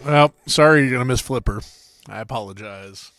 Well, sorry you're going to miss Flipper. I apologize.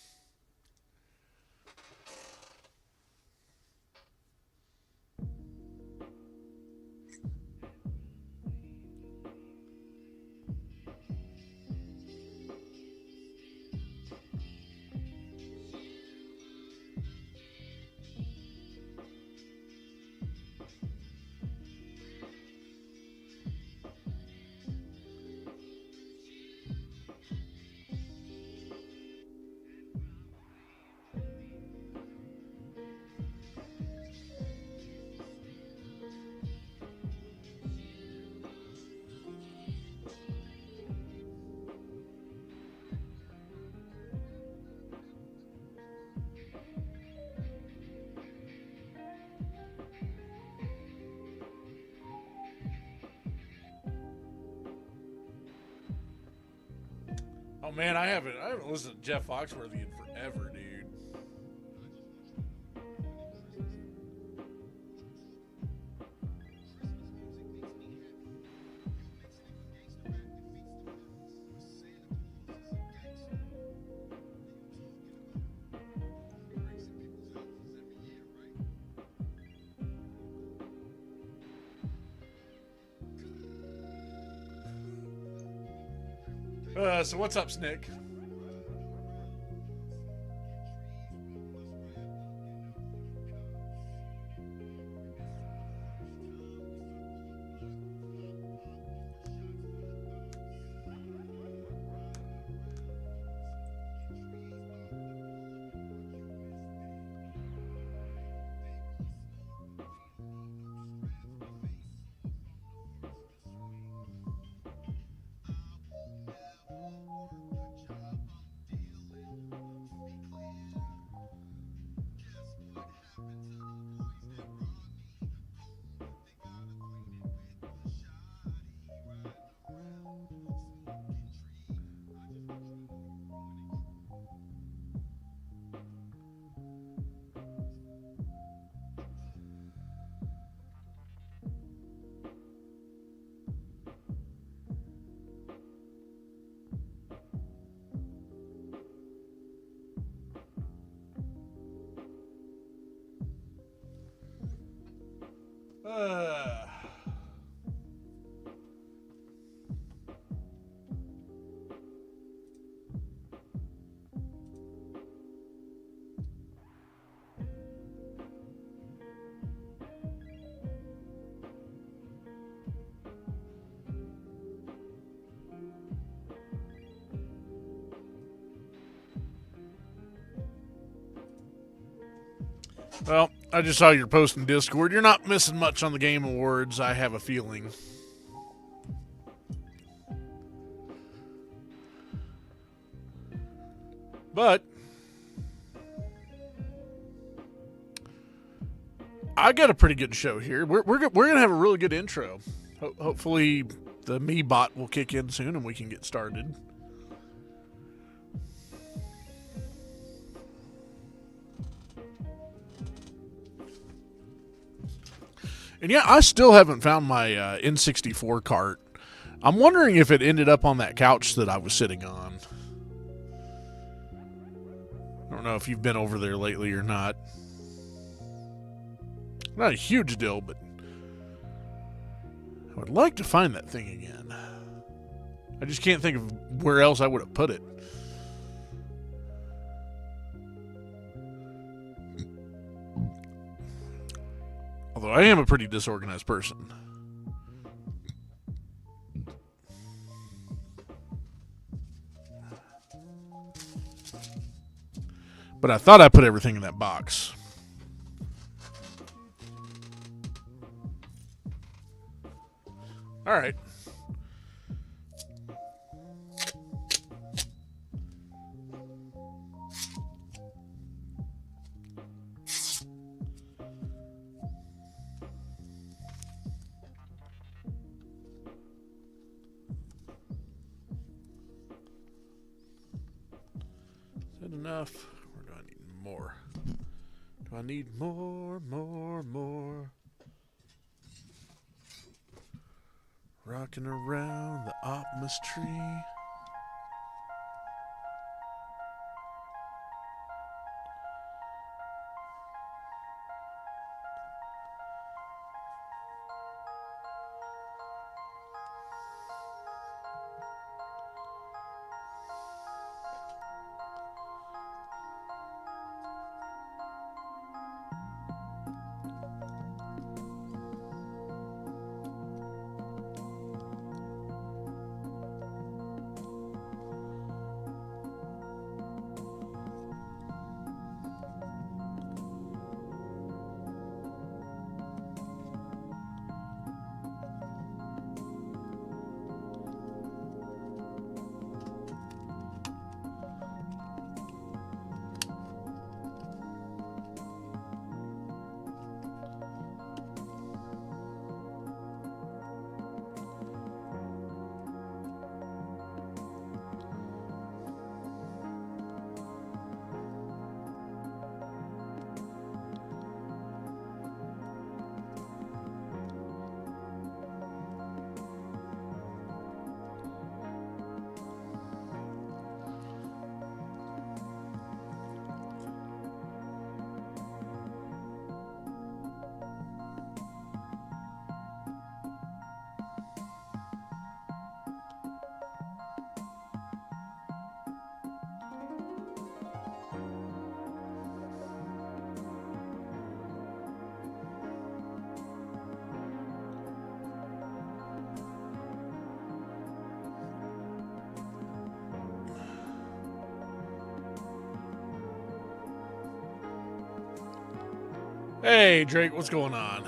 Oh man, I haven't listened to Jeff Foxworthy in forever, dude. So what's up, Snick? Uh, well, I just saw your post in Discord. You're not missing much on the Game Awards, I have a feeling. But I got a pretty good show here. We're going to have a really good intro. Hopefully, the me bot will kick in soon and we can get started. And yeah, I still haven't found my N64 cart. I'm wondering if it ended up on that couch that I was sitting on. I don't know if you've been over there lately or not. Not a huge deal, but I would like to find that thing again. I just can't think of where else I would have put it. Although I am a pretty disorganized person. But I thought I put everything in that box. All right. Is that enough? Or do I need more? Do I need more? Rocking around the Optimus tree. Hey, Drake, what's going on?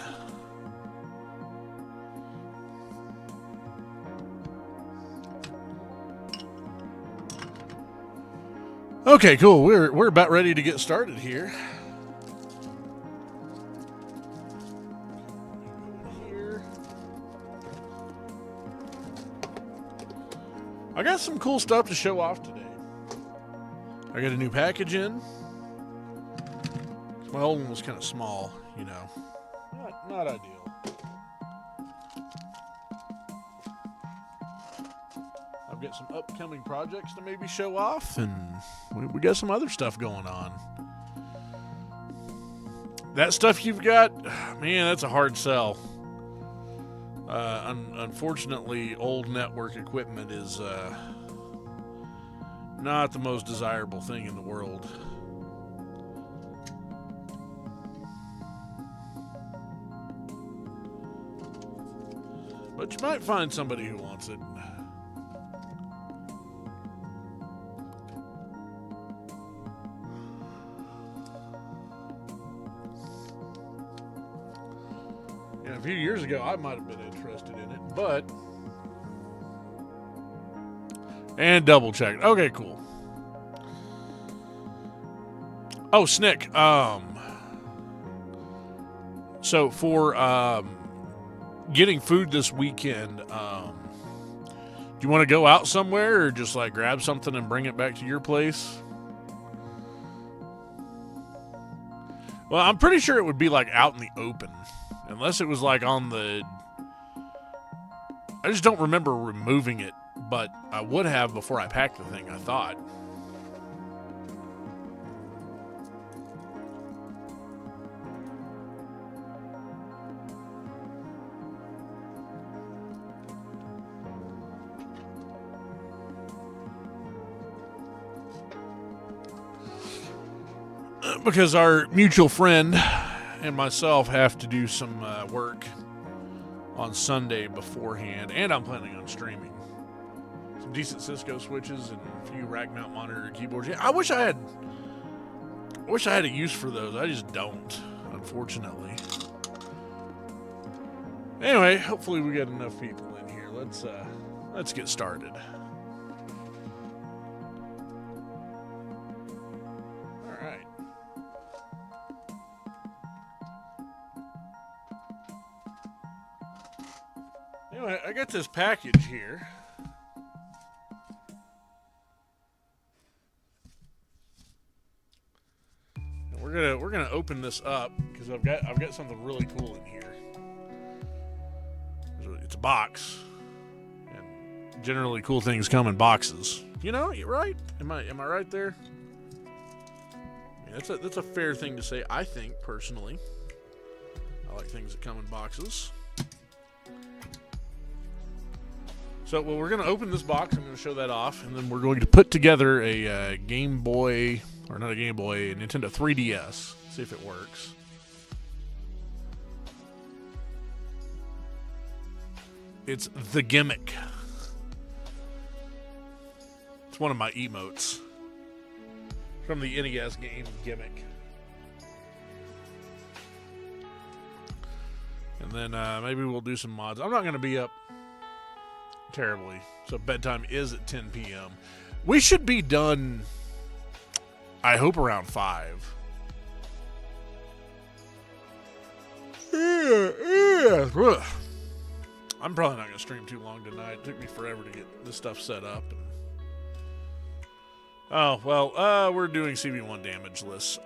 Okay, cool. We're about ready to get started here. I got some cool stuff to show off today. I got a new package in. My old one was kind of small, you know. Not ideal. I've got some upcoming projects to maybe show off, and we got some other stuff going on. That stuff you've got, man, that's a hard sell. Unfortunately, old network equipment is not the most desirable thing in the world. But you might find somebody who wants it. And a few years ago, I might have been interested in it, but... And double checked. Okay, cool. Oh, Snick. So for getting food this weekend, do you want to go out somewhere or just like grab something and bring it back to your place? Well, I'm pretty sure it would be like out in the open. Unless it was like on the... I just don't remember removing it, but I would have before I packed the thing, I thought. Because our mutual friend and myself have to do some work on Sunday beforehand, and I'm planning on streaming some decent Cisco switches and a few rack mount monitor keyboards. Yeah, I wish I had a use for those. I just don't, unfortunately. Anyway, hopefully we get enough people in here. Let's get started. Anyway, I got this package here. And we're gonna open this up because I've got something really cool in here. It's a box, and generally cool things come in boxes. You know, you're right. Am I right there? Yeah, that's a fair thing to say. I think personally, I like things that come in boxes. So, well, we're going to open this box. I'm going to show that off, and then we're going to put together a Game Boy, or not a Game Boy, a Nintendo 3DS. See if it works. It's The Gimmick. It's one of my emotes from the NES game Gimmick. And then maybe we'll do some mods. I'm not going to be up terribly. So bedtime is at 10 p.m. We should be done, I hope, around 5. I'm probably not going to stream too long tonight. It took me forever to get this stuff set up. Oh, well, we're doing CB1 damage lists.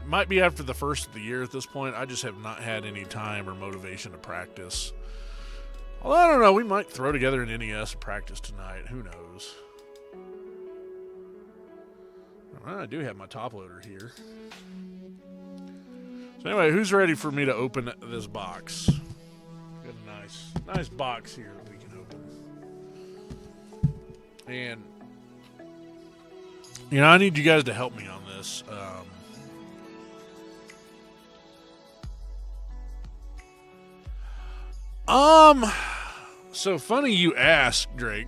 Might be after the first of the year at this point. I just have not had any time or motivation to practice. Well, I don't know. We might throw together an NES and practice tonight. Who knows? Well, I do have my top loader here. So anyway, who's ready for me to open this box? Got a nice box here that we can open. And, you know, I need you guys to help me on this. So funny you ask, Drake.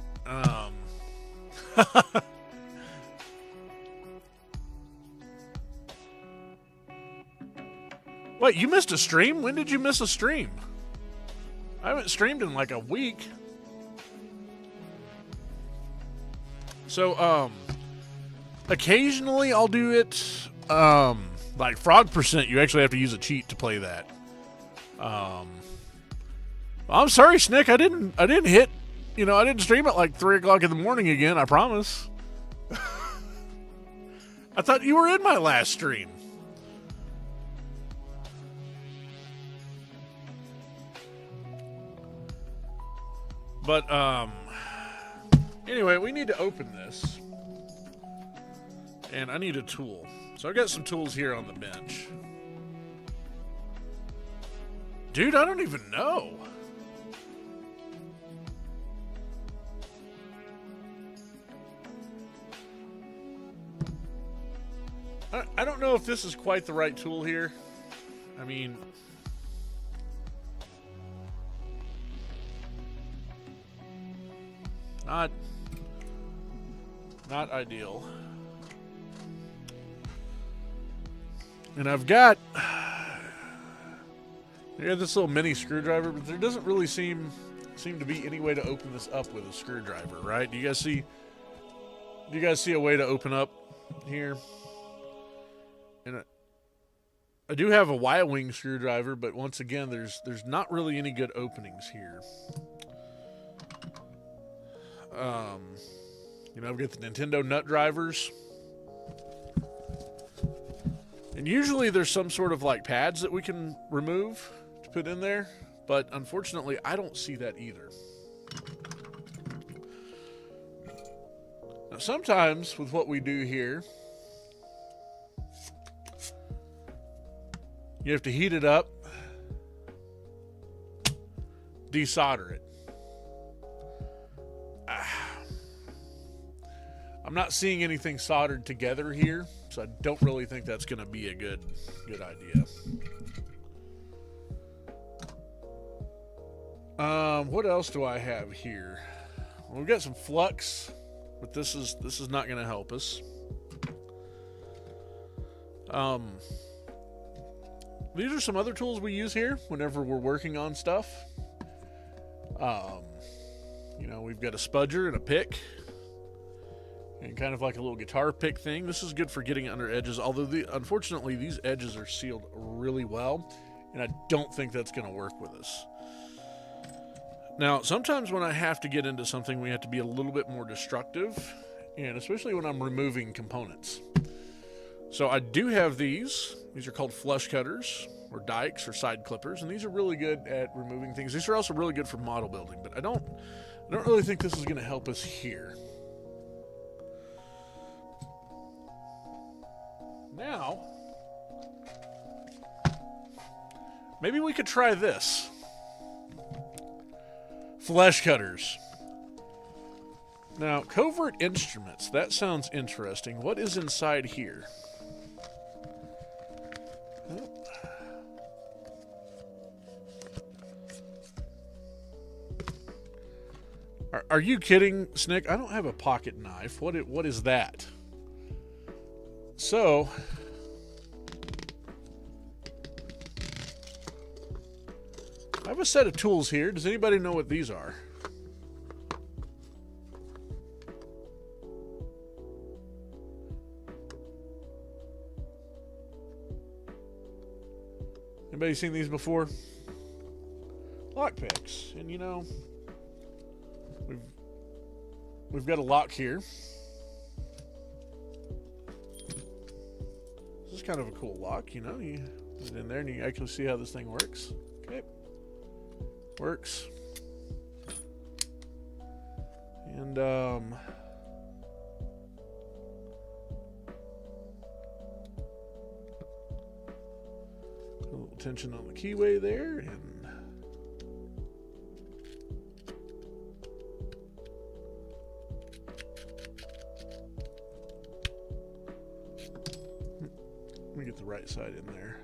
Wait, you missed a stream? When did you miss a stream? I haven't streamed in like a week. So, occasionally I'll do it. Like Frog Percent, you actually have to use a cheat to play that. I'm sorry, Snick. I didn't hit. I didn't stream at like 3 o'clock in the morning again. I promise. I thought you were in my last stream. But, anyway, we need to open this. And I need a tool. So I got some tools here on the bench. Dude, I don't even know. I don't know if this is quite the right tool here. I mean... Not ideal. And I've got this little mini screwdriver, but there doesn't really seem to be any way to open this up with a screwdriver, right? Do you guys see a way to open up here? And I do have a Y-wing screwdriver, but once again, there's not really any good openings here. I've got the Nintendo nut drivers. And usually there's some sort of like pads that we can remove to put in there, but unfortunately I don't see that either. Now sometimes with what we do here, you have to heat it up, desolder it. I'm not seeing anything soldered together here, so I don't really think that's going to be a good idea. What else do I have here? Well, we've got some flux, but this is not going to help us. These are some other tools we use here whenever we're working on stuff. We've got a spudger and a pick. And kind of like a little guitar pick thing. This is good for getting under edges, although unfortunately these edges are sealed really well, and I don't think that's going to work with us. Now, sometimes when I have to get into something, we have to be a little bit more destructive, and especially when I'm removing components. So I do have these. These are called flush cutters, or dikes, or side clippers, and these are really good at removing things. These are also really good for model building, but I don't really think this is going to help us here. Now, maybe we could try this. Flesh cutters. Now, covert instruments. That sounds interesting. What is inside here? Are you kidding, Snick? I don't have a pocket knife. What is that? So, I have a set of tools here. Does anybody know what these are? Anybody seen these before? Lockpicks. And we've got a lock here. This is kind of a cool lock, you put it in there and you actually see how this thing works. Okay. Works. And a little tension on the keyway there, and let me get the right side in there.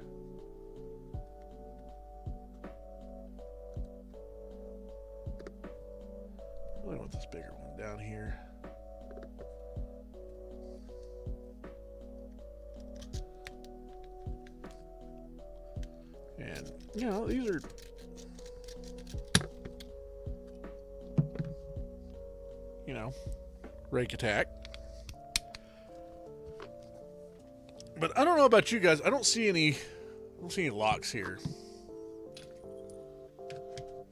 I want this bigger one down here. you know, these are, you know, rake attack. But I don't know about you guys. I don't see any locks here.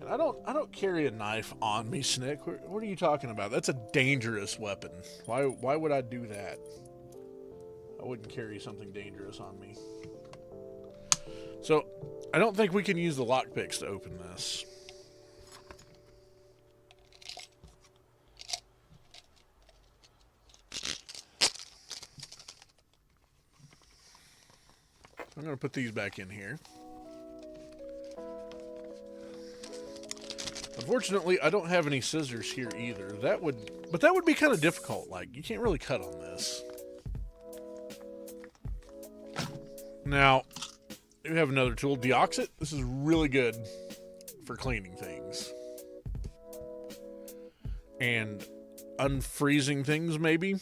And I don't carry a knife on me, Snick. What are you talking about? That's a dangerous weapon. Why would I do that? I wouldn't carry something dangerous on me. So, I don't think we can use the lockpicks to open this. I'm going to put these back in here. Unfortunately, I don't have any scissors here either. That would be kind of difficult. Like, you can't really cut on this. Now, we have another tool, Deoxit. This is really good for cleaning things. And unfreezing things, maybe.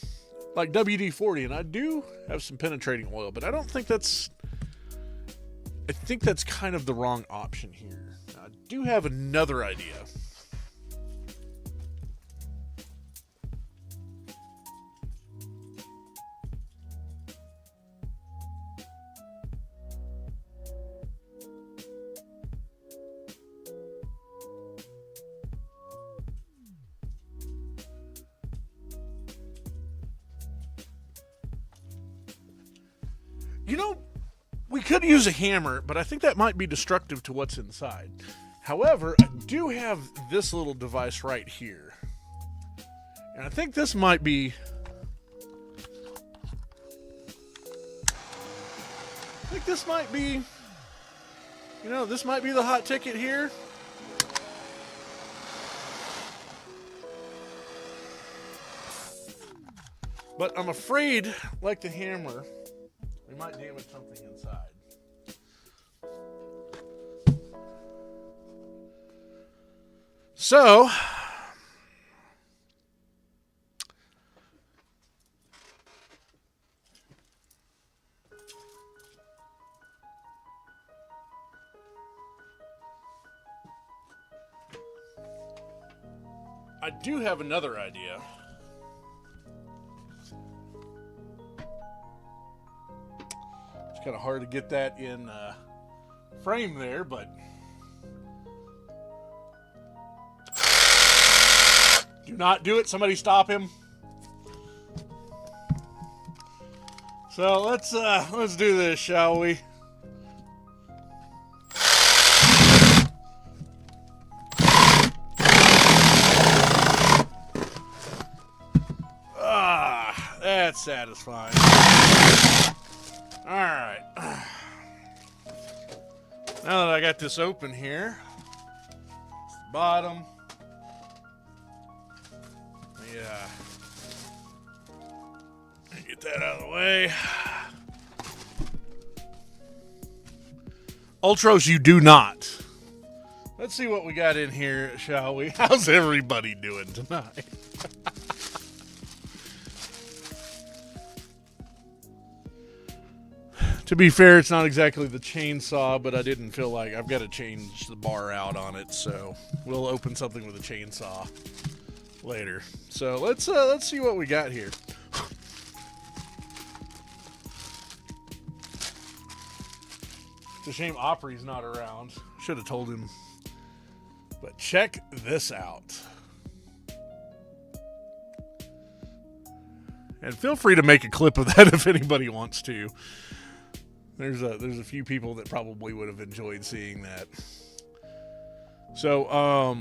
Like WD-40, and I do have some penetrating oil, but I don't think that's... I think that's kind of the wrong option here. Now, I do have another idea. You know, we could use a hammer, but I think that might be destructive to what's inside. However, I do have this little device right here. And I think this might be... You know, this might be the hot ticket here. But I'm afraid, like the hammer, we might damage something inside. So, I do have another idea. It's kind of hard to get that in frame there, but do not do it. Somebody stop him. So let's do this, shall we? That's satisfying. All right. Now that I got this open here, bottom. Yeah. Get that out of the way. Ultros, you do not. Let's see what we got in here, shall we? How's everybody doing tonight? To be fair, it's not exactly the chainsaw, but I didn't feel like I've got to change the bar out on it, so we'll open something with a chainsaw later. So let's see what we got here. It's a shame Opry's not around. Should have told him. But check this out. And feel free to make a clip of that if anybody wants to. There's a few people that probably would have enjoyed seeing that. So,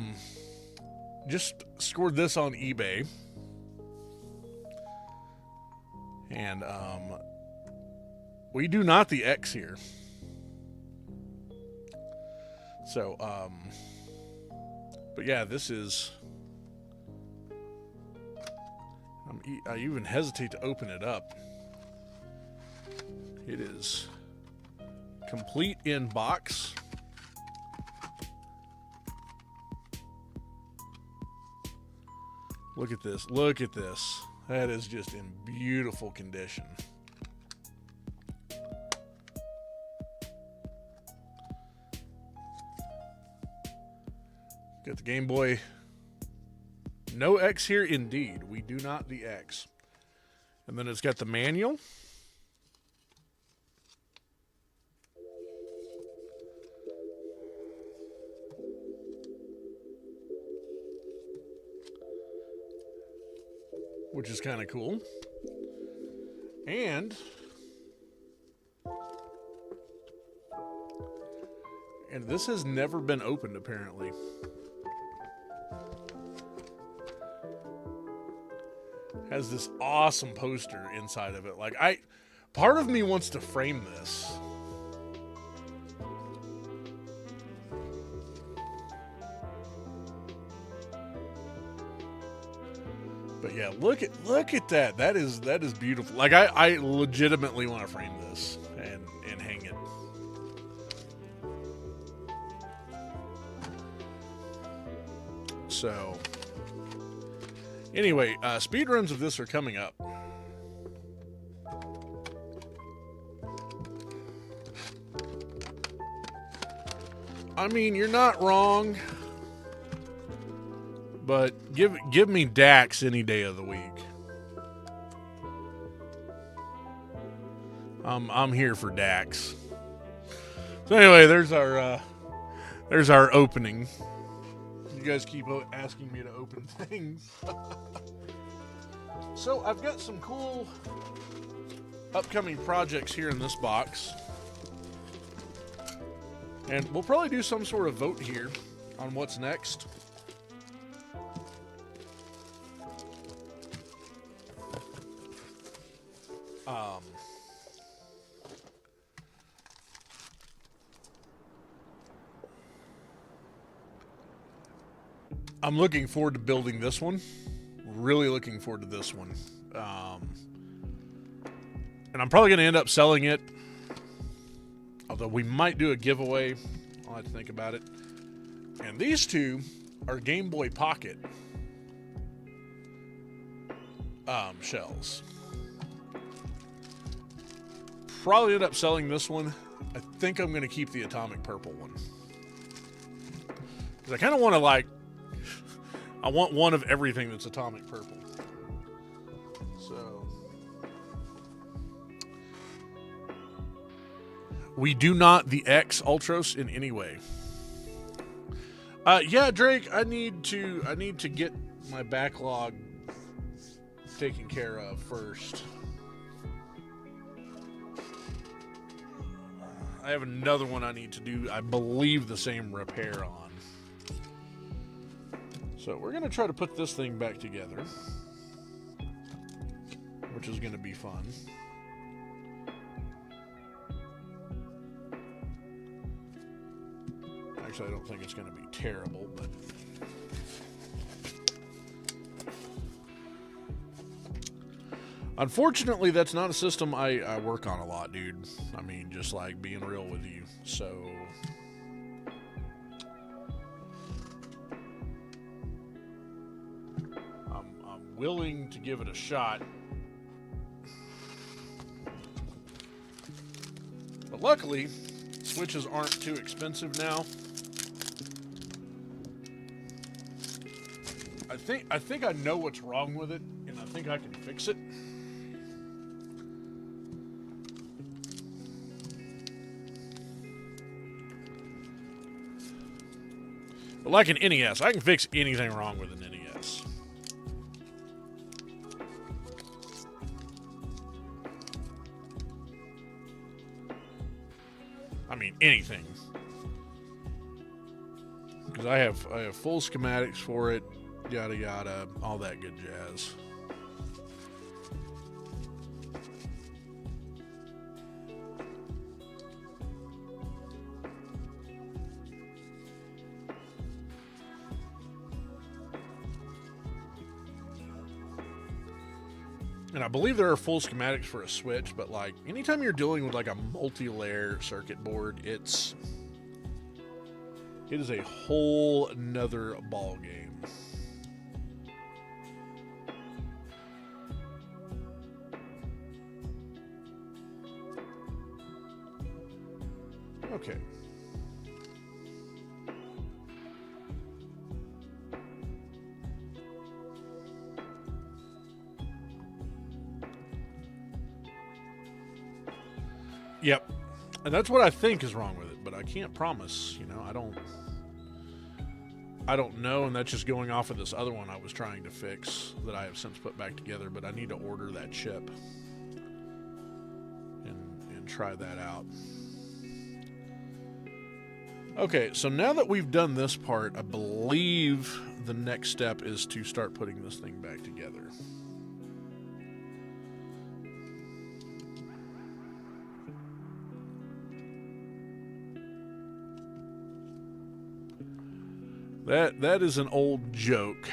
just scored this on eBay. And, we do not the X here. So, but yeah, this is... I even hesitate to open it up. It is complete in box. Look at this. Look at this. That is just in beautiful condition. Got the Game Boy. No X here, indeed. We do not the X. And then it's got the manual. Which is kind of cool. And this has never been opened, apparently. Has this awesome poster inside of it. Like, part of me wants to frame this. But yeah, look at that. That is beautiful. Like, I legitimately want to frame this and hang it. So, anyway, speedruns of this are coming up. I mean, you're not wrong, but give me Dax any day of the week. I'm here for Dax. So anyway, there's our opening. You guys keep asking me to open things. So I've got some cool upcoming projects here in this box. And we'll probably do some sort of vote here on what's next. I'm looking forward to building this one. Really looking forward to this one. And I'm probably going to end up selling it. Although we might do a giveaway. I'll have to think about it. And these two are Game Boy Pocket shells. Probably end up selling this one. I think I'm going to keep the Atomic Purple one. Because I kind of want to I want one of everything that's Atomic Purple. So we do not the X Ultros in any way. Yeah, Drake, I need to get my backlog taken care of first. I have another one I need to do, I believe, the same repair on. So we're going to try to put this thing back together, which is going to be fun. Actually, I don't think it's going to be terrible, but unfortunately, that's not a system I work on a lot, dude. I mean, just like being real with you. So willing to give it a shot. But luckily, Switches aren't too expensive now. I think I know what's wrong with it, and I think I can fix it. But like an NES, I can fix anything wrong with an NES. I mean, anything. Because I have full schematics for it, yada yada, all that good jazz. And I believe there are full schematics for a Switch, but like anytime you're dealing with like a multi-layer circuit board, it is a whole nother ball game. Okay. And that's what I think is wrong with it, but I can't promise, you know, I don't know, and that's just going off of this other one I was trying to fix that I have since put back together, but I need to order that chip and try that out. Okay, so now that we've done this part, I believe the next step is to start putting this thing back together. That is an old joke.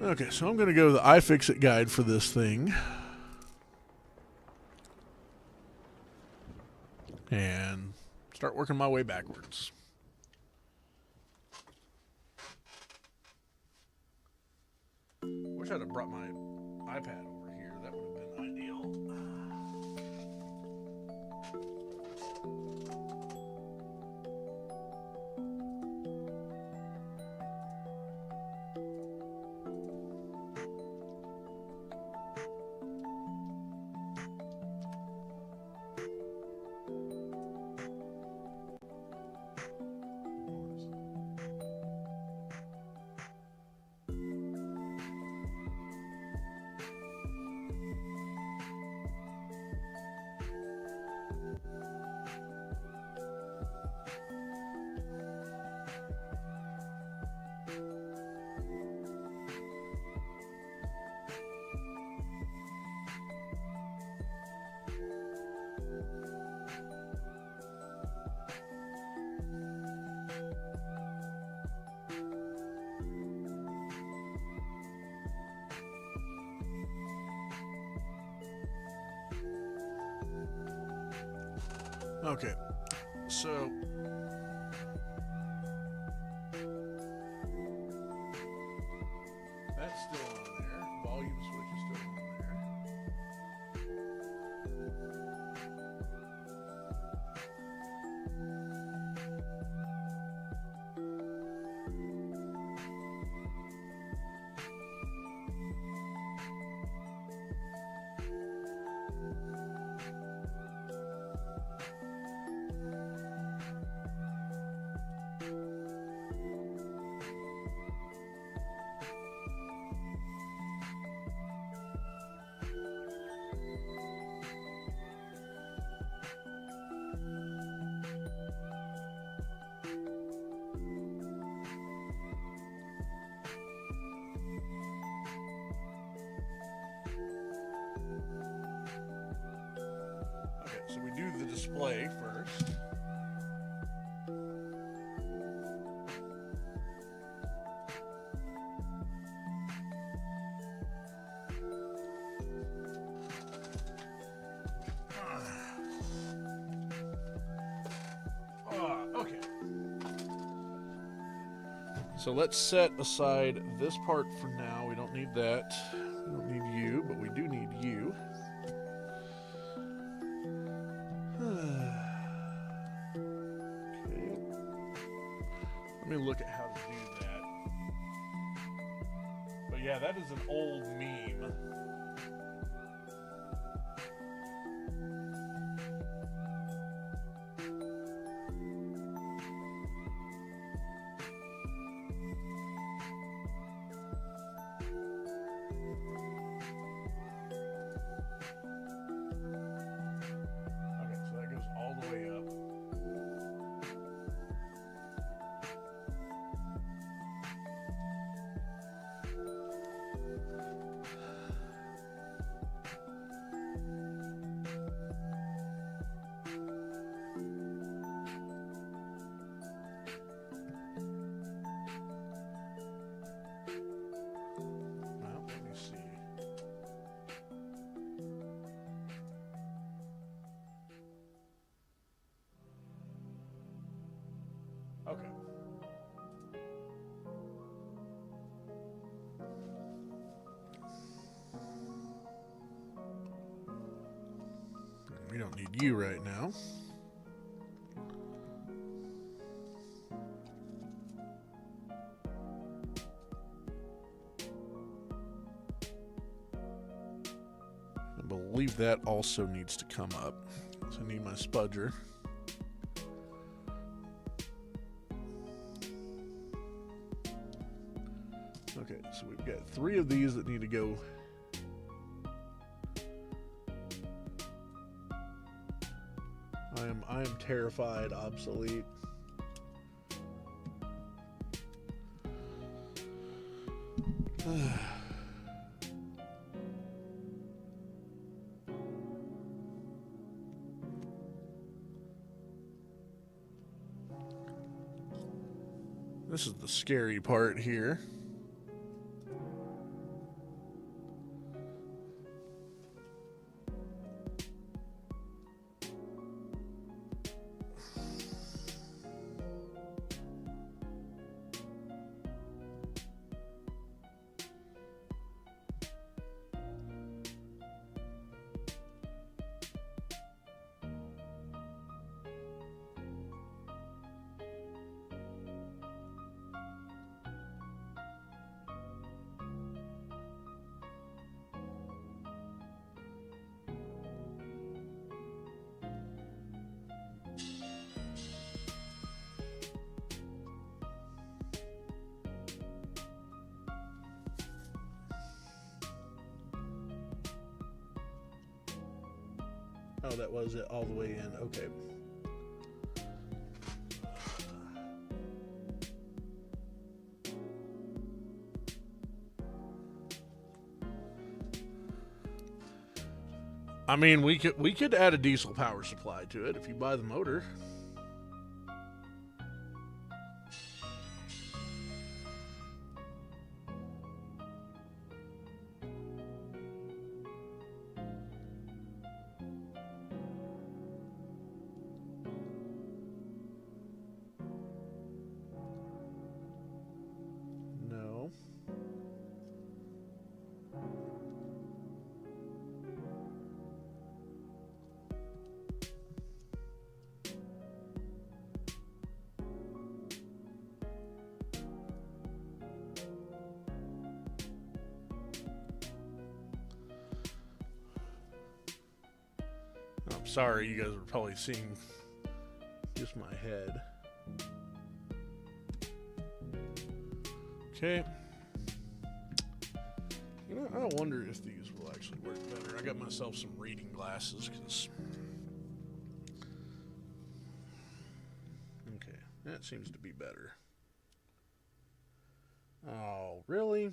Okay, so I'm going to go to the iFixit guide for this thing. And start working my way backwards. Wish I'd have brought my iPad over here. That would have been ideal. Okay, so that's still on there. Volume switch is still on there. So we do the display first. Okay. So let's set aside this part for now. We don't need that. We don't need you, but we do need you. Let me look at how to do that. But yeah, that is an old meme. Okay, so that goes all the way up. Okay. We don't need you right now. believe that also needs to come up. So I need my spudger. Okay, so we've got 3 of these that need to go. I am terrified, obsolete. This is the scary part here. Oh, that was it all the way in. Okay. I mean, we could add a diesel power supply to it if you buy the motor. No. I'm sorry, you guys are probably seeing just my head. Okay. You know, I wonder if these will actually work better. I got myself some reading glasses because. Okay, that seems to be better. Oh, really?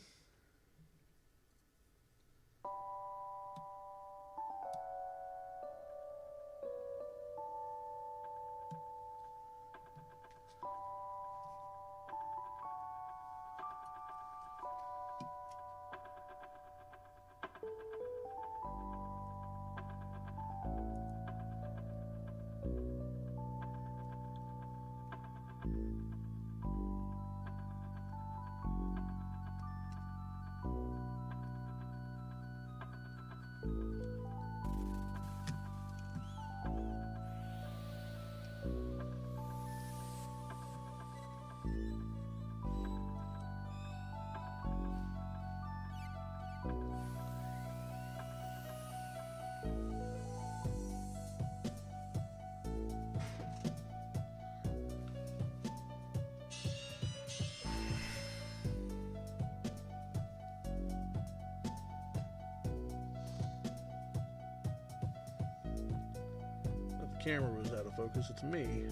The camera was out of focus. It's me.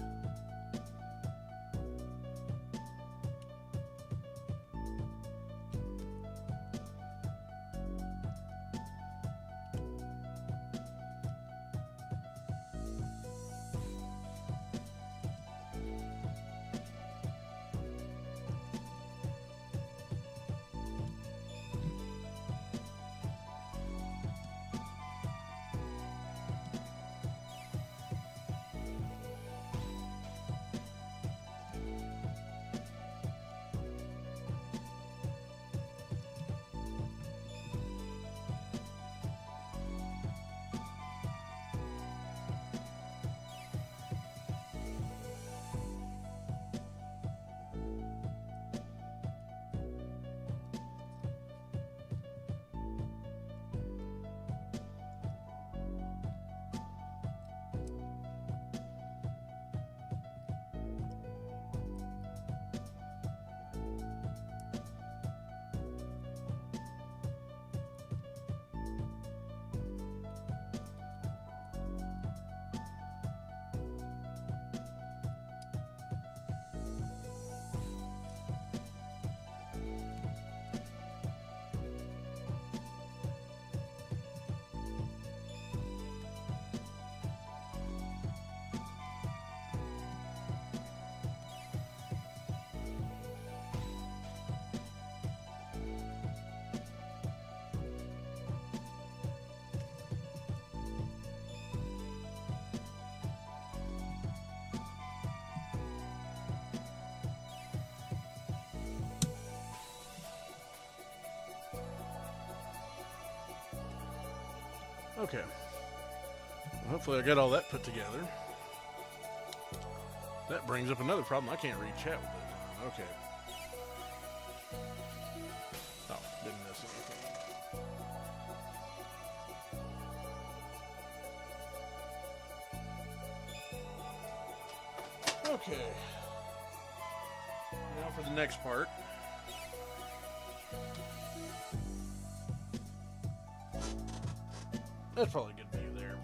Okay. Well, hopefully I got all that put together. That brings up another problem. I can't read chat with it. Okay. Oh, didn't miss anything. Okay. Now for the next part. That's probably a good view there.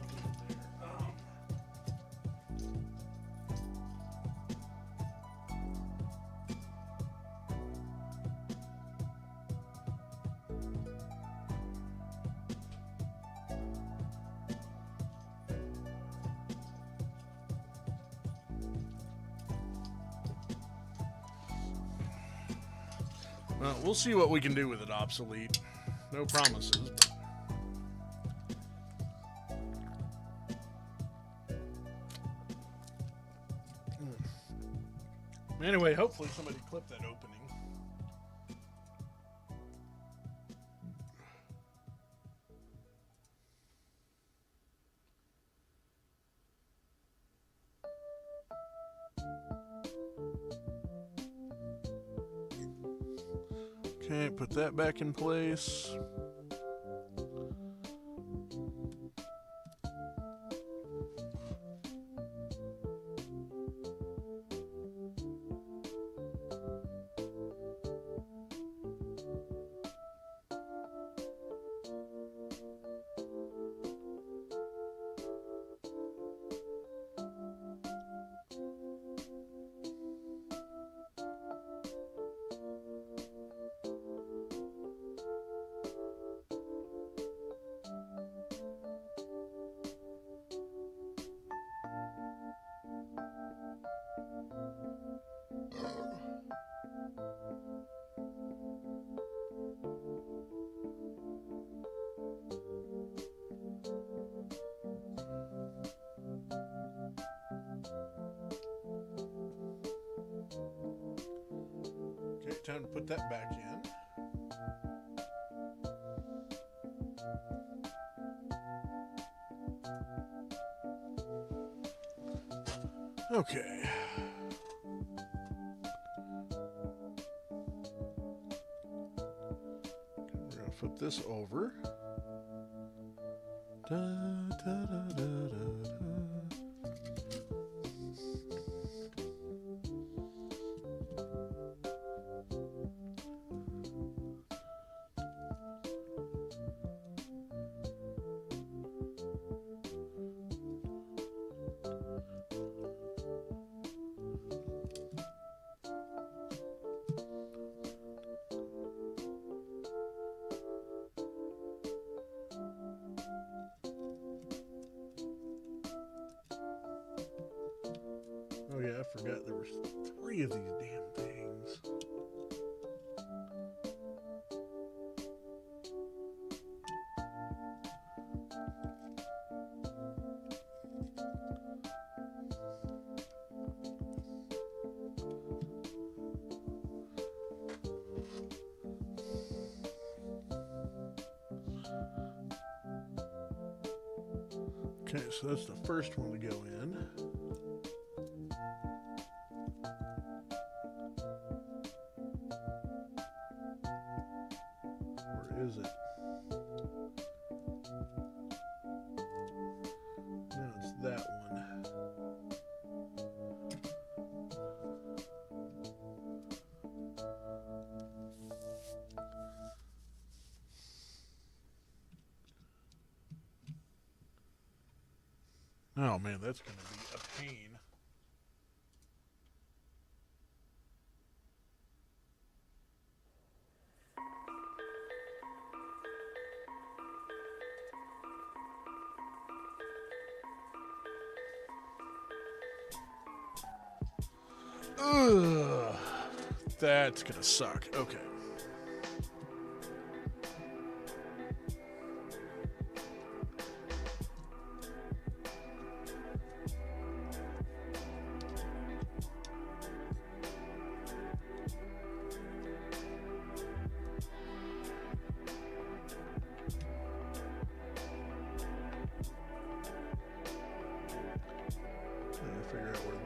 Well, we'll see what we can do with it, obsolete. No promises, but... Anyway, hopefully somebody clipped that opening. Okay, put that back in place. Okay, time to put that back in. Okay. We're going to flip this over. Da, da, da, da, da, da. Oh yeah, I forgot there were 3 of these damn things. Okay, so that's the first one to go in. Where is it? No, it's that one. Oh man, that's going to be a pain. Ugh, that's going to suck. Okay.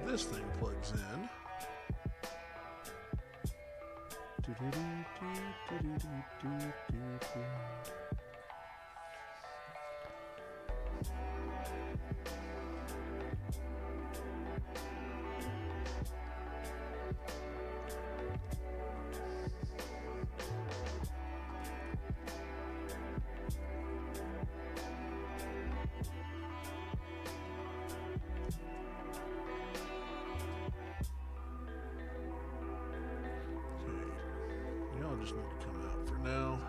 this thing plugs in. Y'all just need to come out for now.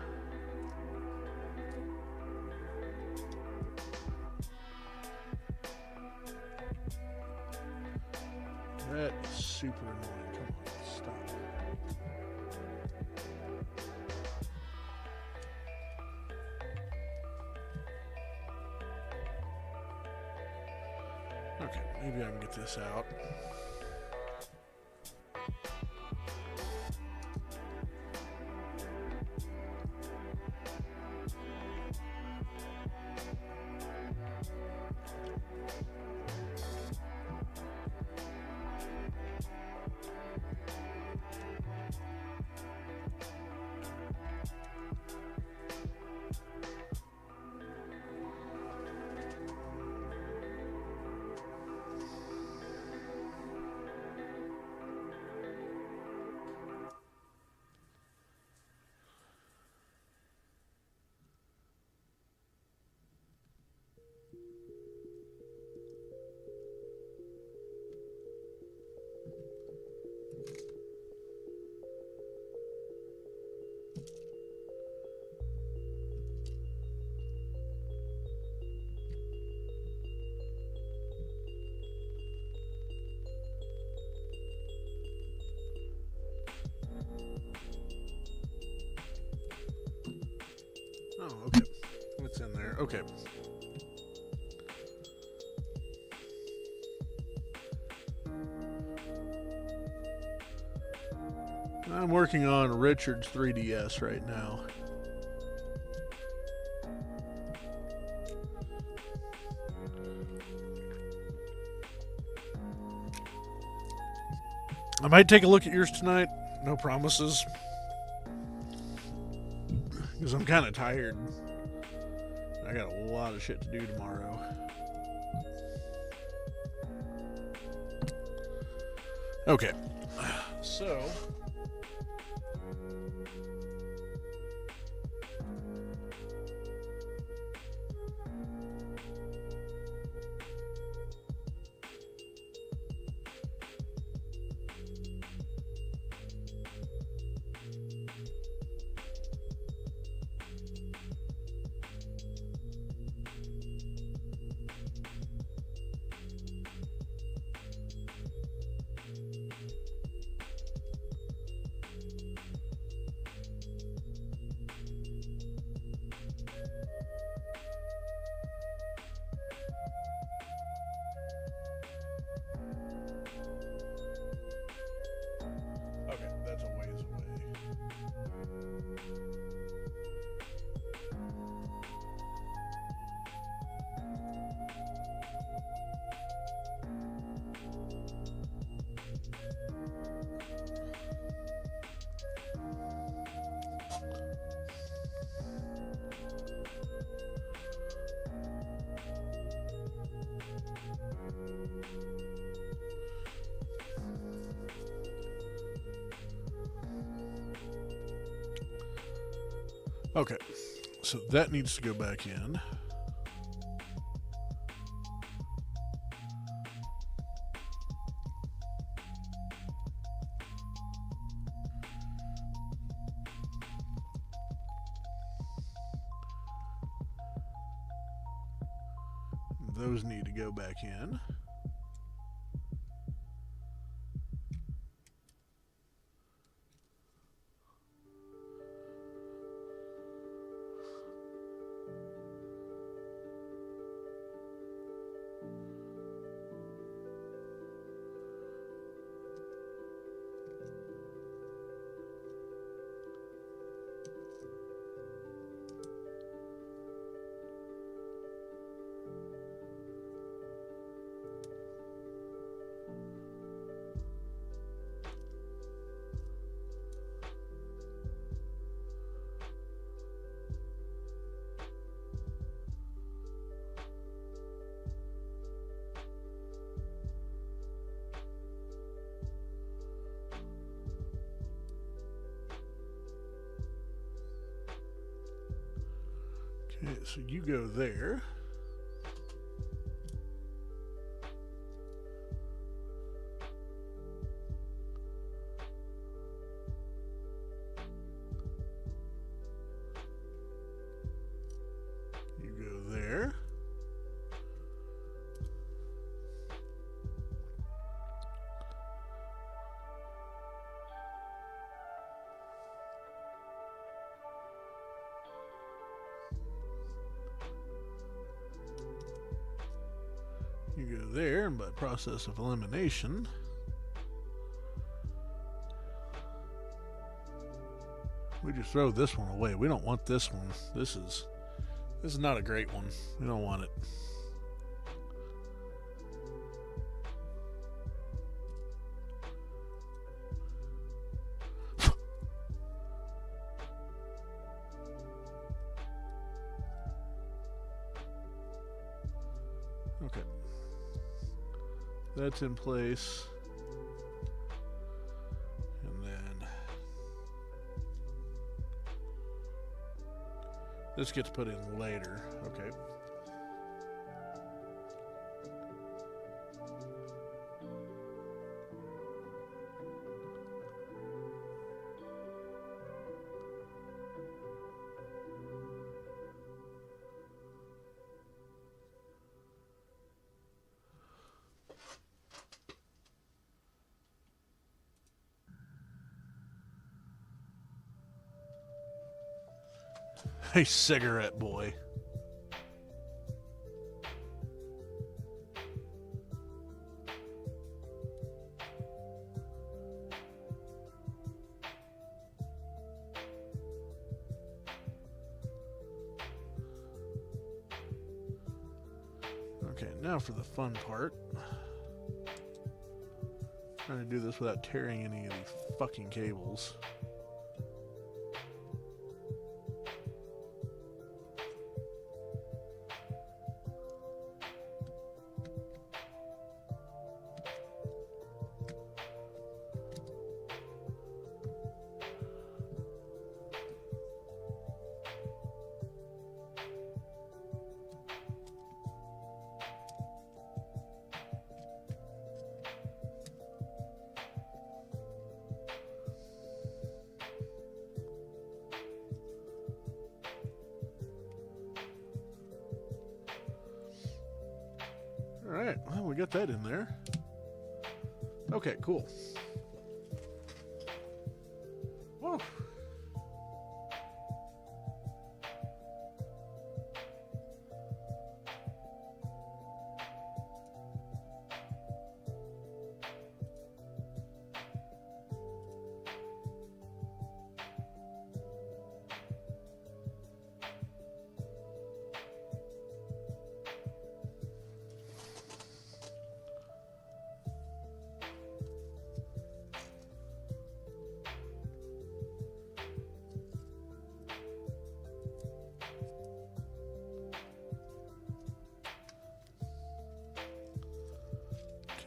That is super annoying. Come on, stop. Okay, maybe I can get this out. Oh, okay. What's in there? Okay. I'm working on Richard's 3DS right now. I might take a look at yours tonight. No promises. Because I'm kind of tired. I got a lot of shit to do tomorrow. Okay. So... Okay, so that needs to go back in. Those need to go back in. Okay, so you go there. You go there. You go there, and by process of elimination, we just throw this one away. We don't want this one. This is not a great one. We don't want it. Okay. That's in place. And then this gets put in later. Okay. Hey, cigarette boy. Okay, now for the fun part. Trying to do this without tearing any of these fucking cables. Alright, well, we got that in there. Okay, cool. Whoa.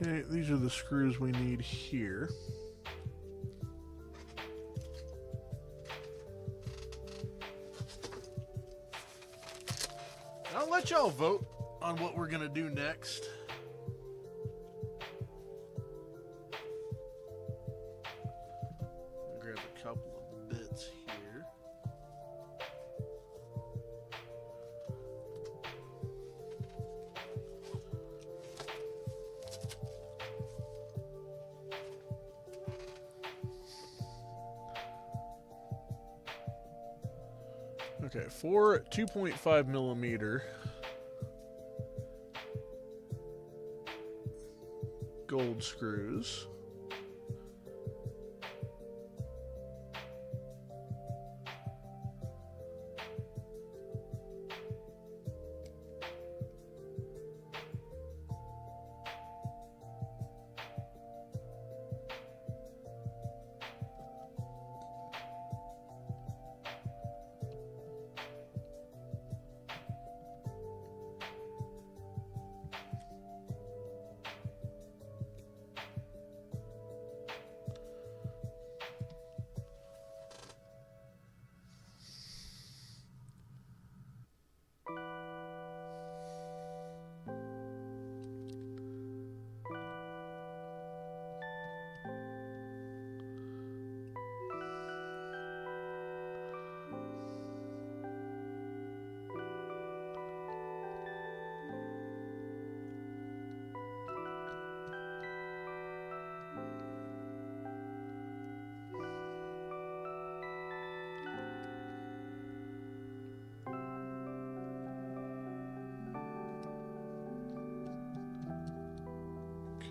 Okay, these are the screws we need here. I'll let y'all vote on what we're gonna do next. Grab a couple of bits here. Okay, 4 2.5 millimeter gold screws.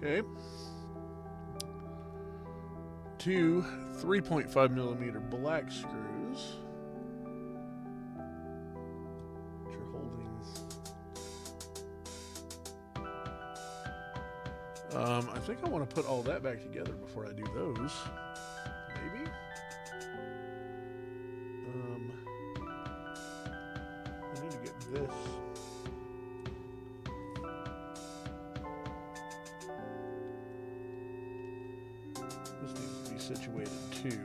Okay. 2 3.5 millimeter black screws. Which are holding. I think I want to put all that back together before I do those. Maybe. I need to get this. This needs to be situated too.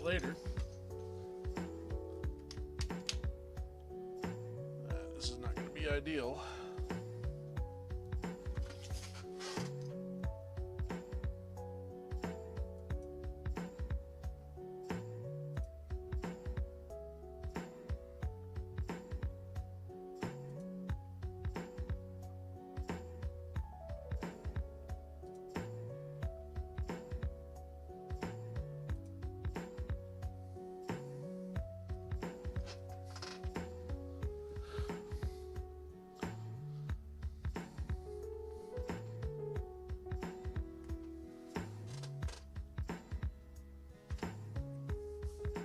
Later. This is not going to be ideal.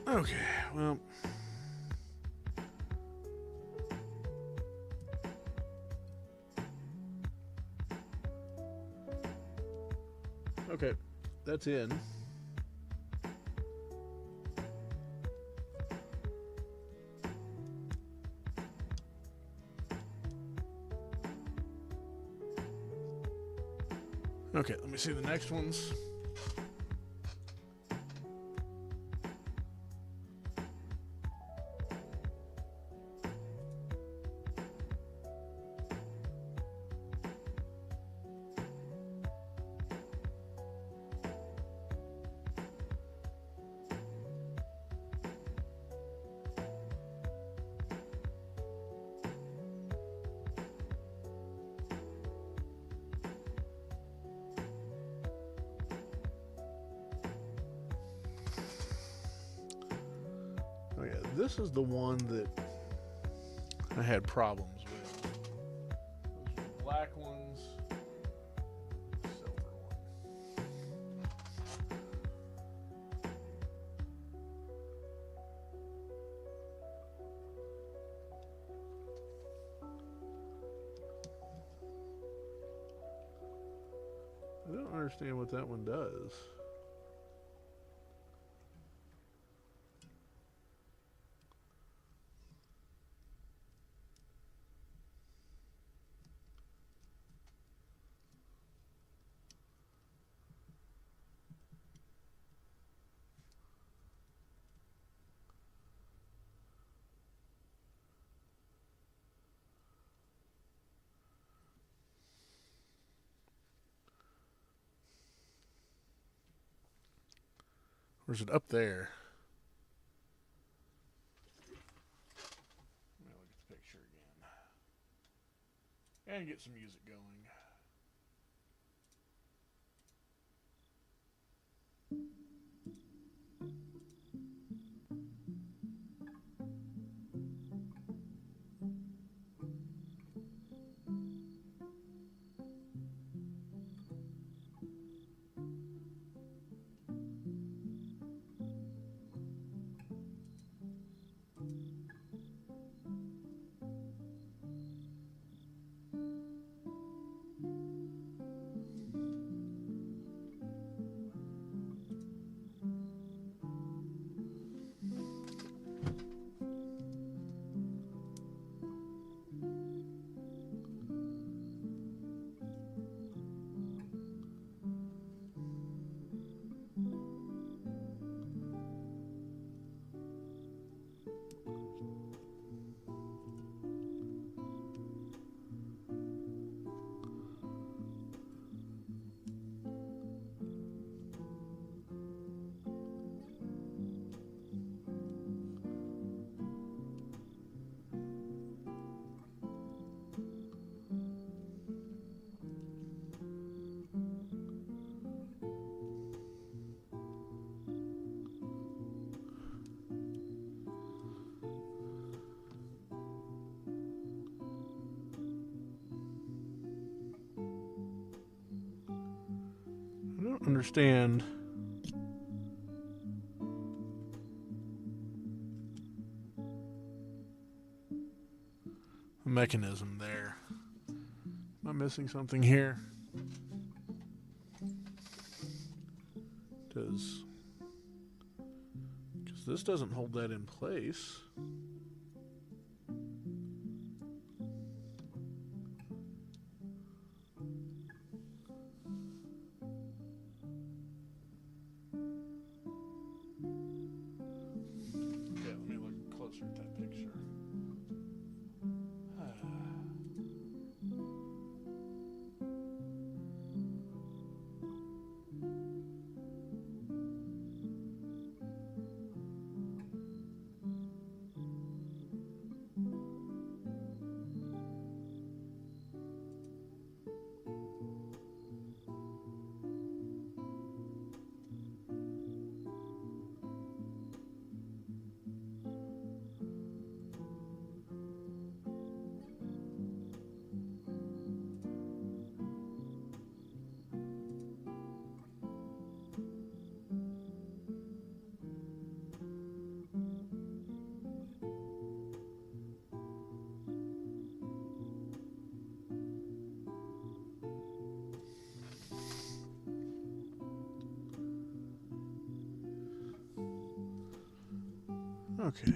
Okay, well. Okay, that's in. Okay, let me see the next ones. Oh yeah, this is the one that I had problems with. Those were black ones, silver one. don't understand what that one does. Or is it up there? Let me look at the picture again. And get some music going. I don't understand the mechanism there. Am I missing something here? Because this doesn't hold that in place. Yeah, let me look closer at that picture. Okay.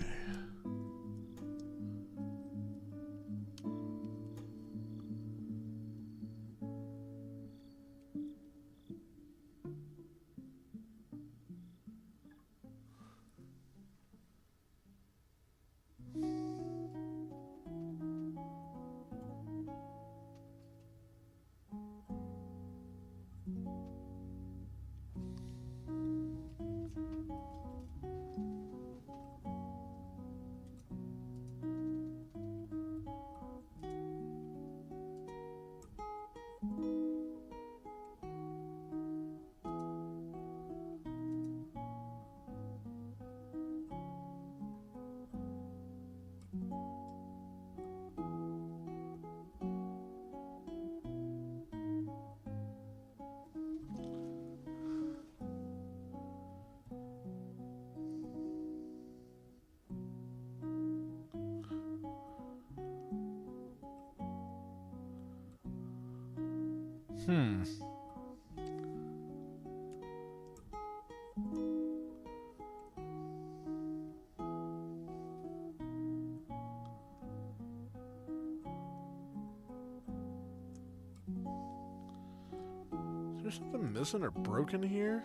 there something missing or broken here?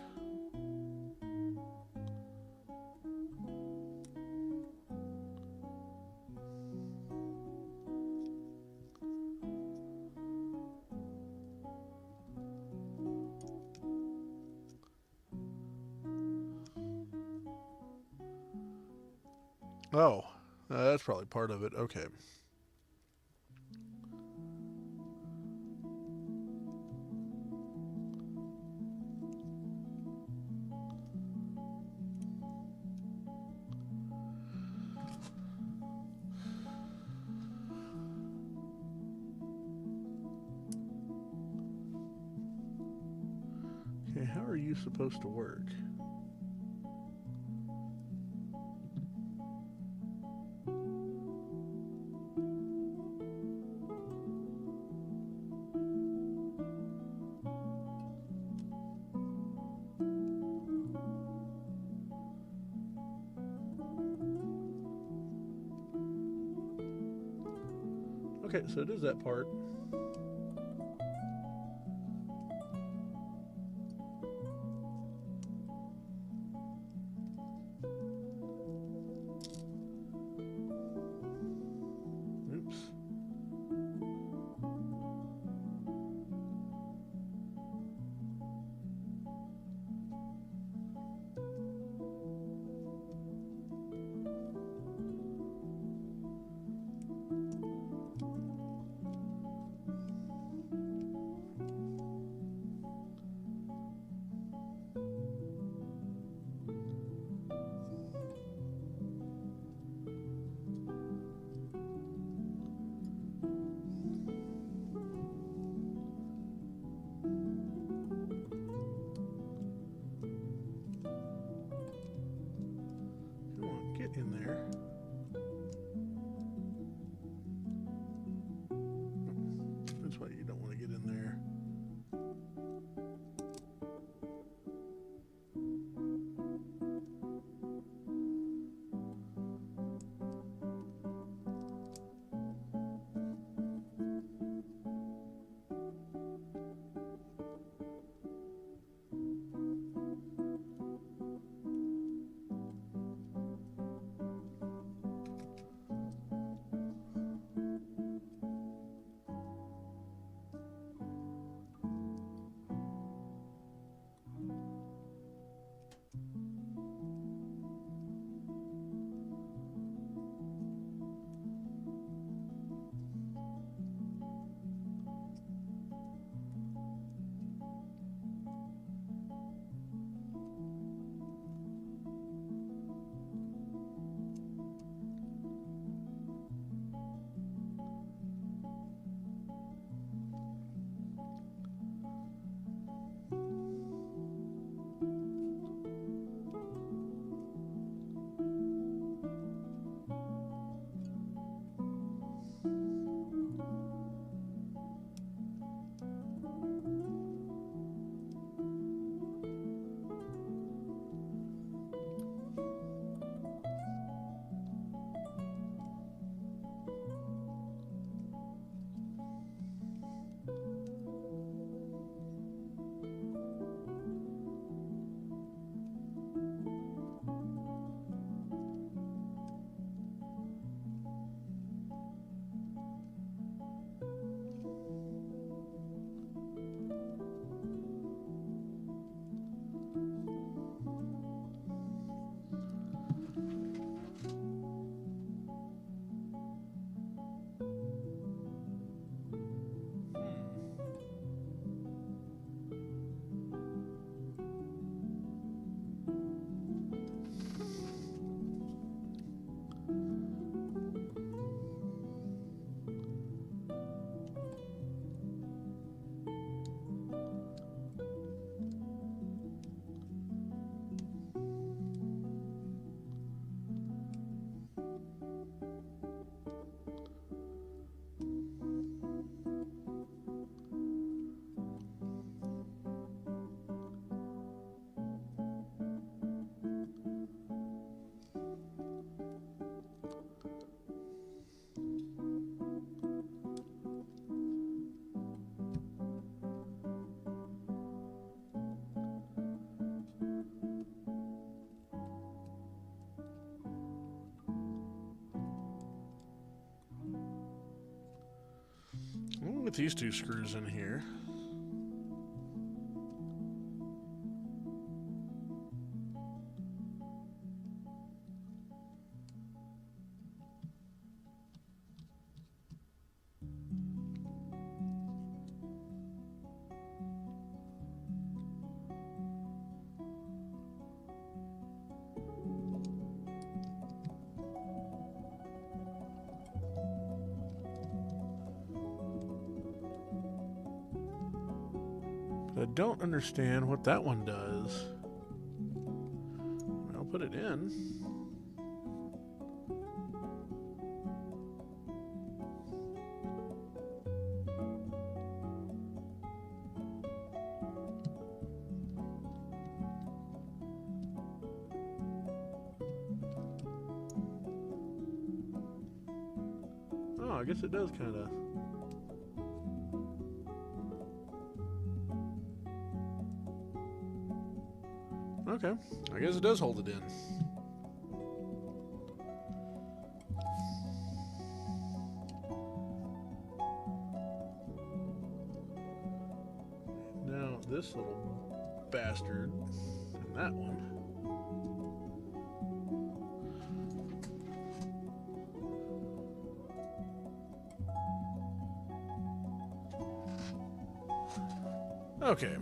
Oh, that's probably part of it. Okay. Okay, how are you supposed to work? Okay, so it is that part. Oops. Come on, get in there. That's why you don't want to get in there. Put these two screws in here. I don't understand what that one does. I'll put it in. Oh, I guess it does kind of. Okay, I guess it does hold it in. Now this little bastard and that one. Okay.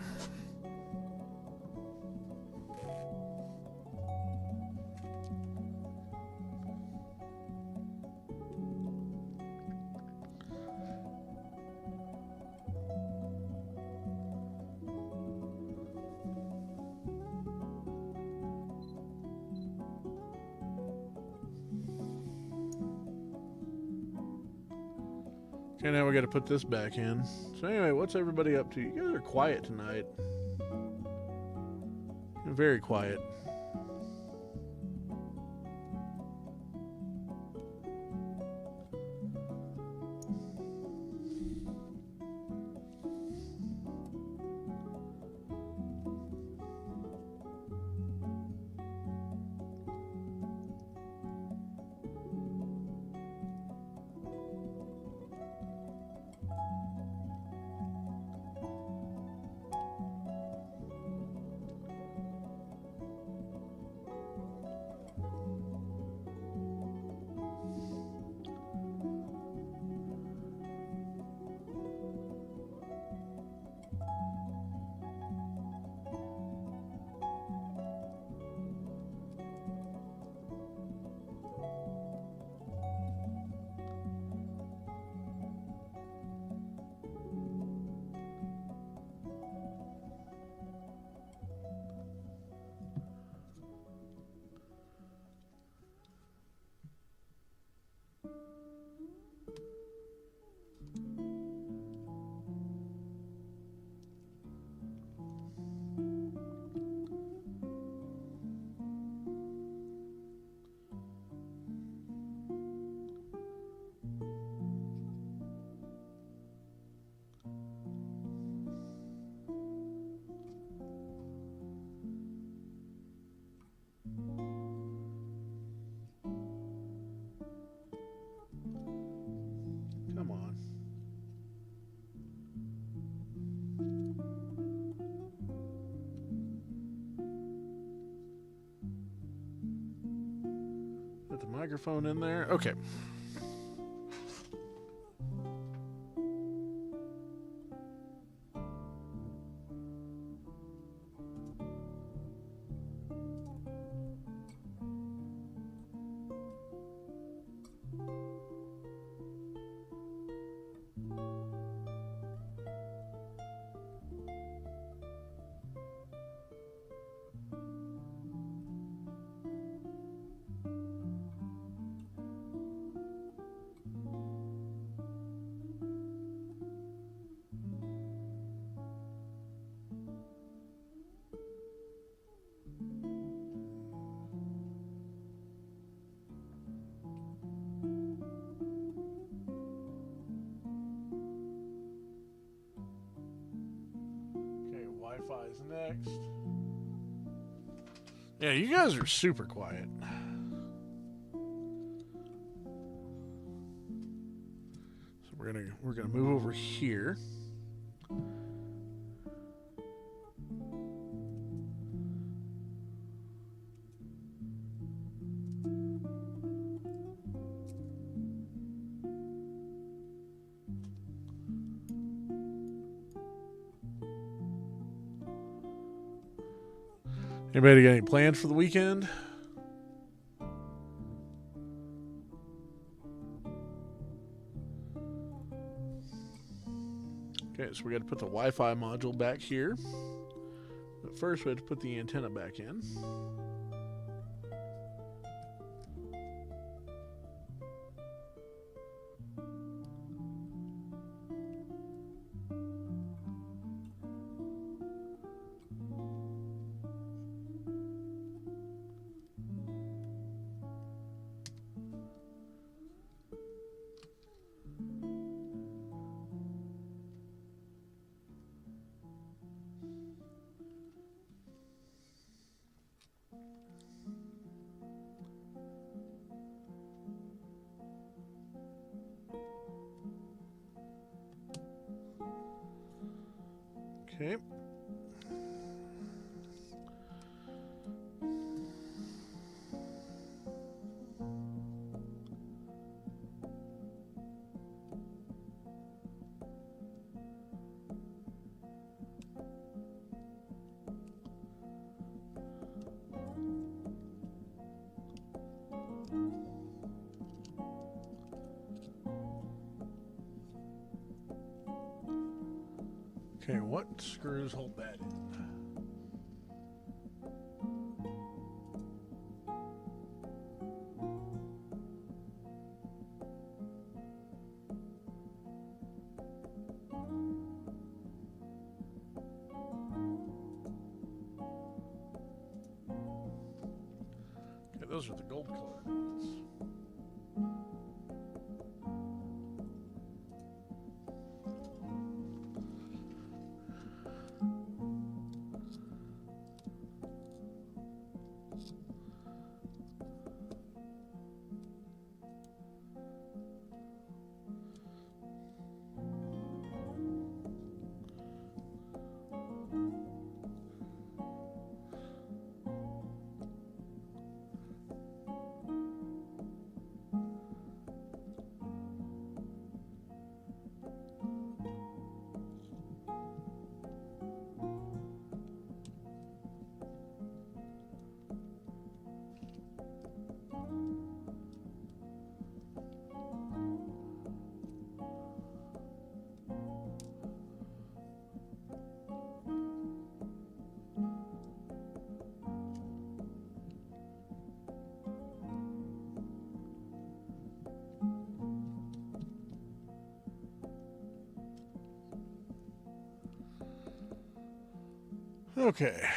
Okay, now we got to put this back in. So anyway, what's everybody up to? You guys are quiet tonight. You're very quiet. Come on. Put the microphone in there. Okay. Wi-Fi's next. Yeah, you guys are super quiet. So we're gonna move over here. Anybody got any plans for the weekend? Okay, so we got to put the Wi-Fi module back here. But first we have to put the antenna back in. Okay. Okay, what screws hold that in? Okay, those are the gold colored ones. Okay.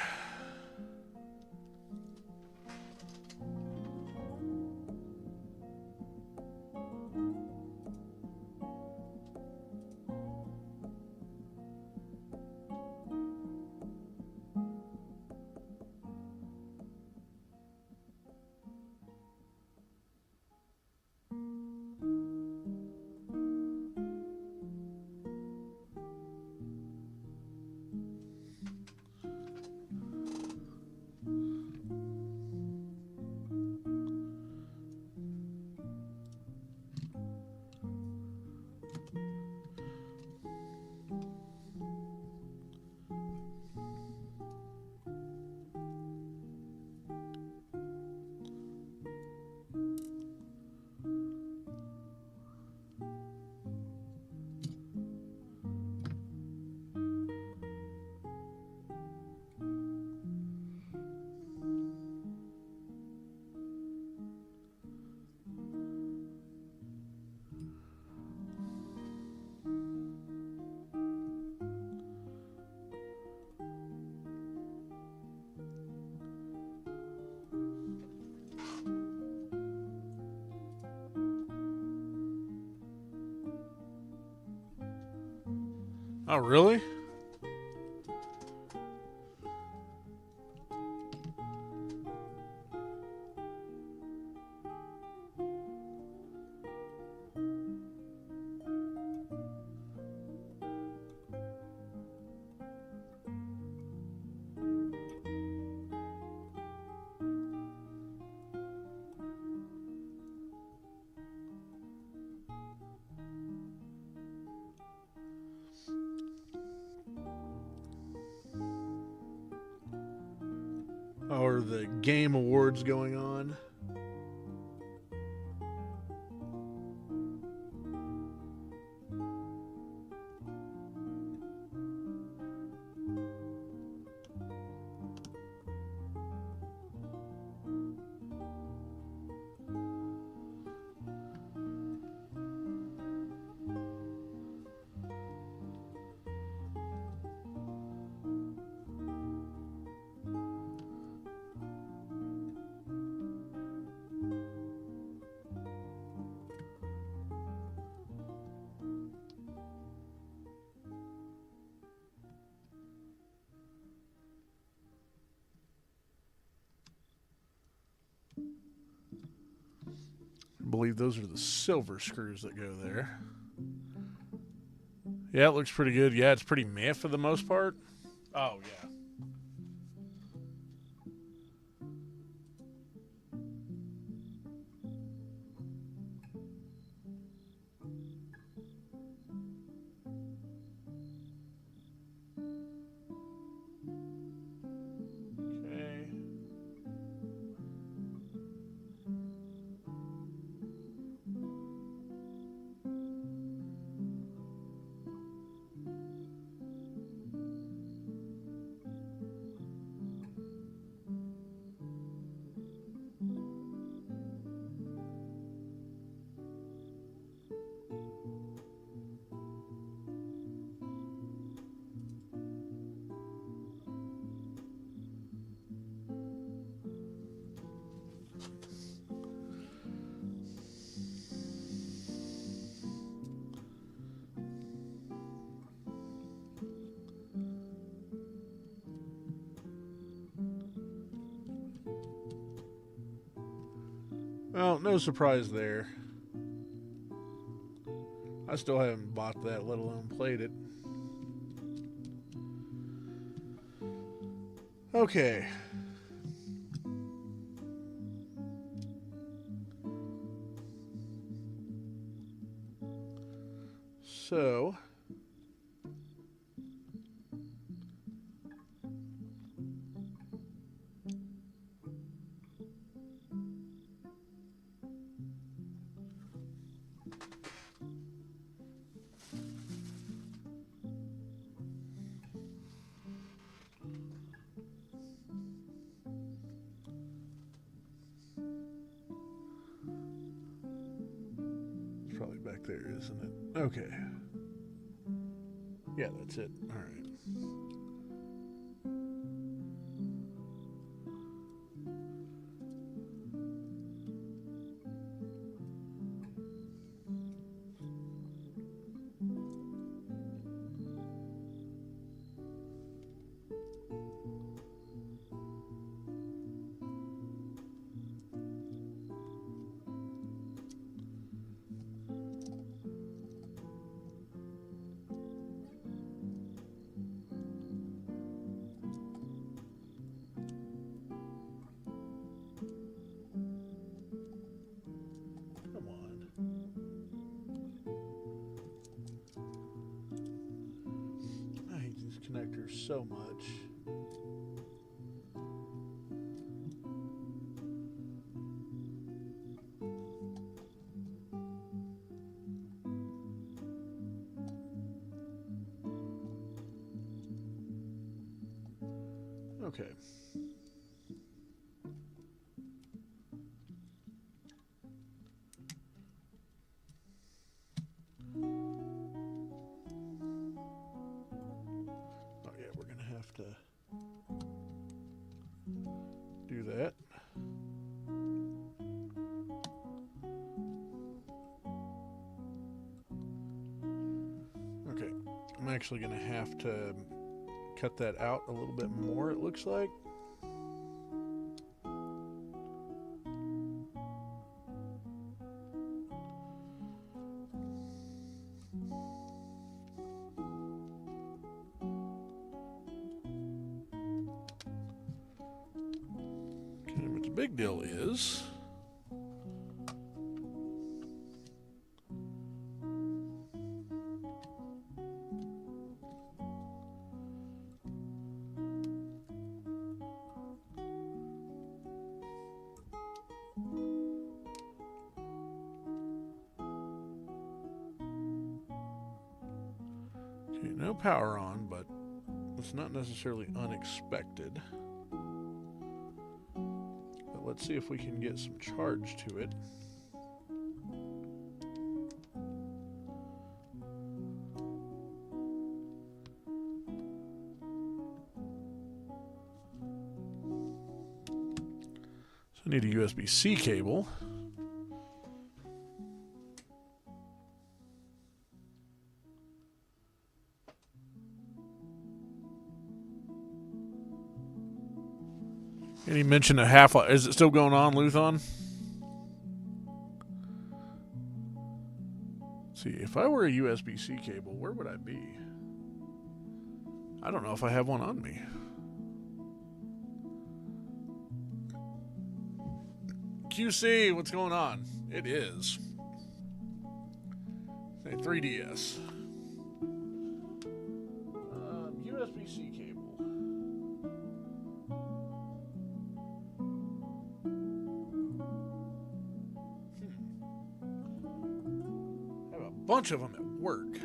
Oh, really? or the game awards going on. I believe those are the silver screws that go there. Yeah, it looks pretty good. Yeah, it's pretty meh for the most part. Oh, yeah. Okay. Well, no surprise there. I still haven't bought that, let alone played it. Okay. So, it's probably back there, isn't it? Okay. Yeah, that's it. All right. Come on. I hate these connectors so much. Okay. Oh yeah, we're gonna have to do that. Okay, I'm actually gonna have to cut that out a little bit more, it looks like. Okay, but the big deal is Okay, no power on, but it's not necessarily unexpected. But let's see if we can get some charge to it. So I need a USB-C cable. And he mentioned a half. Is it still going on, Luthon? Let's see, if I were a USB-C cable, where would I be? I don't know if I have one on me. QC, what's going on? It is a 3DS. USB-C cable. I have a bunch of them at work.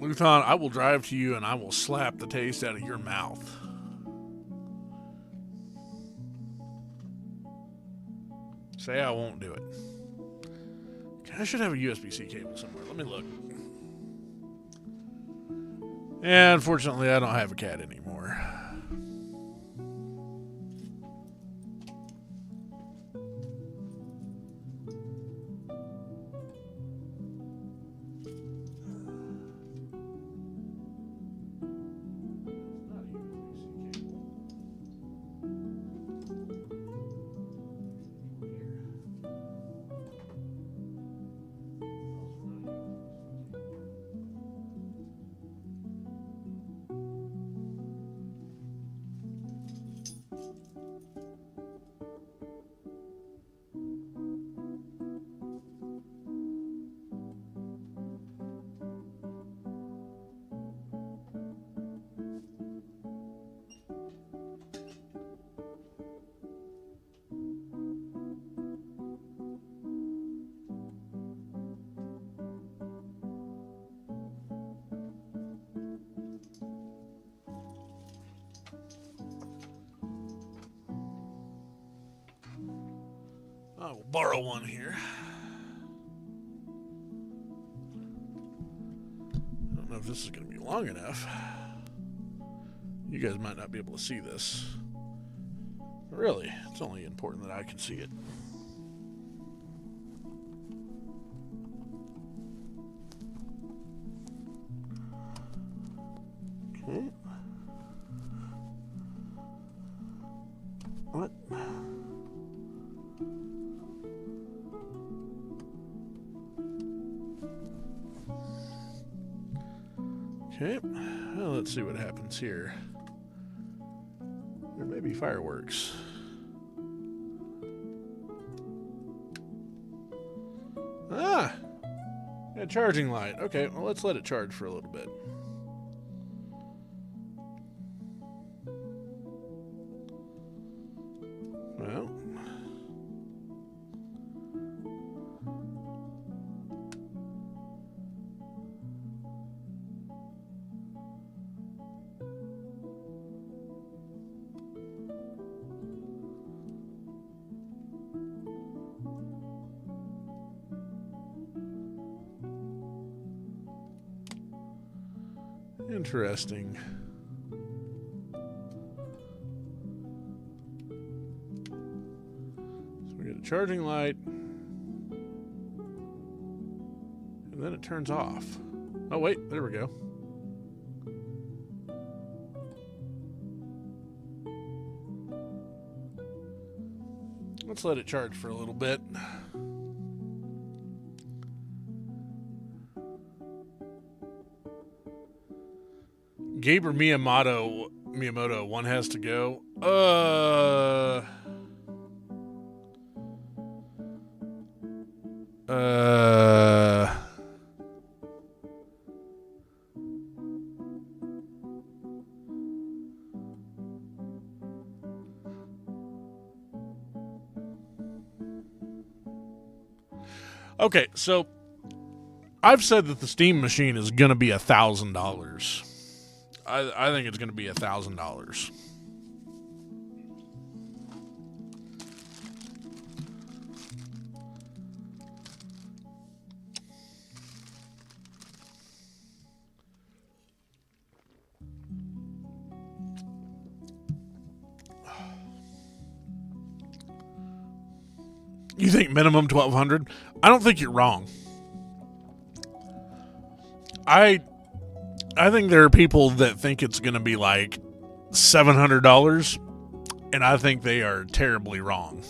Luthon, I will drive to you and I will slap the taste out of your mouth. Say I won't do it. I should have a USB-C cable somewhere. Let me look. And unfortunately, I don't have a cat anymore. I will borrow one here. I don't know if this is going to be long enough. You guys might not be able to see this. But really, it's only important that I can see it. Okay. What? Okay, well, let's see what happens here. There may be fireworks. Ah! A charging light. Okay, well, let's let it charge for a little bit. Well. Interesting. So we get a charging light, and then it turns off. Oh wait, there we go. Let's let it charge for a little bit. Gabe or Miyamoto, one has to go. Okay, so I've said that the Steam machine is going to be $1,000. I think it's going to be $1,000. You think minimum 1,200? I don't think you're wrong. I think there are people that think it's going to be like $700, and I think they are terribly wrong.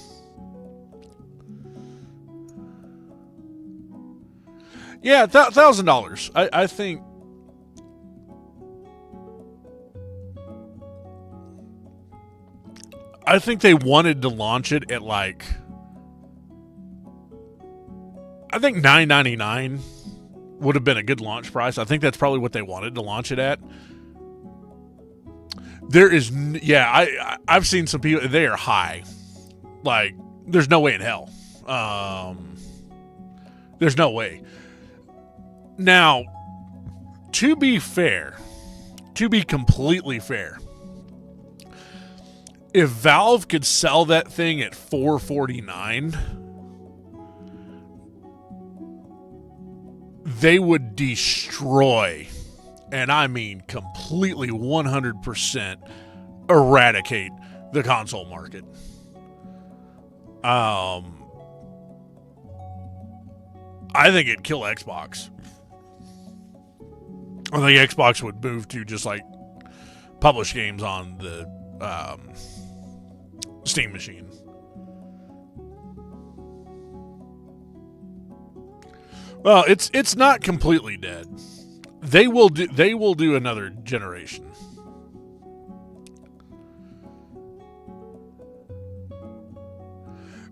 Yeah, $1,000. I think. I think they wanted to launch it at like. I think $9.99 would have been a good launch price. I think that's probably what they wanted to launch it at. There is, I've seen some people, they are high. Like, there's no way in hell. There's no way. Now, to be fair, to be completely fair, if Valve could sell that thing at $449, they would destroy, and I mean completely 100% eradicate the console market. I think it'd kill Xbox. I think Xbox would move to just like publish games on the Steam machine. Well, it's not completely dead. They will do another generation.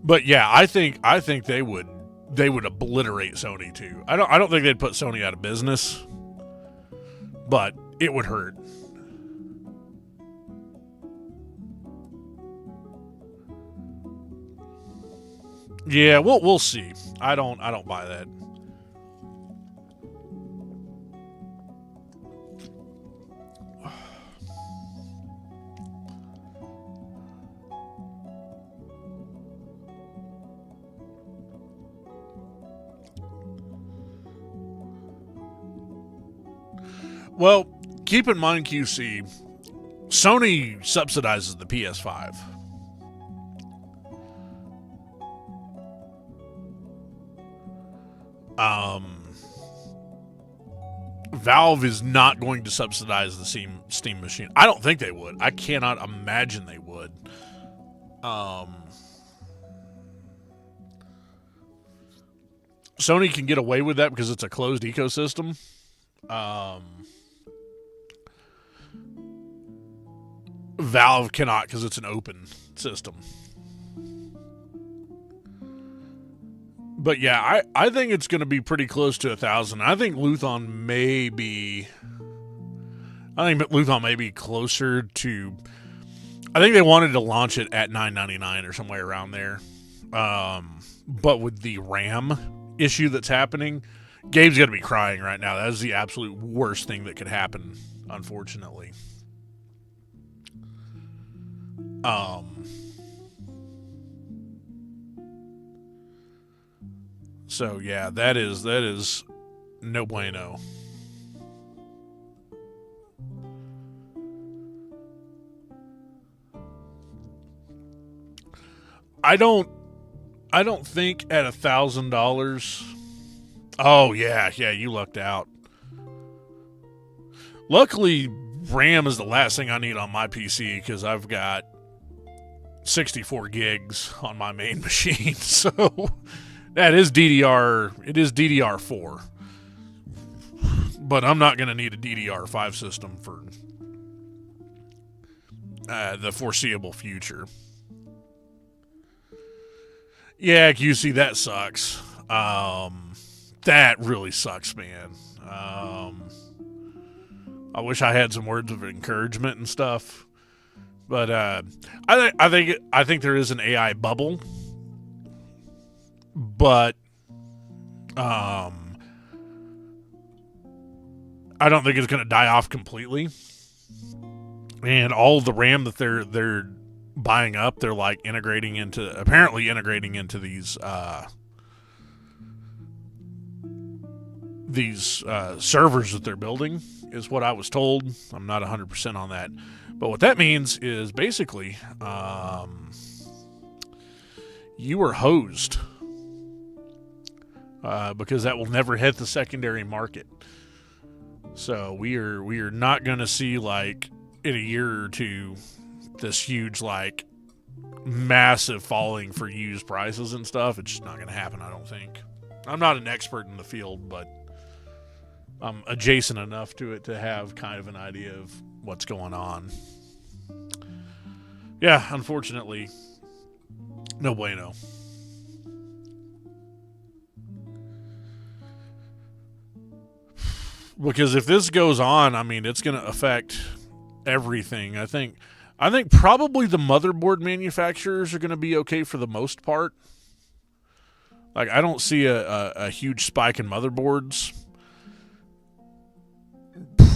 But yeah, I think they would obliterate Sony too. I don't think they'd put Sony out of business, but it would hurt. Yeah, we'll see. I don't buy that. Well, keep in mind, QC, Sony subsidizes the PS5. Valve is not going to subsidize the Steam machine. I don't think they would. I cannot imagine they would. Sony can get away with that because it's a closed ecosystem. Valve cannot because it's an open system. But yeah, I think it's going to be pretty close to 1,000. I think Luthon may be closer to. I think they wanted to launch it at $9.99 or somewhere around there. But with the RAM issue that's happening, Gabe's going to be crying right now. That is the absolute worst thing that could happen, unfortunately. So yeah, that is no bueno. I don't think at $1,000. Oh yeah, you lucked out. Luckily, RAM is the last thing I need on my PC because I've got 64 gigs on my main machine. So that is DDR. It is DDR4, but I'm not going to need a DDR5 system for the foreseeable future. Yeah, QC, that sucks. That really sucks, man. I wish I had some words of encouragement and stuff, but I think there is an AI bubble, but Um, I don't think it's going to die off completely. And all the RAM that they're buying up, they're like apparently integrating into these servers that they're building, is what I was told. I'm not 100% on that. But what that means is basically you are hosed because that will never hit the secondary market. So we are not going to see, like, in a year or two, this huge, like, massive falling for used prices and stuff. It's just not going to happen, I don't think. I'm not an expert in the field, but I'm adjacent enough to it to have kind of an idea of what's going on. Yeah, unfortunately, no bueno. Because if this goes on, I mean, it's going to affect everything. I think probably the motherboard manufacturers are going to be okay for the most part. Like, I don't see a huge spike in motherboards.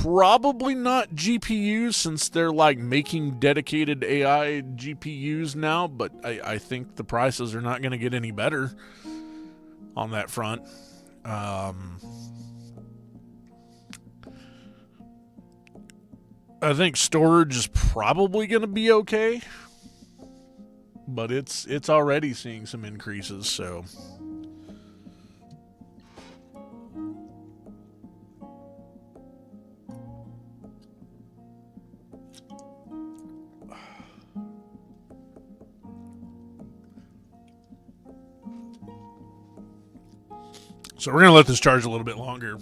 Probably not GPUs, since they're like making dedicated AI GPUs now, but I think the prices are not going to get any better on that front. I think storage is probably going to be okay, but it's already seeing some increases, so. So we're going to let this charge a little bit longer.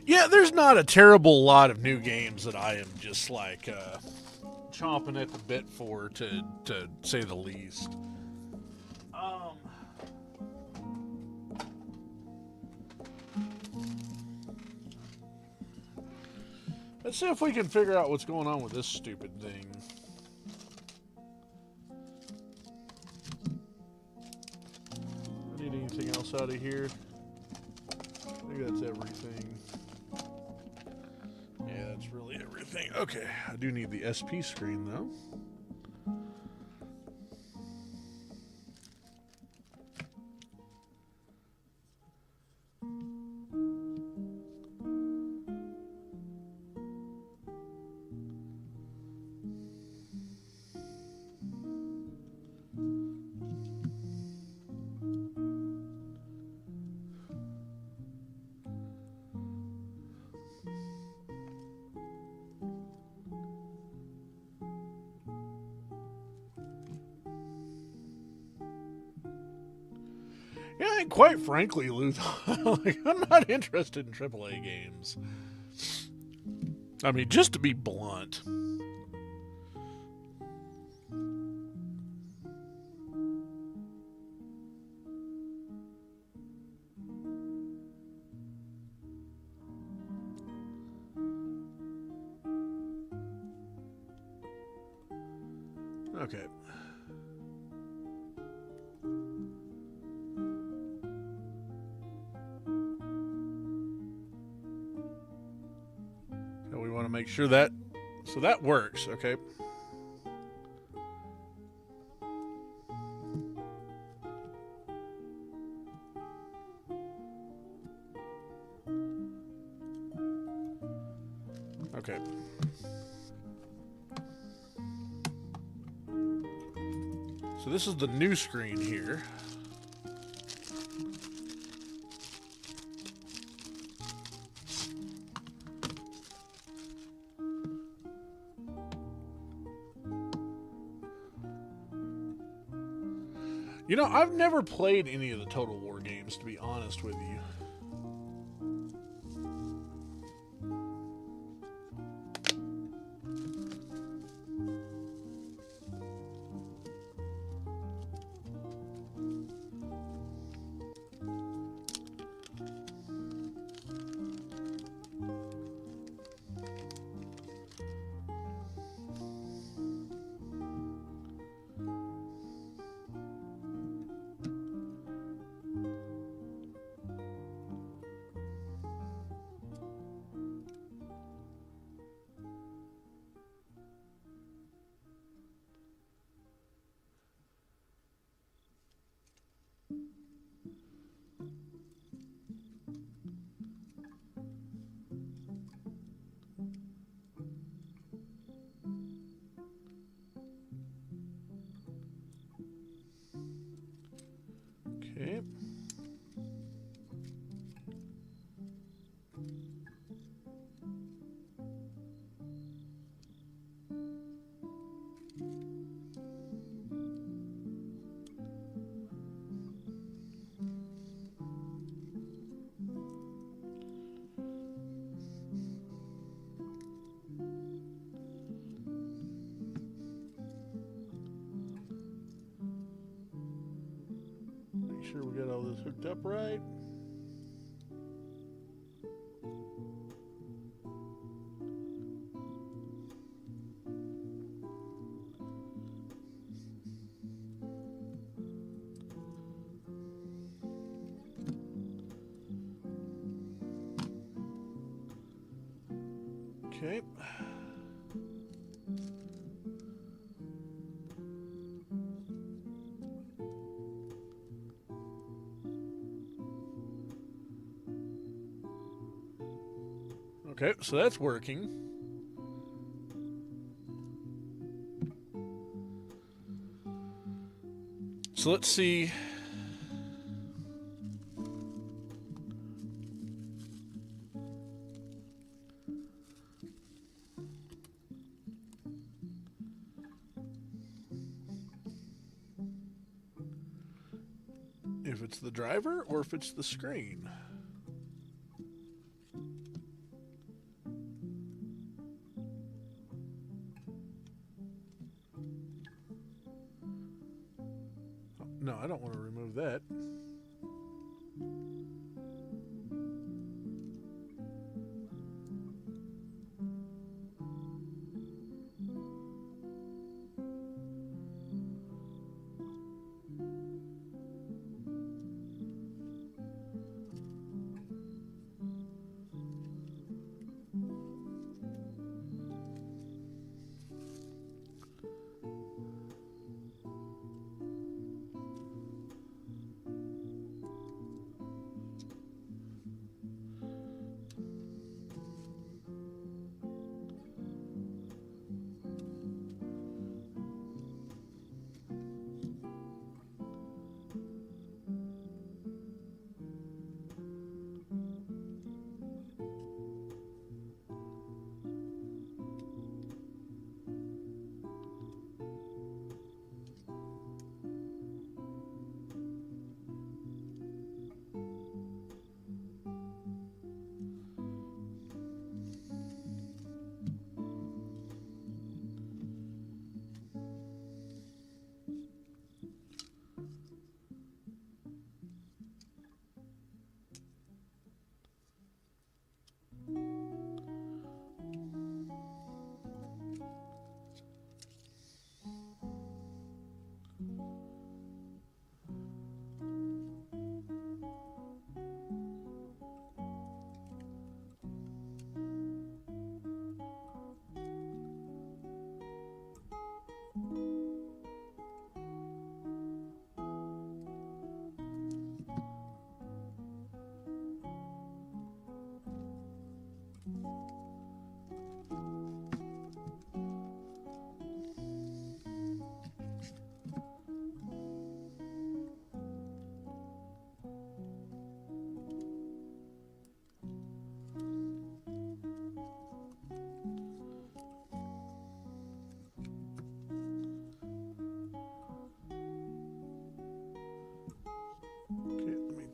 Yeah, there's not a terrible lot of new games that I am just like chomping at the bit for, to say the least. Let's see if we can figure out what's going on with this stupid thing. I need anything else out of here? I think that's everything. Yeah, that's really everything. Okay, I do need the SP screen, though. Yeah, and quite frankly, Luth, like, I'm not interested in AAA games. I mean, just to be blunt. Okay. So we want to make sure that, so that works, okay. Okay. So this is the new screen here. You know, I've never played any of the Total War games, to be honest with you. Okay. Make sure we got all this hooked up right. Okay. Okay, so that's working. So let's see. If it's the driver or if it's the screen. No, I don't want to remove that.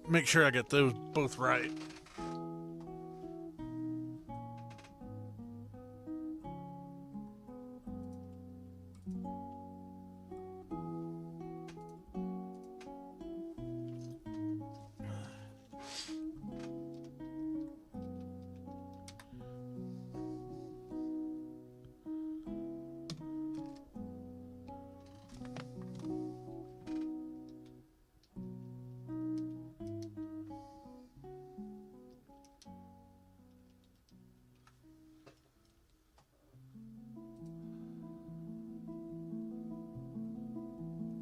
make sure I get those both right.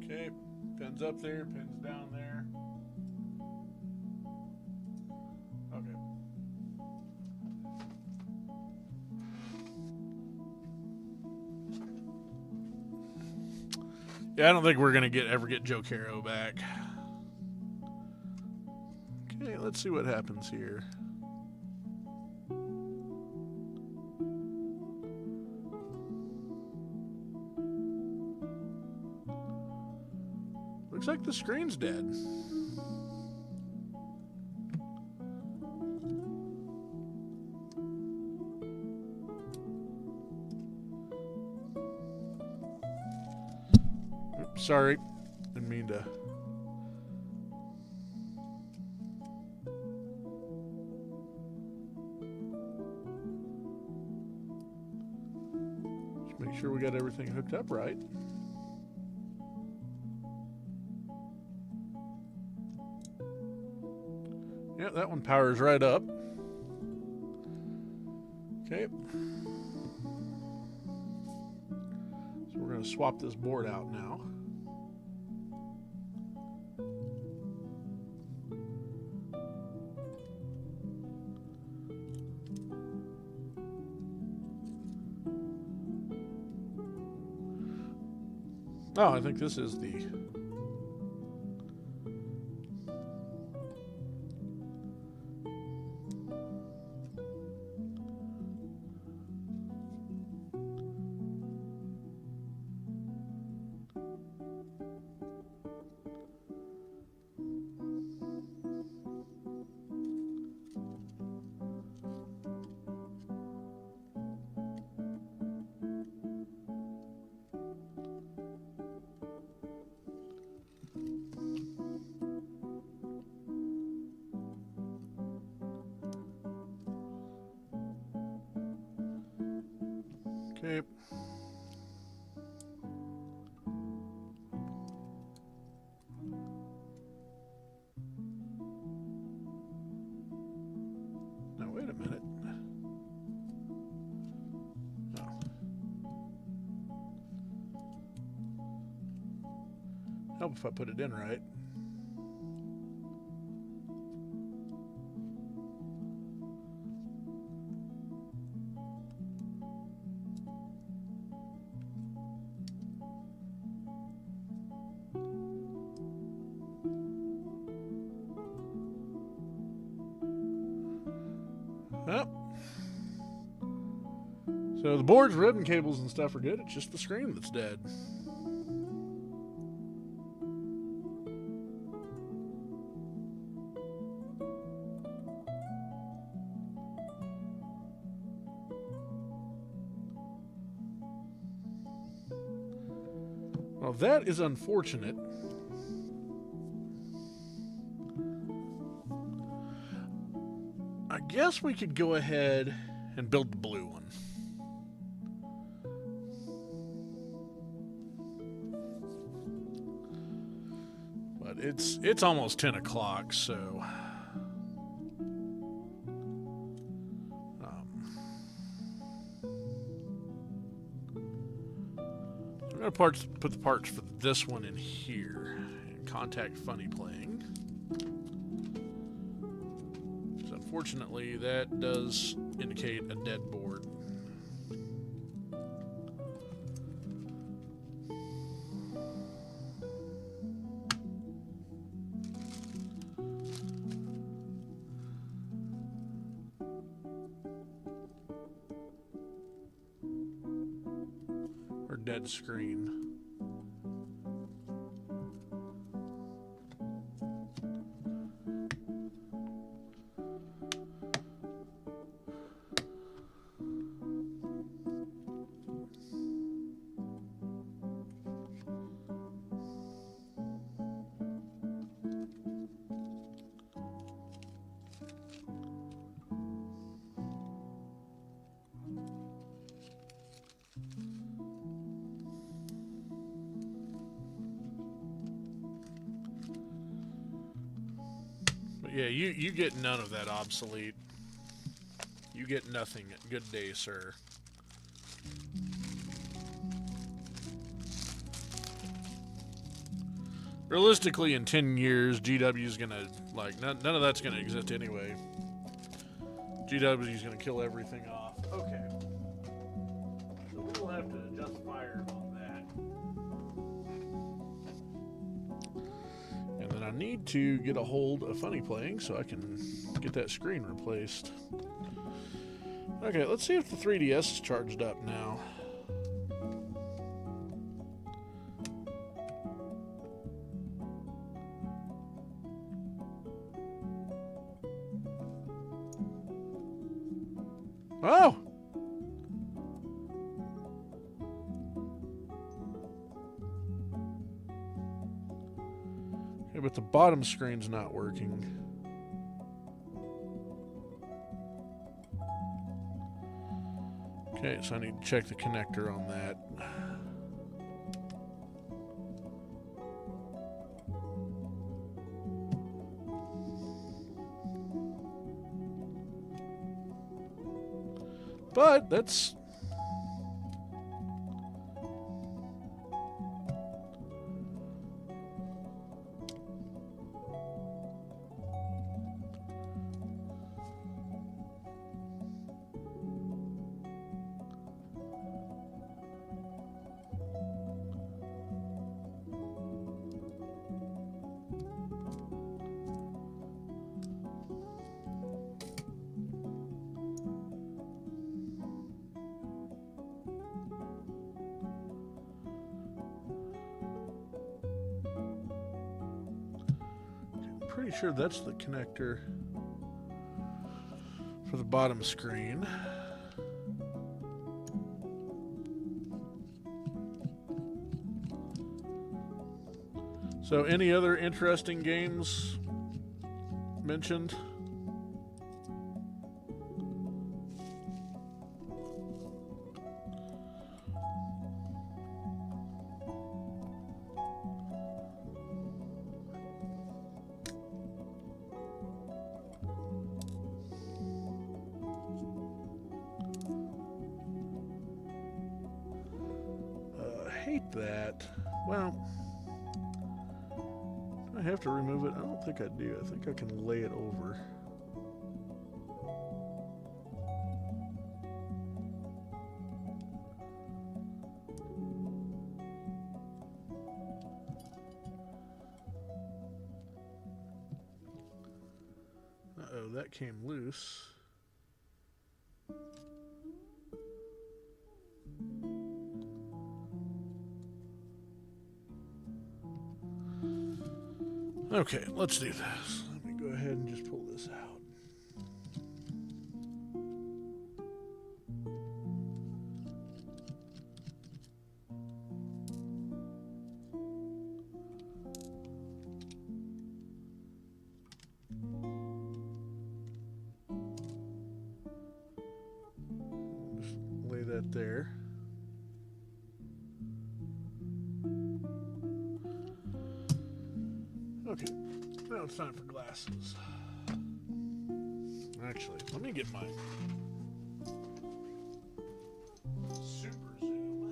Okay, pins up there, pins down there. Okay. Yeah, I don't think we're gonna ever get Joe Caro back. Okay, let's see what happens here. Looks like the screen's dead. Oops, sorry, didn't mean to. Just make sure we got everything hooked up right. Yeah, that one powers right up. Okay. So we're going to swap this board out now. Oh, I think this is the... Okay. Now, wait a minute. Oh. Help if I put it in right. Well, so the board's ribbon cables and stuff are good. It's just the screen that's dead. Well, that is unfortunate. I guess we could go ahead and build the blue one. But it's almost 10 o'clock, so... I'm going to put the parts for this one in here and contact Funny Playing. So unfortunately, that does indicate a dead board. Or dead screen. Yeah, you get none of that obsolete. You get nothing. Good day, sir. Realistically, in 10 years, GW's gonna, like, none of that's gonna exist anyway. GW's gonna kill everything off. Okay. So we will have to adjust fire on that. And then I need to get a hold of Funny Playing so I can get that screen replaced. Okay, let's see if the 3DS is charged up now. Oh! Okay, but the bottom screen's not working. Okay, so I need to check the connector on that. But that's... pretty sure that's the connector for the bottom screen. So, any other interesting games mentioned? Hate that. Well, do I have to remove it? I don't think I do. I think I can lay it over. Uh-oh, that came loose. Okay, let's do this. Let me go ahead and just pull this out. Just lay that there. Okay, now it's time for glasses. Actually, let me get my super zoom.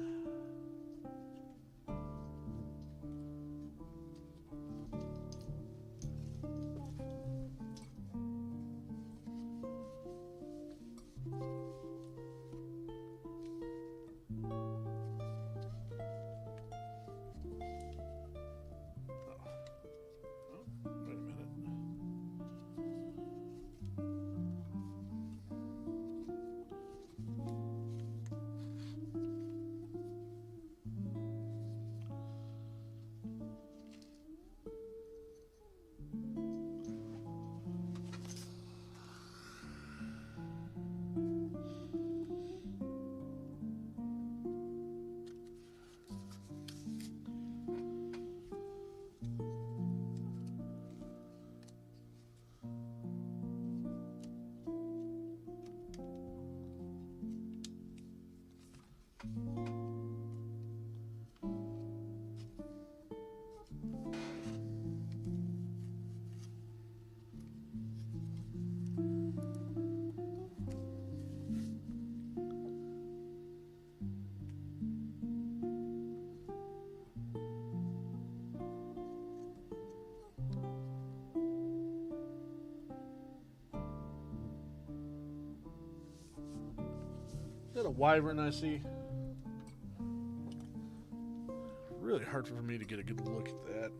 that a wyvern I see? Really hard for me to get a good look at that.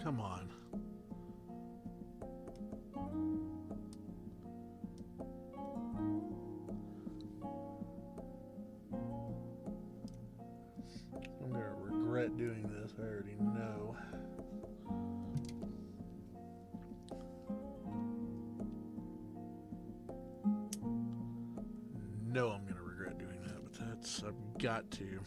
Come on. I'm going to regret doing this. I already know. No, I'm going to regret doing that, but I've got to.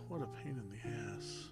What a pain in the ass.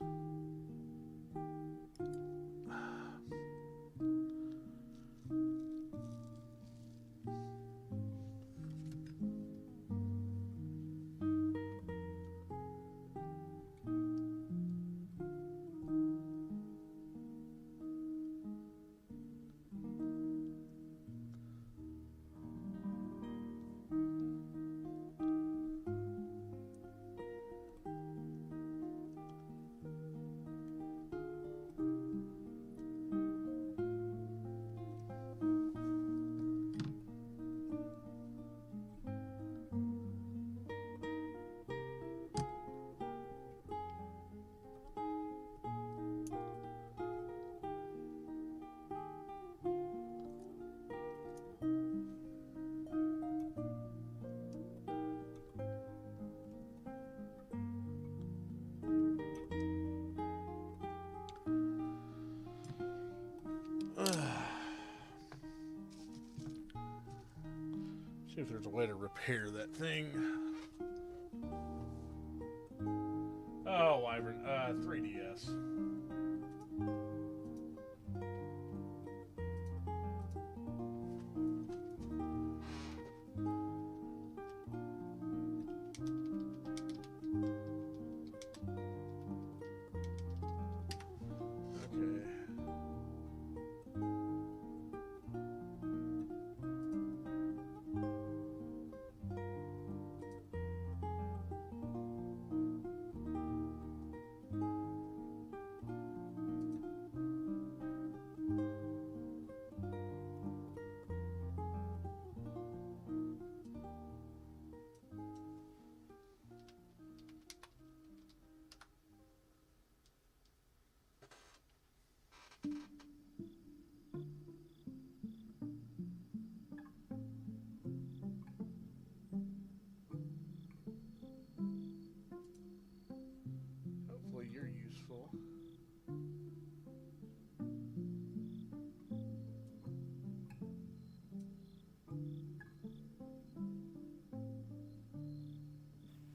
See if there's a way to repair that thing. Oh, Wyvern, 3DS.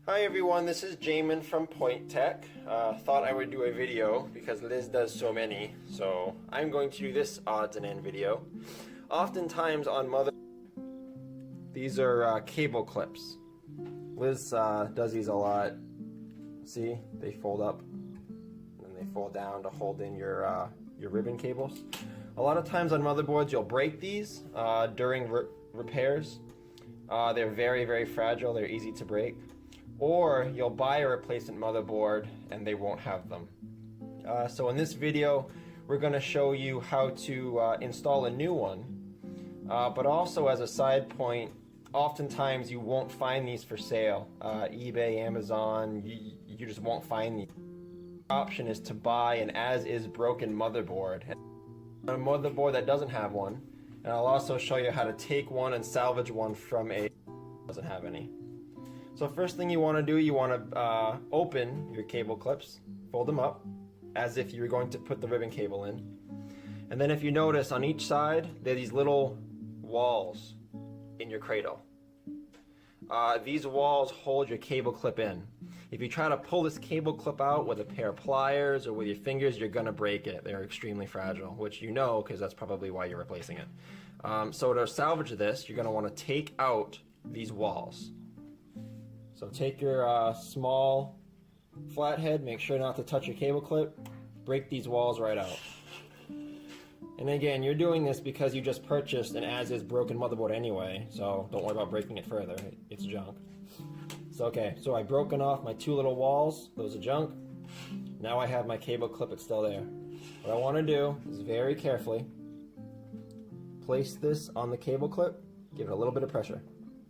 Hi everyone, this is Jamin from Point Tech. Thought I would do a video because Liz does so many, so I'm going to do this odds and end video. Oftentimes on these are cable clips. Liz does these a lot. See, they fold up and they fold down to hold in your ribbon cables. A lot of times on motherboards you'll break these during repairs. They're very, very fragile, they're easy to break. Or you'll buy a replacement motherboard and they won't have them. So in this video we're going to show you how to install a new one, but also as a side point, oftentimes you won't find these for sale. eBay, Amazon, you just won't find these. The option is to buy an as-is broken motherboard. A motherboard that doesn't have one, and I'll also show you how to take one and salvage one from a doesn't have any. So first thing you want to do, you want to open your cable clips, fold them up as if you were going to put the ribbon cable in. And then if you notice on each side, there are these little walls in your cradle. These walls hold your cable clip in. If you try to pull this cable clip out with a pair of pliers or with your fingers, you're going to break it. They're extremely fragile, which you know because that's probably why you're replacing it. So to salvage this, you're going to want to take out these walls. So take your small flathead, make sure not to touch your cable clip, break these walls right out. And again, you're doing this because you just purchased an as-is broken motherboard anyway, so don't worry about breaking it further, it's junk. So okay, so I've broken off my two little walls, those are junk. Now I have my cable clip, it's still there. What I want to do is very carefully place this on the cable clip, give it a little bit of pressure.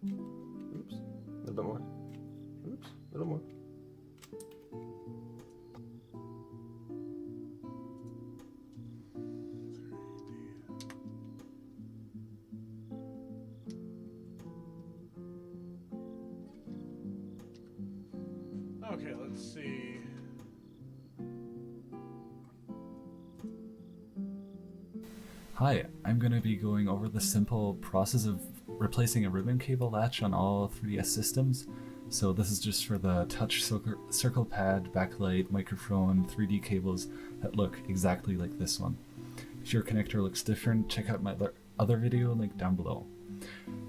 Oops, a little bit more. Oops, a little more. Okay, let's see. Hi, I'm going to be going over the simple process of replacing a ribbon cable latch on all 3DS systems. So this is just for the touch circle pad, backlight, microphone, 3D cables that look exactly like this one. If your connector looks different, check out my other video linked down below.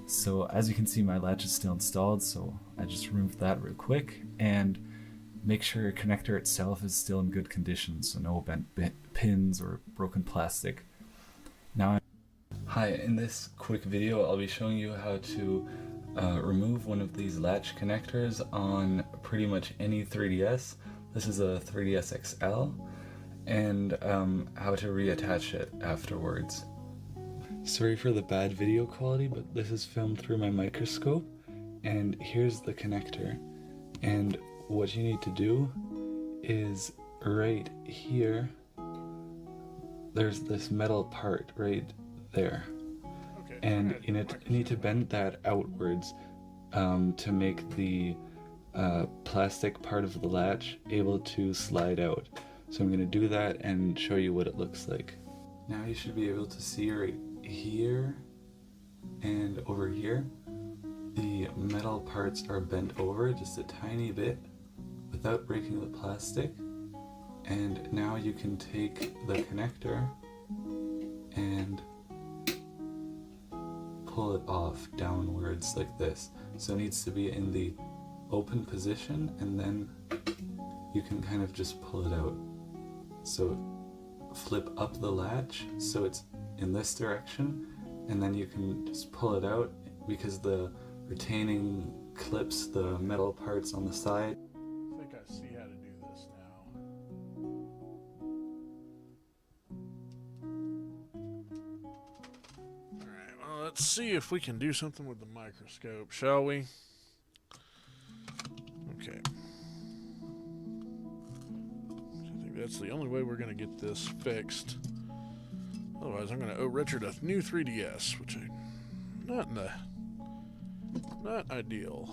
So as you can see, my latch is still installed, so I just removed that real quick, and make sure your connector itself is still in good condition, so no bent pins or broken plastic. Hi, in this quick video I'll be showing you how to remove one of these latch connectors on pretty much any 3DS. This is a 3DS XL, and how to reattach it afterwards. Sorry for the bad video quality, but this is filmed through my microscope, and here's the connector. And what you need to do is right here, there's this metal part right there. Okay, And you need to bend that outwards to make the plastic part of the latch able to slide out. So I'm going to do that and show you what it looks like. Now you should be able to see right here and over here. The metal parts are bent over just a tiny bit without breaking the plastic. And now you can take the connector and pull it off downwards like this. So it needs to be in the open position, and then you can kind of just pull it out. So flip up the latch so it's in this direction, and then you can just pull it out because the retaining clips the metal parts on the side. I think I see how to do this now. Alright, well, let's see if we can do something with the microscope, shall we? Okay. I think that's the only way we're going to get this fixed. Otherwise, I'm going to owe Richard a new 3DS, which not ideal.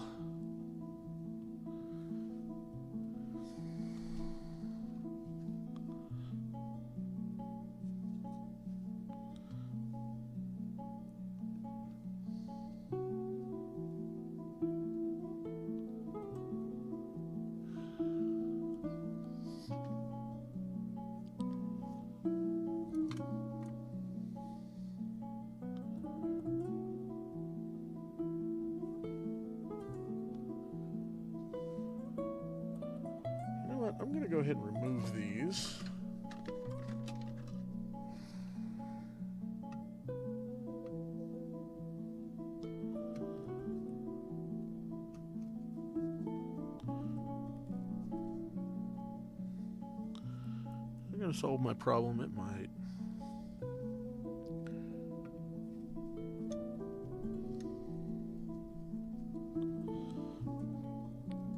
ahead and remove these. I'm going to solve my problem. It might.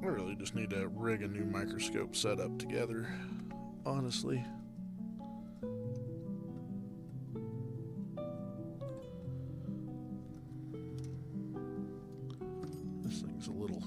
I really just need to rig a new microscope setup together, honestly. This thing's a little...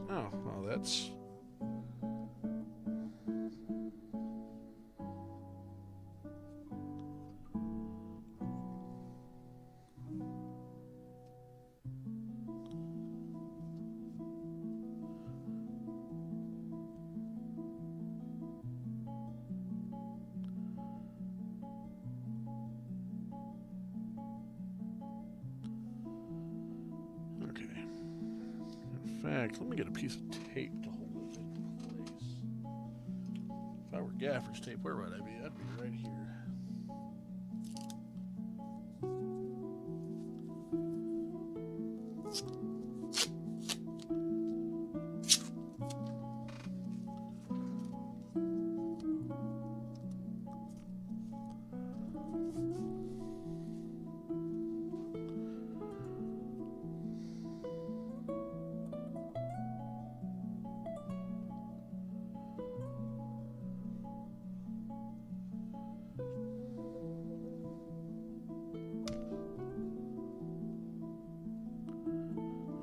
Oh, well, that's... Okay. In fact, let me get a piece of tape to hold it in place. If I were gaffer's tape, where would I be? I'd be right here.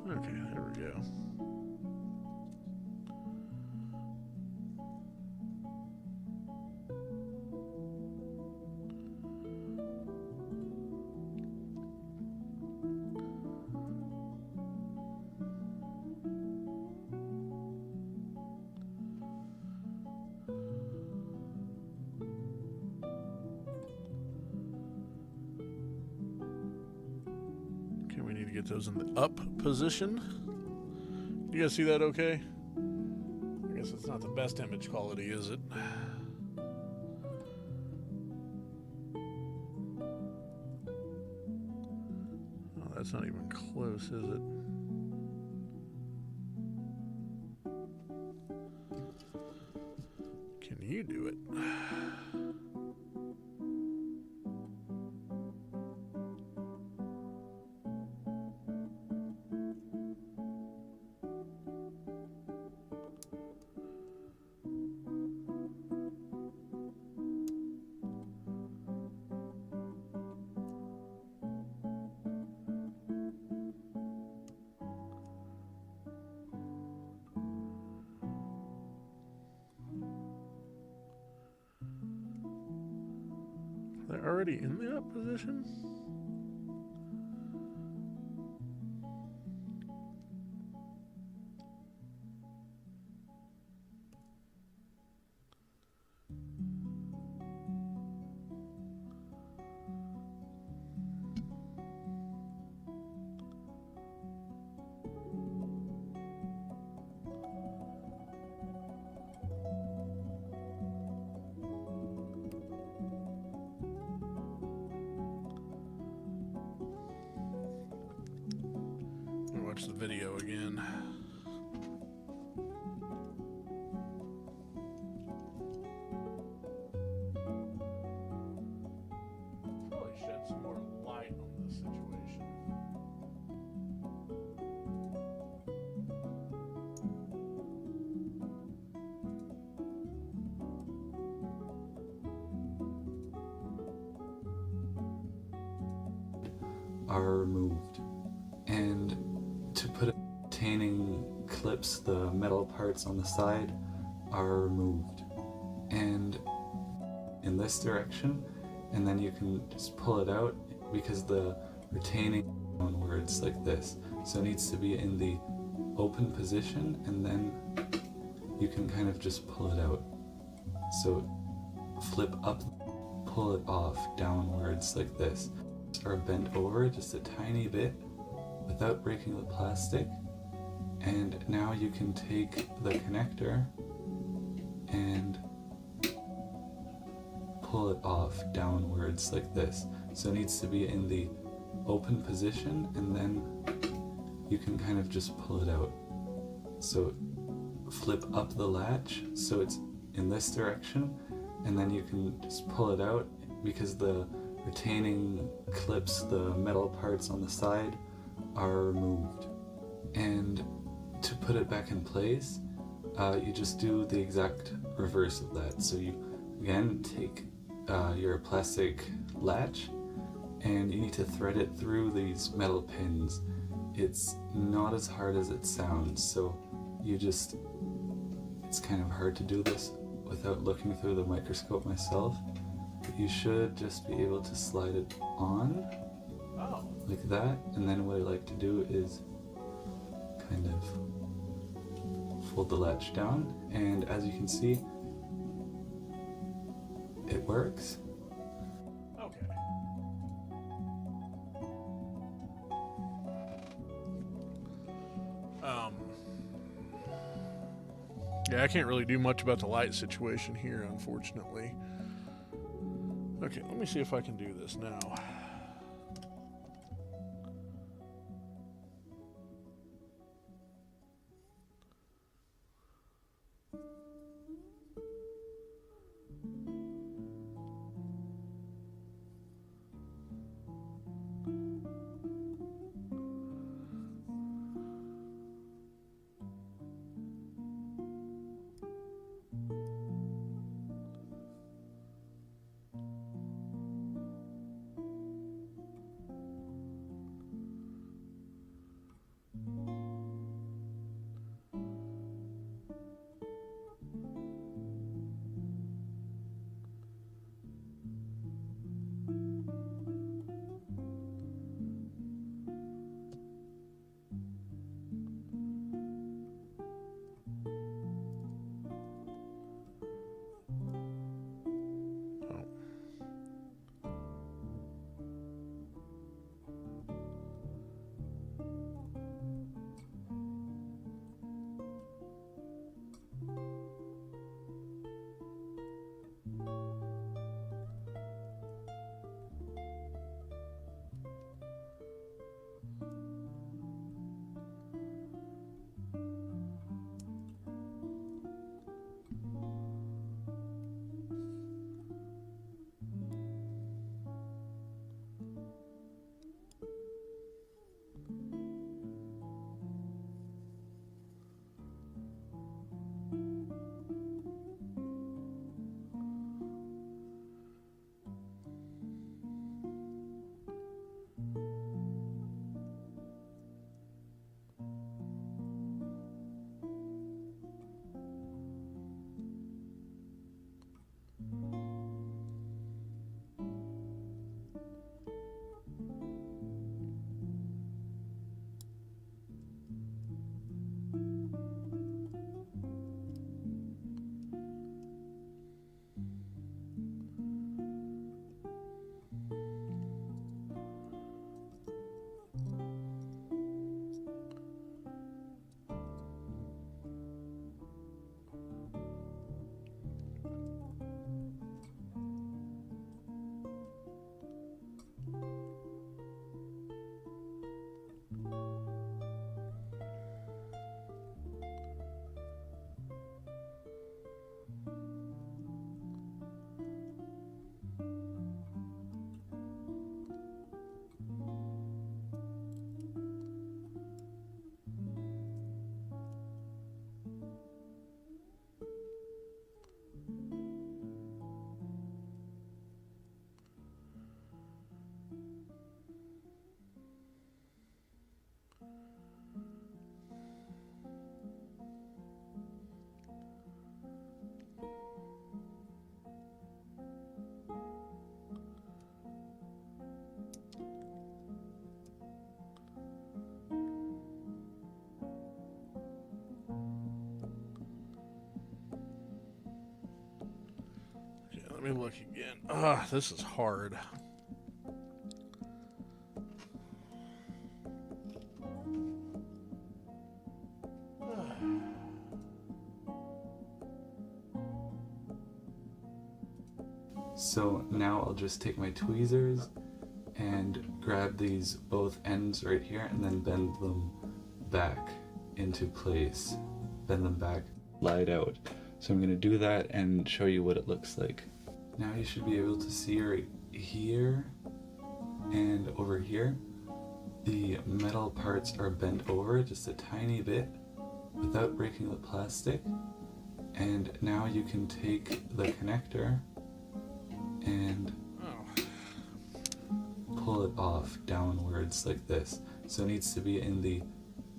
Okay, there we go. Okay, we need to get those in the up position. You guys see that okay? I guess it's not the best image quality, is it? Oh, that's not even close, is it? Can you do it? They're already in the up position? Watch the video again. Probably shed some more light on this situation. are removed. And to put it, retaining clips, the metal parts on the side are removed. And in this direction, and then you can just pull it out because the retaining downwards like this. So it needs to be in the open position, and then you can kind of just pull it out. So flip up, pull it off downwards like this, or bent over just a tiny bit without breaking the plastic. And now you can take the connector and pull it off downwards like this. So it needs to be in the open position, and then you can kind of just pull it out. So flip up the latch so it's in this direction, and then you can just pull it out because the retaining clips, the metal parts on the side, are removed. And to put it back in place, you just do the exact reverse of that. So you again take your plastic latch, and you need to thread it through these metal pins. It's not as hard as it sounds, so it's kind of hard to do this without looking through the microscope myself, but you should just be able to slide it on like that. And then what I like to do is kind of fold the latch down, and as you can see, it works. Okay. Yeah, I can't really do much about the light situation here, unfortunately. Okay, let me see if I can do this now. me look again. Ah, this is hard. So now I'll just take my tweezers and grab these both ends right here and then bend them back into place. Bend them back, slide out. So I'm going to do that and show you what it looks like. Now you should be able to see right here and over here. The metal parts are bent over just a tiny bit without breaking the plastic. And now you can take the connector and pull it off downwards like this. So it needs to be in the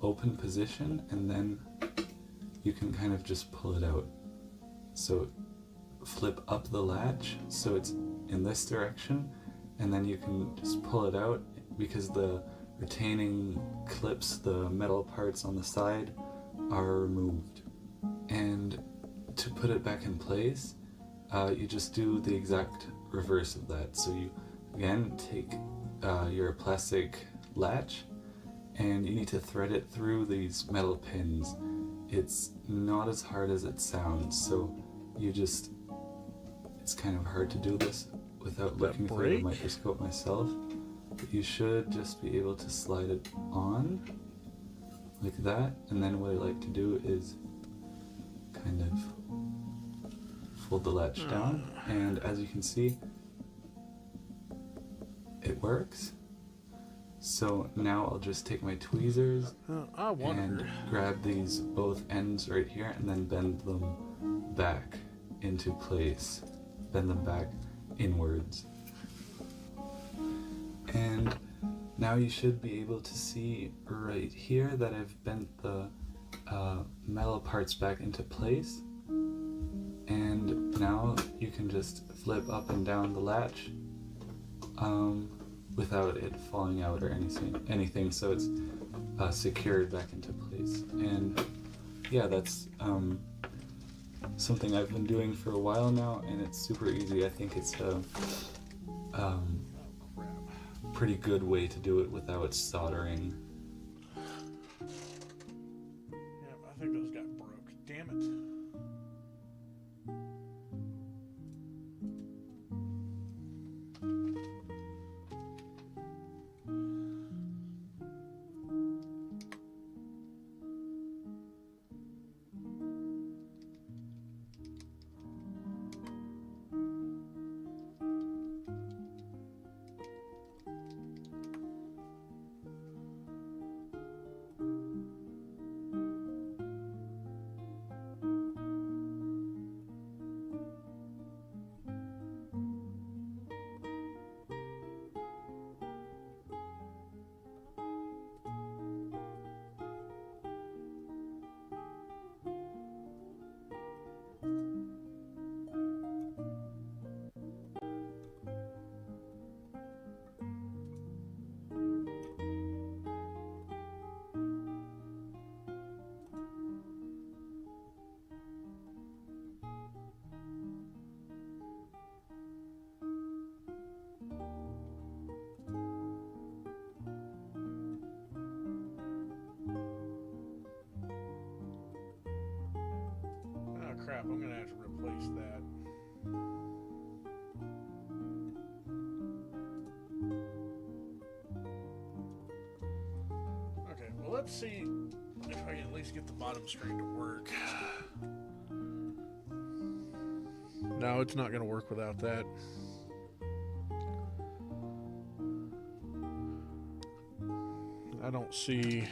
open position, and then you can kind of just pull it out. So flip up the latch so it's in this direction, and then you can just pull it out because the retaining clips, the metal parts on the side, are removed. And to put it back in place, you just do the exact reverse of that. So you again take your plastic latch and you need to thread it through these metal pins. It's not as hard as it sounds, so you just, it's kind of hard to do this without looking through the microscope myself, but you should just be able to slide it on like that. And then what I like to do is kind of fold the latch down, and as you can see, it works. So now I'll just take my tweezers and grab these both ends right here and then bend them back into place. Bend them back inwards. And now you should be able to see right here that I've bent the metal parts back into place. And now you can just flip up and down the latch without it falling out or anything, so it's secured back into place. And yeah, that's something I've been doing for a while now, and it's super easy. I think it's a pretty good way to do it without soldering. Yeah, I think those got broke. Damn it. Crap, I'm gonna have to replace that. Okay, well, let's see if I can at least get the bottom string to work. No, it's not gonna work without that. I don't see.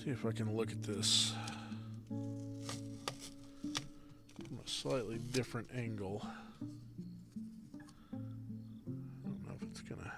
See if I can look at this from a slightly different angle. I don't know if it's gonna.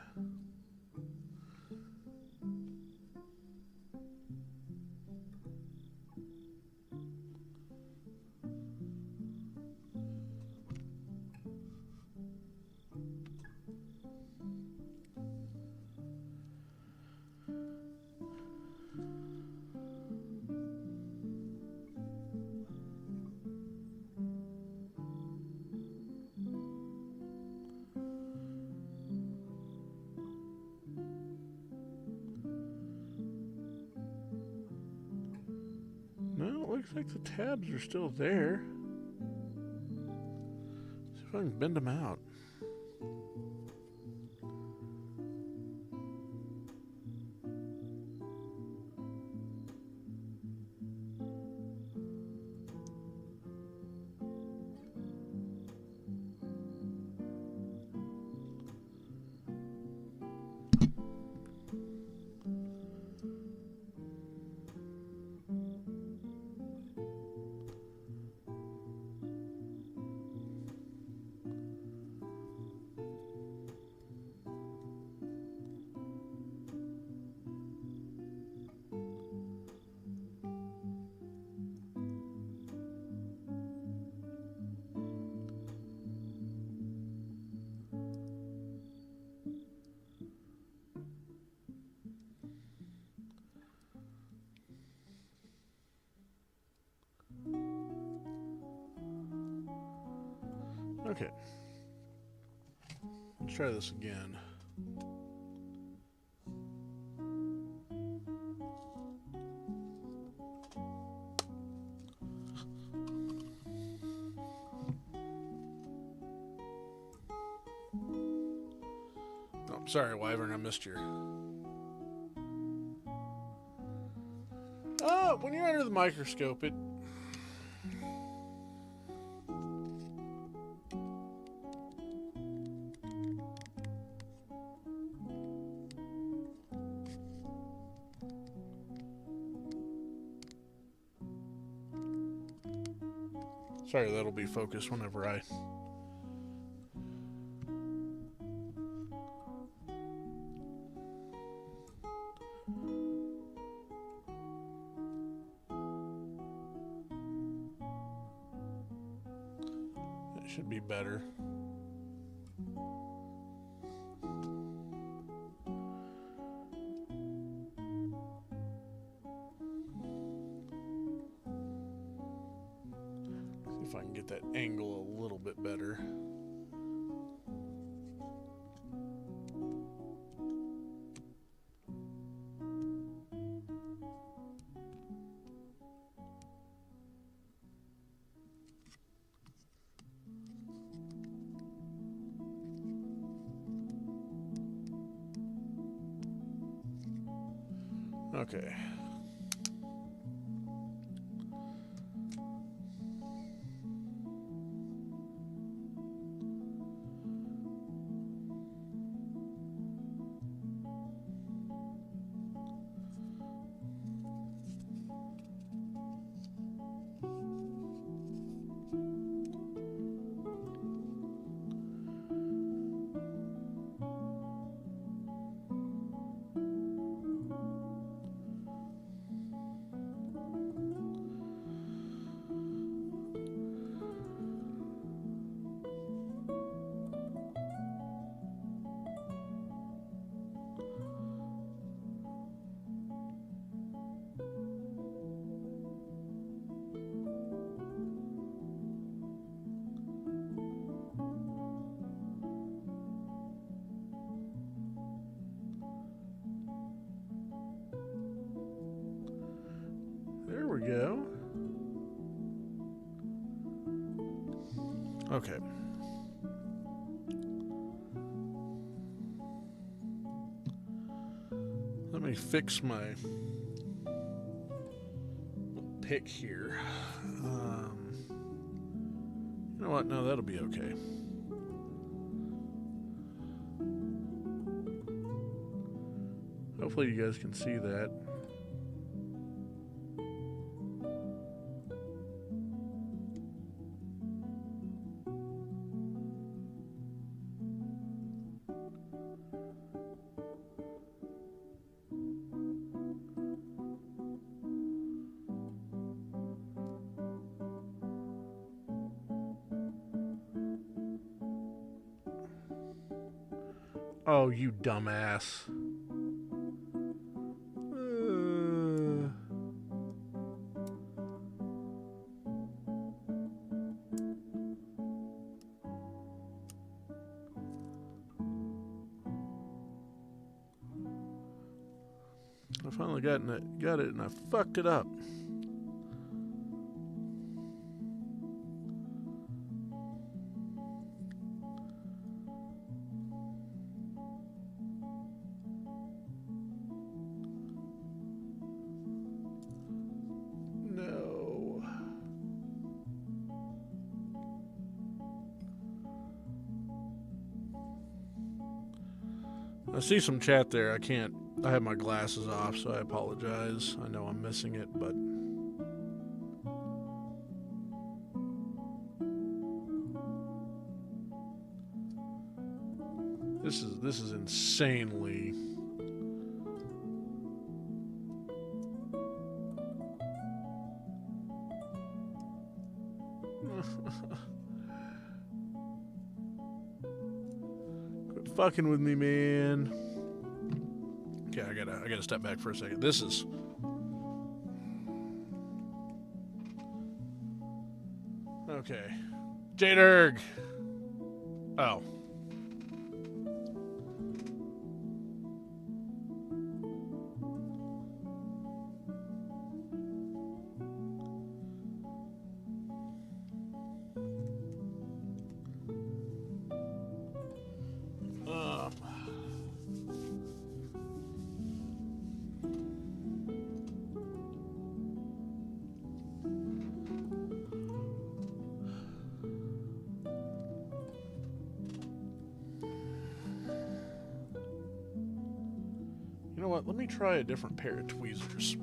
No, it looks like the tabs are still there. See if I can bend them out. Okay. Let's try this again. Oh, sorry, Wyvern, I missed your... when you're under the microscope, it... Sorry, that'll be focused whenever I... That should be better. See if I can get that angle a little bit better. Okay. Okay. Let me fix my pick here. You know what? No, that'll be okay. Hopefully you guys can see that. Oh, you dumbass. I finally got it and I fucked it up. No. I see some chat there. I have my glasses off, so I apologize. I know I'm missing it, but this is insanely quit fucking with me, man. Okay, I gotta step back for a second. This is okay. J-Derg. Oh. You know what? Let me try a different pair of tweezers.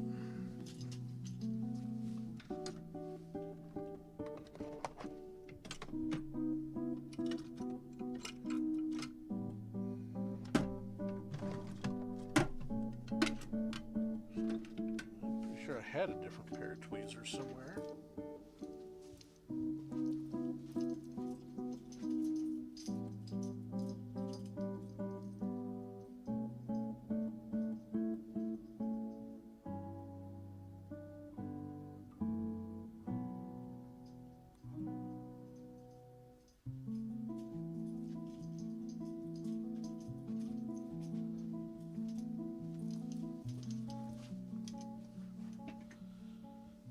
Pretty sure I had a different pair of tweezers somewhere.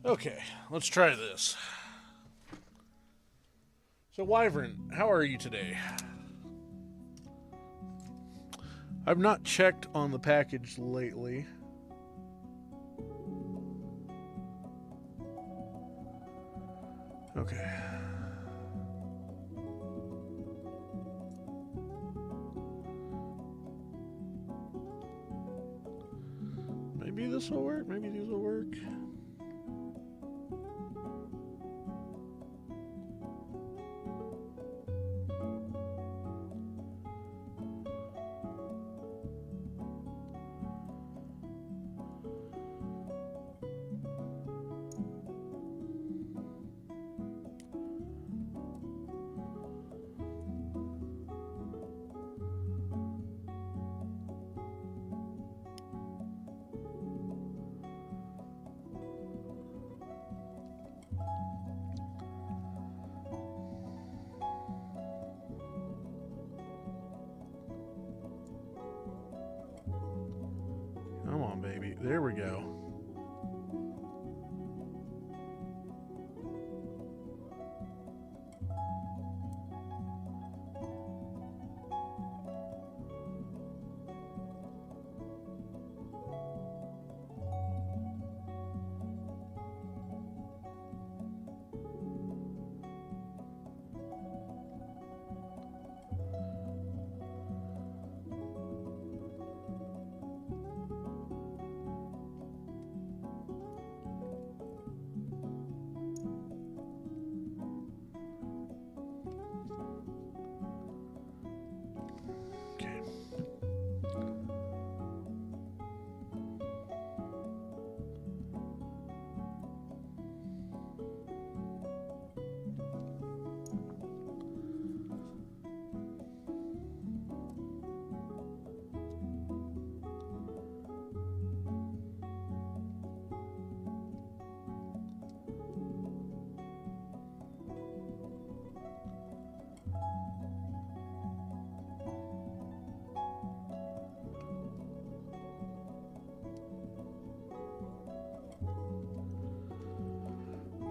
Okay, let's try this. So, Wyvern, how are you today? I've not checked on the package lately. Okay. Maybe this will work. Maybe these will work. Come on, baby. There we go.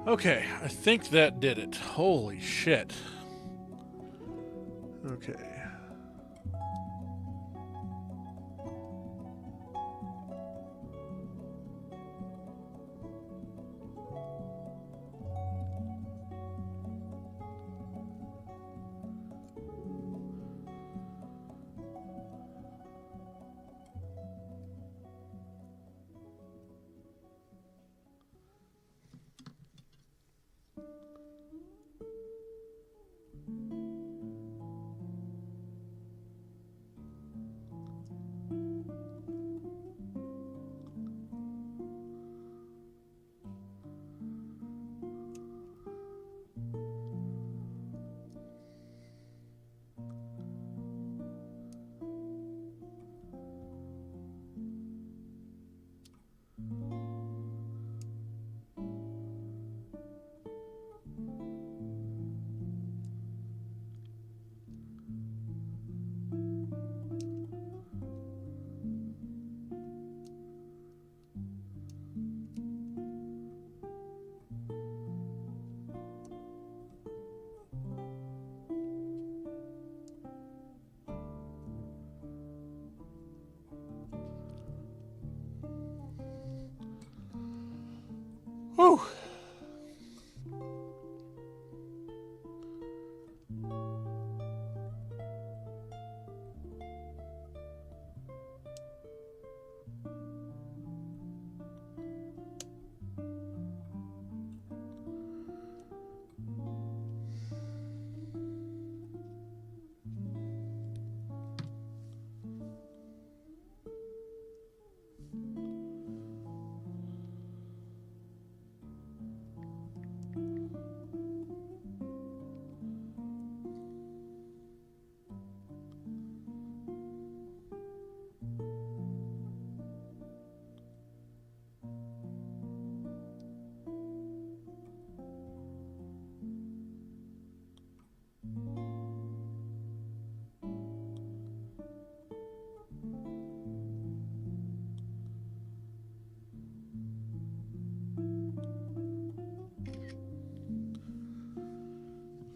Okay, I think that did it. Holy shit. Okay. Whew.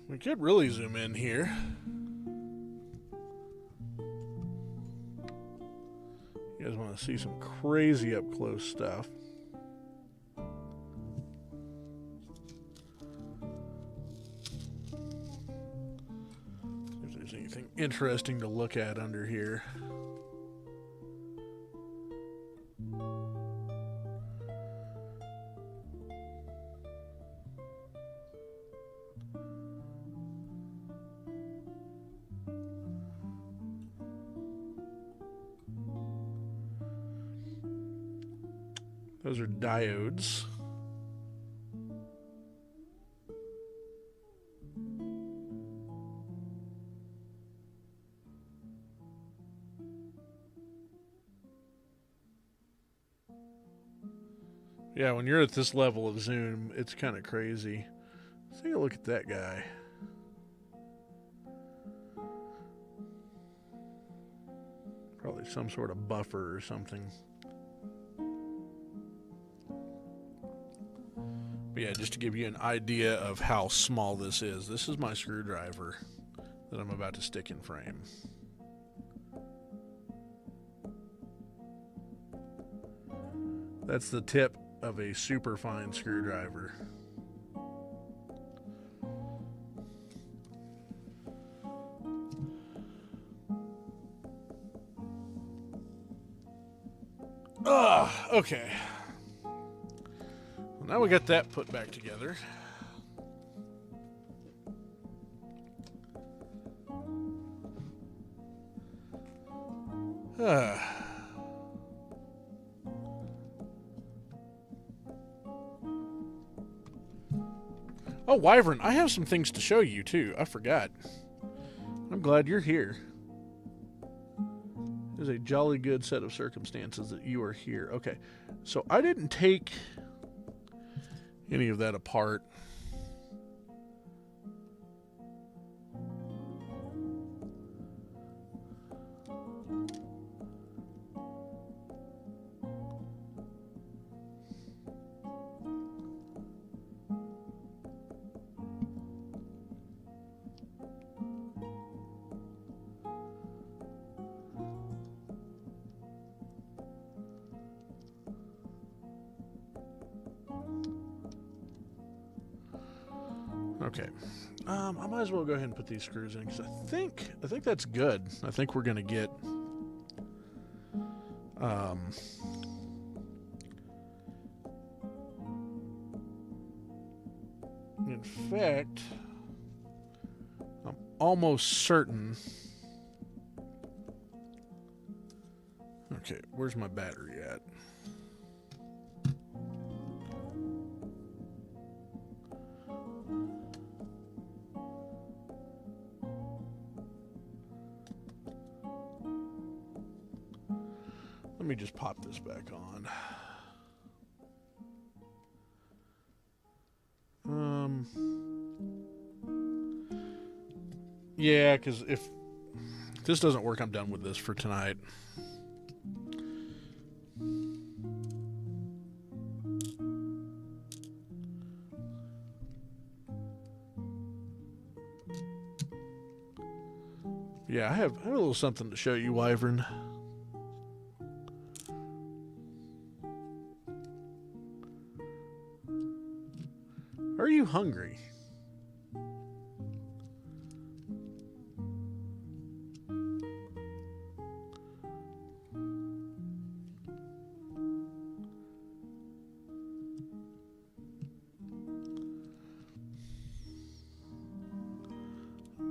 We could really zoom in here. You guys want to see some crazy up close stuff. If there's anything interesting to look at under here. Those are diodes. Yeah, when you're at this level of zoom, it's kind of crazy. Let's take a look at that guy. Probably some sort of buffer or something. But yeah, just to give you an idea of how small this is my screwdriver that I'm about to stick in frame. That's the tip of a super fine screwdriver. Okay. Well, now we got that put back together. Oh, Wyvern, I have some things to show you, too. I forgot. I'm glad you're here. There's a jolly good set of circumstances that you are here. Okay, so I didn't take any of that apart. Okay. I might as well go ahead and put these screws in because I think that's good. I think we're gonna get in fact, I'm almost certain. Okay, where's my battery at? Let me just pop this back on. Yeah, because if this doesn't work, I'm done with this for tonight. Yeah, I have a little something to show you, Wyvern. Are you hungry?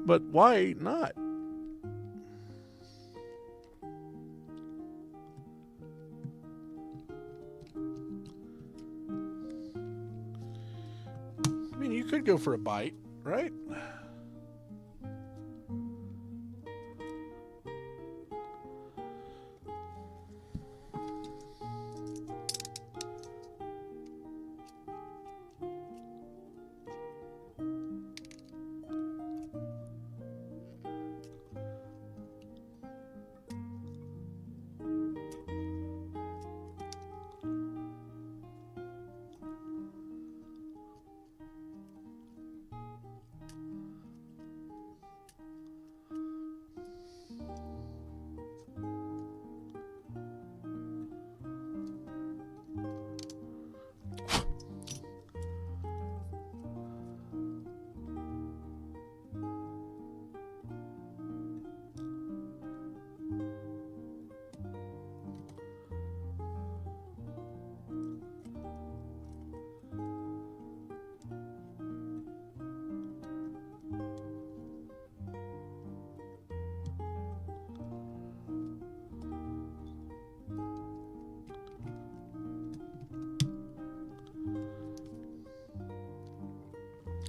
But why not? I mean, you could go for a bite, right?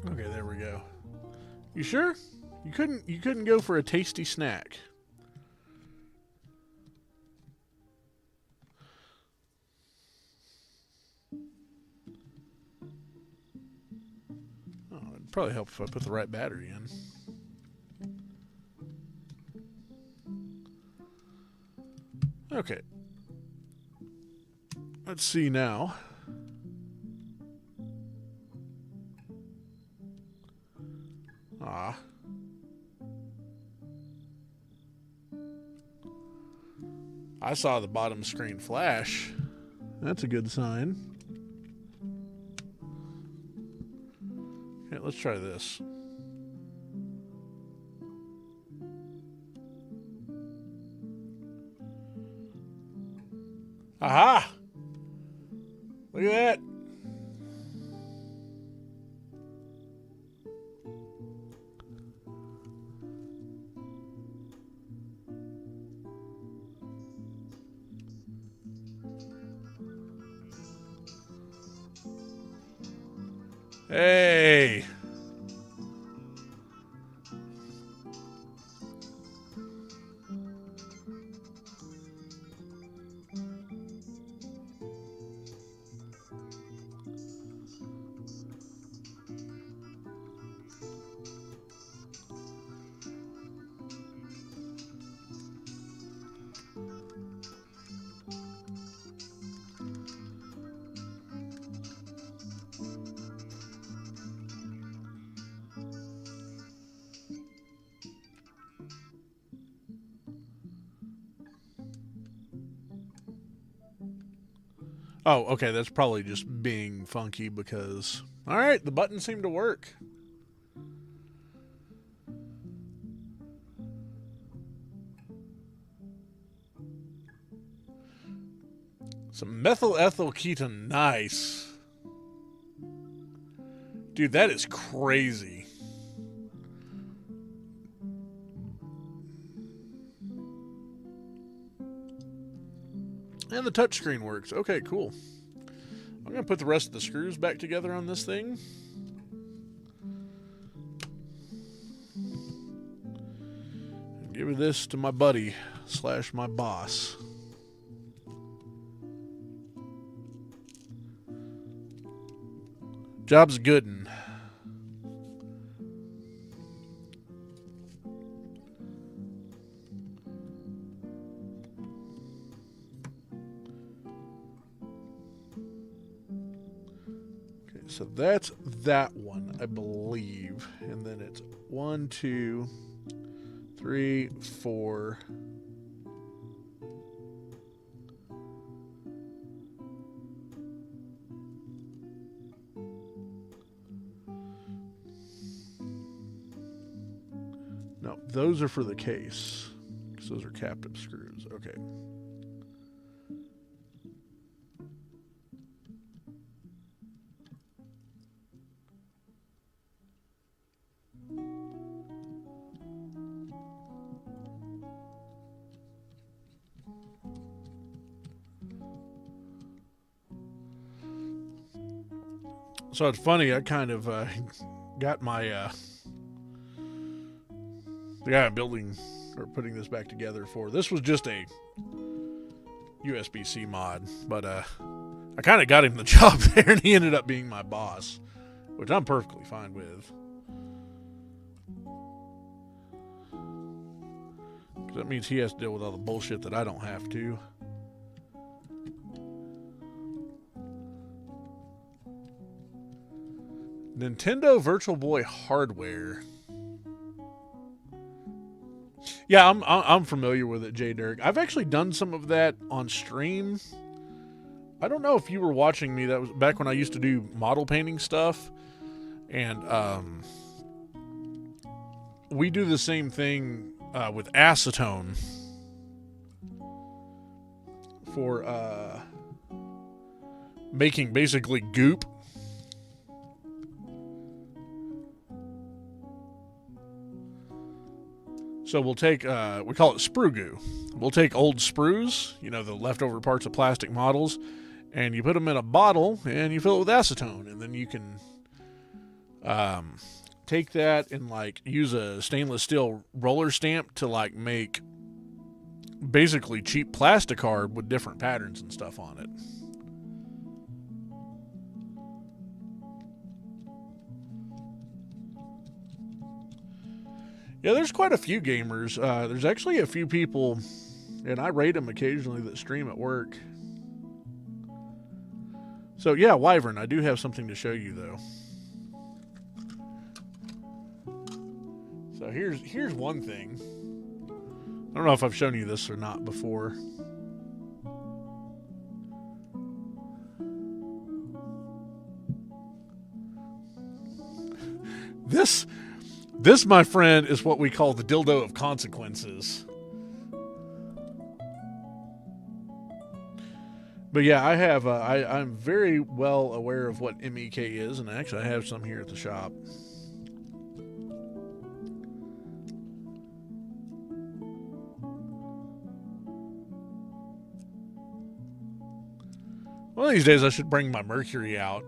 Okay, there we go. You sure? You couldn't go for a tasty snack. Oh, it'd probably help if I put the right battery in. Okay. Let's see now. Ah. I saw the bottom screen flash. That's a good sign. Okay, let's try this. Aha! Look at that. Hey! Oh, okay, that's probably just being funky because... Alright, the button seemed to work. Some methyl ethyl ketone. Nice. Dude, that is crazy. And the touchscreen works. Okay, cool. I'm going to put the rest of the screws back together on this thing. And give this to my buddy / my boss. Job's goodin'. Okay, so that's that one, I believe. And then it's 1, 2, 3, 4. No, those are for the case, because those are captive screws. Okay. So it's funny, I kind of got my the guy I'm building or putting this back together for. This was just a USB-C mod, but I kind of got him the job there, and he ended up being my boss, which I'm perfectly fine with. Because that means he has to deal with all the bullshit that I don't have to. Nintendo Virtual Boy hardware. Yeah, I'm familiar with it, J Dirk. I've actually done some of that on stream. I don't know if you were watching me. That was back when I used to do model painting stuff, and we do the same thing with acetone for making basically goop. So we'll take, we call it sprue goo. We'll take old sprues, you know, the leftover parts of plastic models, and you put them in a bottle and you fill it with acetone. And then you can take that and like use a stainless steel roller stamp to like make basically cheap plastic art with different patterns and stuff on it. Yeah, there's quite a few gamers. There's actually a few people, and I rate them occasionally, that stream at work. So yeah, Wyvern, I do have something to show you though. So here's one thing. I don't know if I've shown you this or not before. This, my friend, is what we call the dildo of consequences. But yeah, I have. I'm very well aware of what MEK is, and actually, I have some here at the shop. One of these days, I should bring my Mercury out.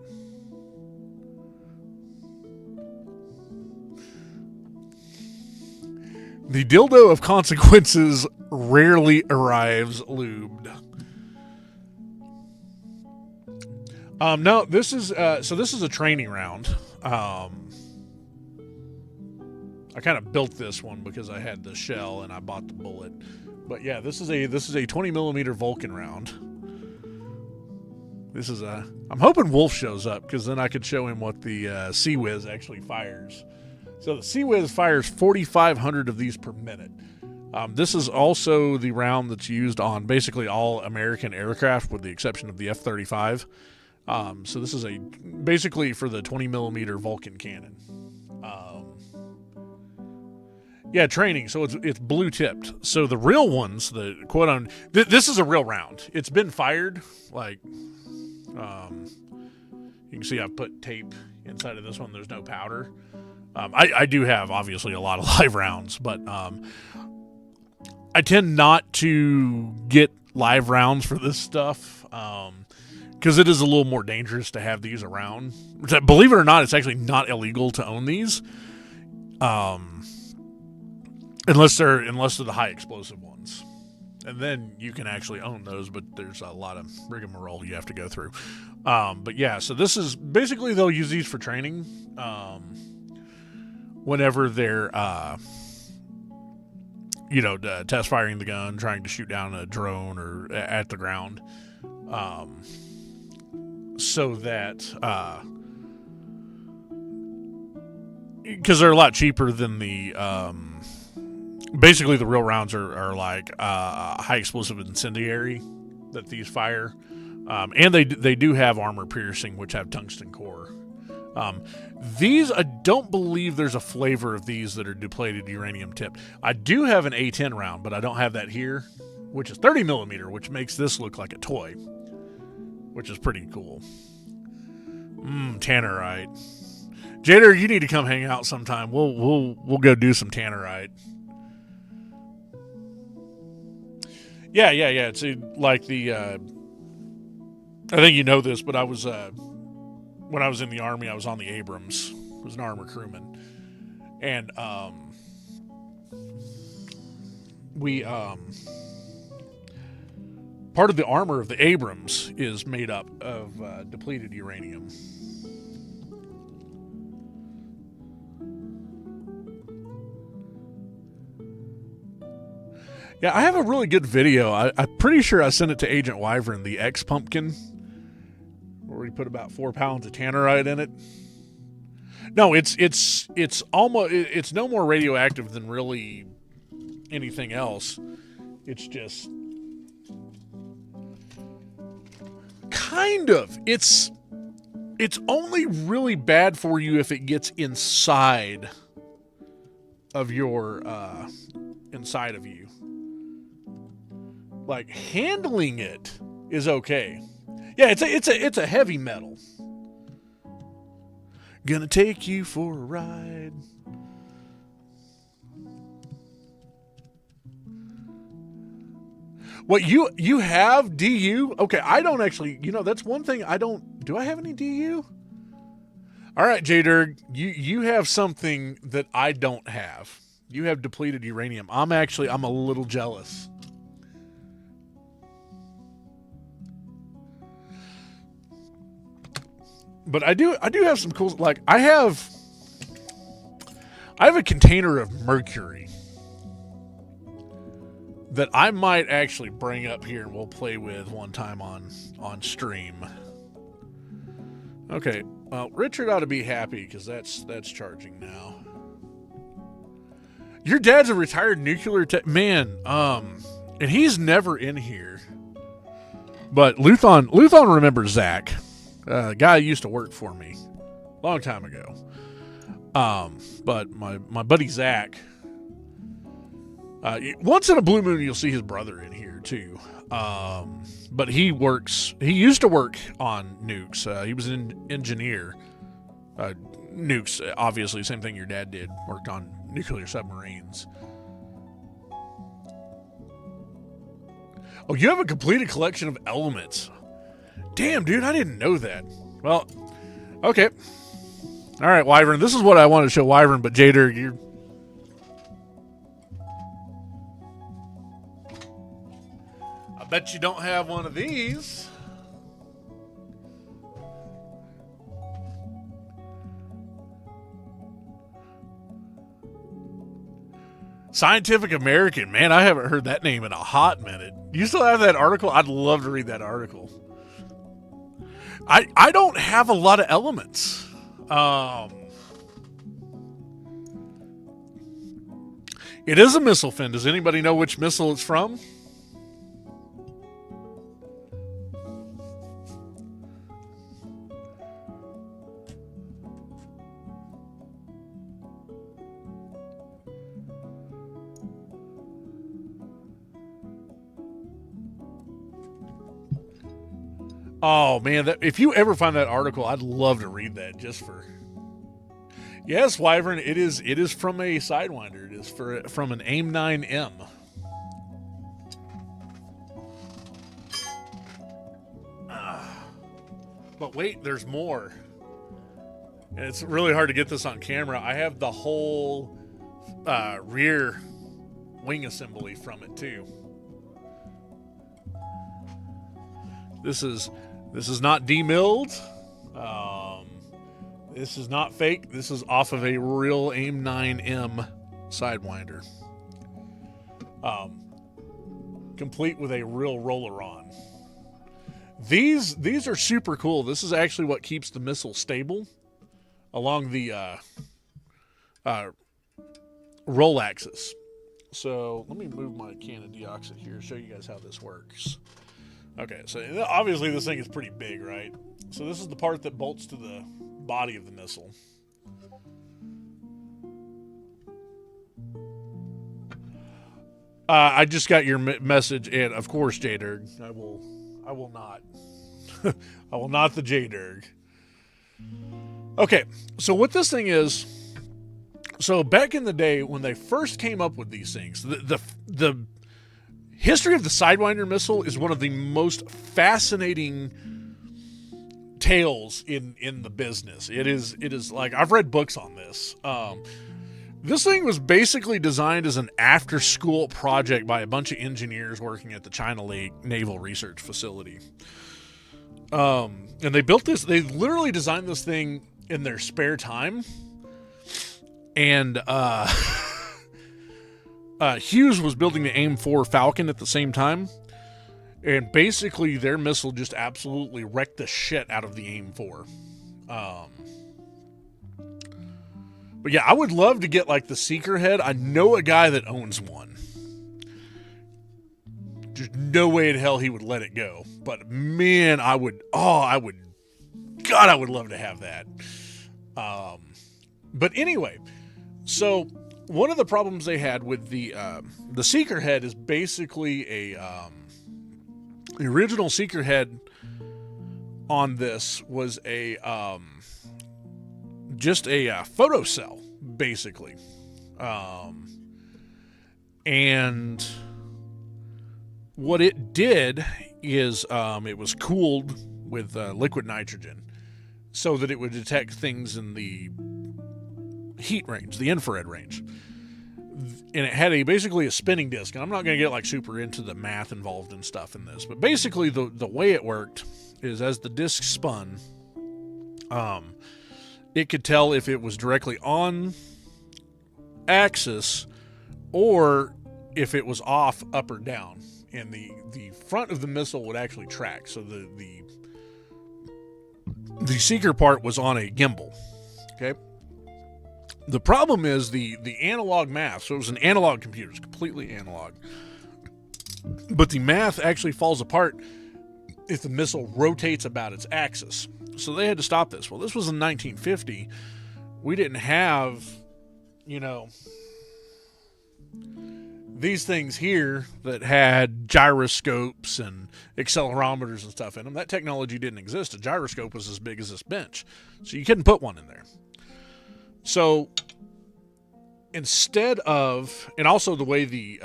The dildo of consequences rarely arrives lubed. No, this is so this is a training round. I kind of built this one because I had the shell and I bought the bullet. But yeah, this is a 20 millimeter Vulcan round. This is a. I'm hoping Wolf shows up because then I could show him what the Sea-Wiz actually fires. So the Sea-Wiz fires 4,500 of these per minute. This is also the round that's used on basically all American aircraft with the exception of the F-35. So this is basically for the 20 millimeter Vulcan cannon. Yeah, training. So it's blue tipped. So the real ones, the quote on this is a real round. It's been fired. Like, you can see I've put tape inside of this one. There's no powder. I do have obviously a lot of live rounds, but I tend not to get live rounds for this stuff because it is a little more dangerous to have these around. Believe it or not, it's actually not illegal to own these. Unless they're the high explosive ones. And then you can actually own those, but there's a lot of rigmarole you have to go through. But yeah, so this is basically they'll use these for training whenever they're test firing the gun, trying to shoot down a drone or at the ground. So that because they're a lot cheaper than the basically the real rounds are like high explosive incendiary that these fire, and they do have armor piercing, which have tungsten core. These, I don't believe there's a flavor of these that are depleted uranium tipped. I do have an A10 round, but I don't have that here, which is 30 millimeter, which makes this look like a toy, which is pretty cool. Tannerite. Jader, you need to come hang out sometime. We'll go do some tannerite. Yeah. It's like the. I think you know this, but I was when I was in the Army, I was on the Abrams. I was an armor crewman, and we part of the armor of the Abrams is made up of depleted uranium. Yeah, I have a really good video. I'm pretty sure I sent it to Agent Wyvern, the X pumpkin, where we put about 4 pounds of tannerite in it. No, it's almost it's no more radioactive than really anything else. It's just kind of it's only really bad for you if it gets inside of your inside of you. Like, handling it is okay. Yeah, it's a heavy metal. Gonna take you for a ride. What you have DU? Okay, I don't actually. That's one thing I don't. Do I have any DU? All right, J-Derg, you have something that I don't have. You have depleted uranium. I'm a little jealous. But I do have some cool, like I have a container of mercury that I might actually bring up here and we'll play with one time on stream. Okay, well, Richard ought to be happy because that's charging now. Your dad's a retired nuclear man, and he's never in here. But Luthon remembers Zach. Guy used to work for me a long time ago. But my buddy Zach, once in a blue moon you'll see his brother in here too. But he used to work on nukes. He was an engineer. Nukes, obviously, same thing your dad did, worked on nuclear submarines. Oh, you have a completed collection of elements. Damn, dude, I didn't know that. Well, okay. All right, Wyvern, this is what I wanted to show Wyvern, but Jader, you're... I bet you don't have one of these. Scientific American, man, I haven't heard that name in a hot minute. You still have that article? I'd love to read that article. I don't have a lot of elements. It is a missile fin. Does anybody know which missile it's from? Oh man, if you ever find that article, I'd love to read that just for. Yes, Wyvern, it is from a Sidewinder. It is from an AIM-9M. But wait, there's more. And it's really hard to get this on camera. I have the whole rear wing assembly from it too. This is not demilled. This is not fake. This is off of a real AIM-9M Sidewinder. Complete with a real roller-on. These are super cool. This is actually what keeps the missile stable along the roll axis. So let me move my can of deoxit here and show you guys how this works. Okay, so obviously this thing is pretty big, right? So this is the part that bolts to the body of the missile. I just got your message, and of course, J-Derg, I will not. I will not the J-Derg. Okay, so what this thing is, so back in the day when they first came up with these things, the history of the Sidewinder missile is one of the most fascinating tales in the business. It is like, I've read books on this. This thing was basically designed as an after-school project by a bunch of engineers working at the China Lake Naval Research Facility. And they built this, they literally designed this thing in their spare time. And Hughes was building the AIM-4 Falcon at the same time. And basically their missile just absolutely wrecked the shit out of the AIM-4. But yeah, I would love to get like the Seeker head. I know a guy that owns one. There's no way in hell he would let it go. But man, I would love to have that. But anyway, so one of the problems they had with the Seeker head is basically the original Seeker head on this was just a photocell, basically. And what it did is it was cooled with liquid nitrogen so that it would detect things in the heat range, the infrared range. And it had basically a spinning disc. And I'm not going to get like super into the math involved and stuff in this, but basically the way it worked is as the disc spun, it could tell if it was directly on axis or if it was off, up or down. And the front of the missile would actually track. So the Seeker part was on a gimbal. Okay. The problem is the analog math. So it was an analog computer. It's completely analog. But the math actually falls apart if the missile rotates about its axis. So they had to stop this. Well, this was in 1950. We didn't have, these things here that had gyroscopes and accelerometers and stuff in them. That technology didn't exist. A gyroscope was as big as this bench. So you couldn't put one in there. So instead of, and also the way the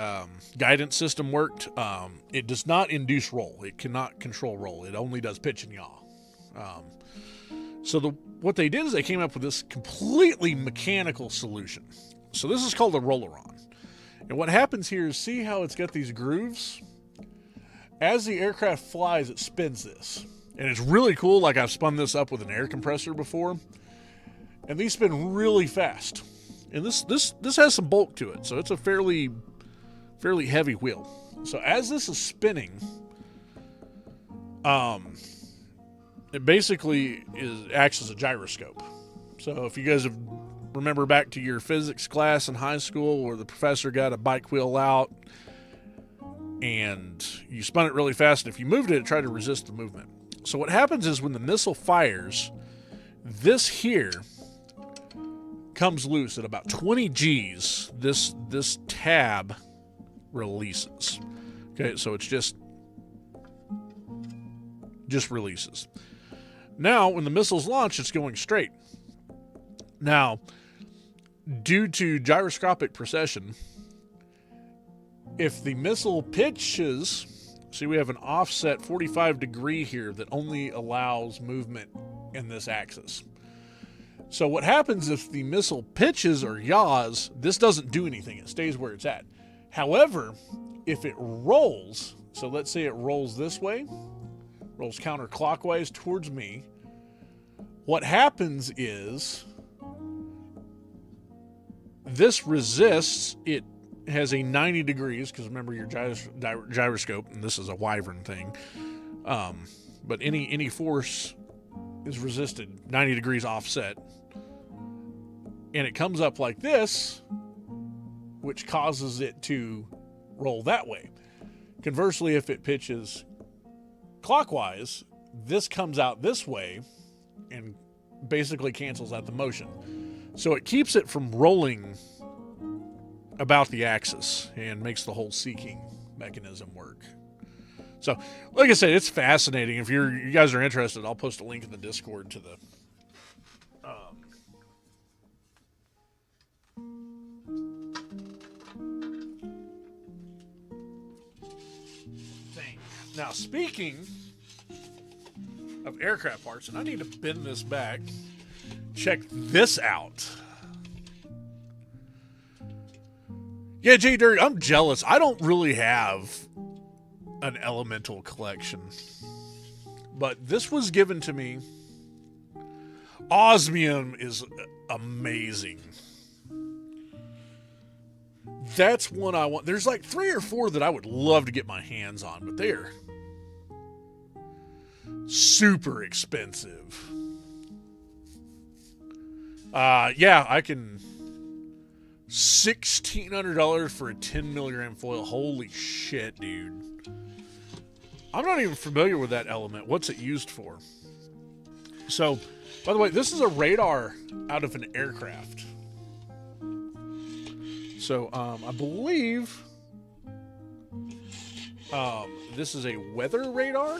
guidance system worked, it does not induce roll. It cannot control roll. It only does pitch and yaw. So what they did is they came up with this completely mechanical solution. So this is called a roller-on. And what happens here is, see how it's got these grooves? As the aircraft flies, it spins this. And it's really cool. Like, I've spun this up with an air compressor before. And these spin really fast. And this has some bulk to it. So it's a fairly heavy wheel. So as this is spinning, it basically acts as a gyroscope. So if you guys remember back to your physics class in high school where the professor got a bike wheel out and you spun it really fast, and if you moved it, it tried to resist the movement. So what happens is when the missile fires, this here comes loose at about 20 G's. This tab releases. Okay, so it's just just releases. Now, when the missile's launched, it's going straight. Now, due to gyroscopic precession, if the missile pitches, see, we have an offset 45 degree here that only allows movement in this axis. So what happens if the missile pitches or yaws, this doesn't do anything. It stays where it's at. However, if it rolls, so let's say it rolls this way, rolls counterclockwise towards me, what happens is this resists, it has a 90 degrees, because remember your gyroscope, and this is a wyvern thing, but any force is resisted 90 degrees offset, and it comes up like this, which causes it to roll that way. Conversely, if it pitches clockwise, this comes out this way and basically cancels out the motion. So it keeps it from rolling about the axis and makes the whole seeking mechanism work. So, like I said, it's fascinating. If you guys are interested, I'll post a link in the Discord to the thing. Now, speaking of aircraft parts, and I need to bend this back, check this out. Yeah, J Dirt, I'm jealous. I don't really have an elemental collection, but this was given to me. Osmium is amazing. That's one I want. There's like 3 or 4 that I would love to get my hands on, but they're super expensive. Yeah, I can. $1,600 for a 10 milligram foil. Holy shit, dude. I'm not even familiar with that element. What's it used for? So, by the way, this is a radar out of an aircraft. So, I believe this is a weather radar.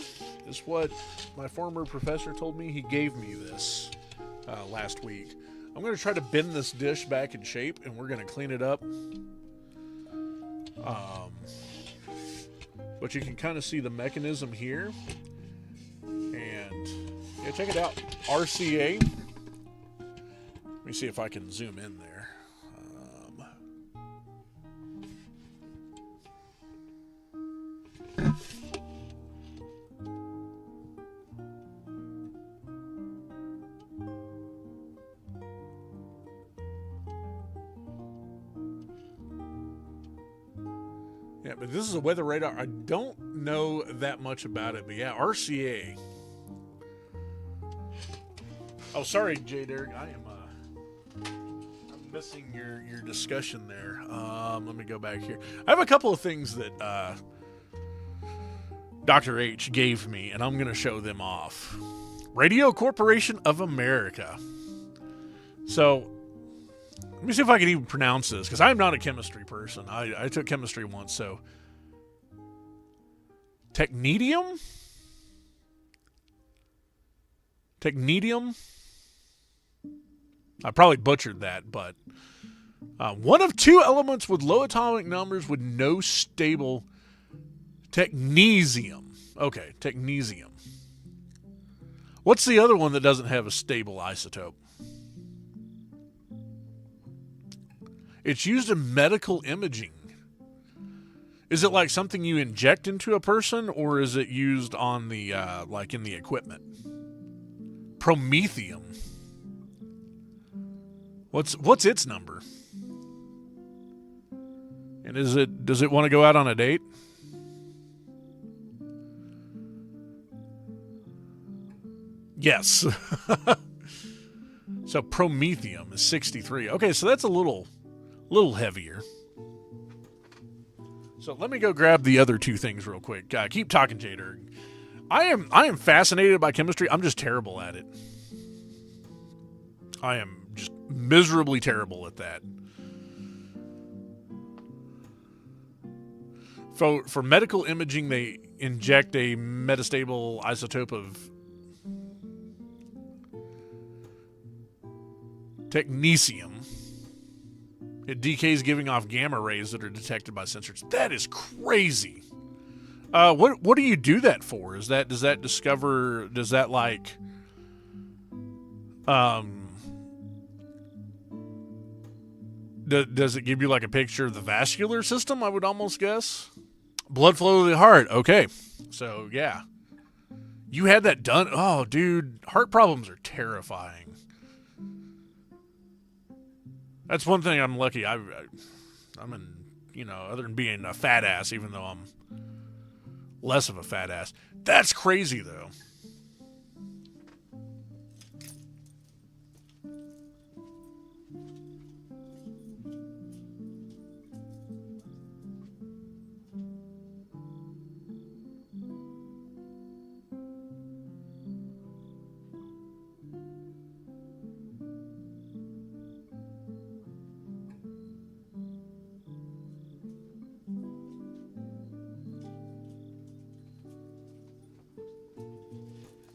Is what my former professor told me. He gave me this last week. I'm going to try to bend this dish back in shape, and we're going to clean it up. But you can kind of see the mechanism here. And, yeah, check it out. RCA. Let me see if I can zoom in there. Yeah, but this is a weather radar. I don't know that much about it, but yeah, RCA. Oh, sorry, J. Derek. I'm missing your discussion there. Let me go back here. I have a couple of things that Dr. H gave me, and I'm going to show them off. Radio Corporation of America. So, let me see if I can even pronounce this, because I'm not a chemistry person. I took chemistry once, so. Technetium? Technetium? I probably butchered that, but one of 2 elements with low atomic numbers with no stable technetium. Okay, technetium. What's the other one that doesn't have a stable isotope? It's used in medical imaging. Is it like something you inject into a person, or is it used on the like in the equipment? Promethium. What's its number? And does it want to go out on a date? Yes. So promethium is 63. Okay, so that's a little heavier. So let me go grab the other 2 things real quick. Keep talking, Jader. I am fascinated by chemistry. I'm just terrible at it. I am just miserably terrible at that. For medical imaging, they inject a metastable isotope of technecium. It decays, giving off gamma rays that are detected by sensors. That is crazy. What do you do that for? Does that like does it give you like a picture of the vascular system? I would almost guess. Blood flow to the heart. Okay, so yeah, you had that done. Oh, dude, heart problems are terrifying. That's one thing I'm lucky. I'm in, other than being a fat ass, even though I'm less of a fat ass. That's crazy, though.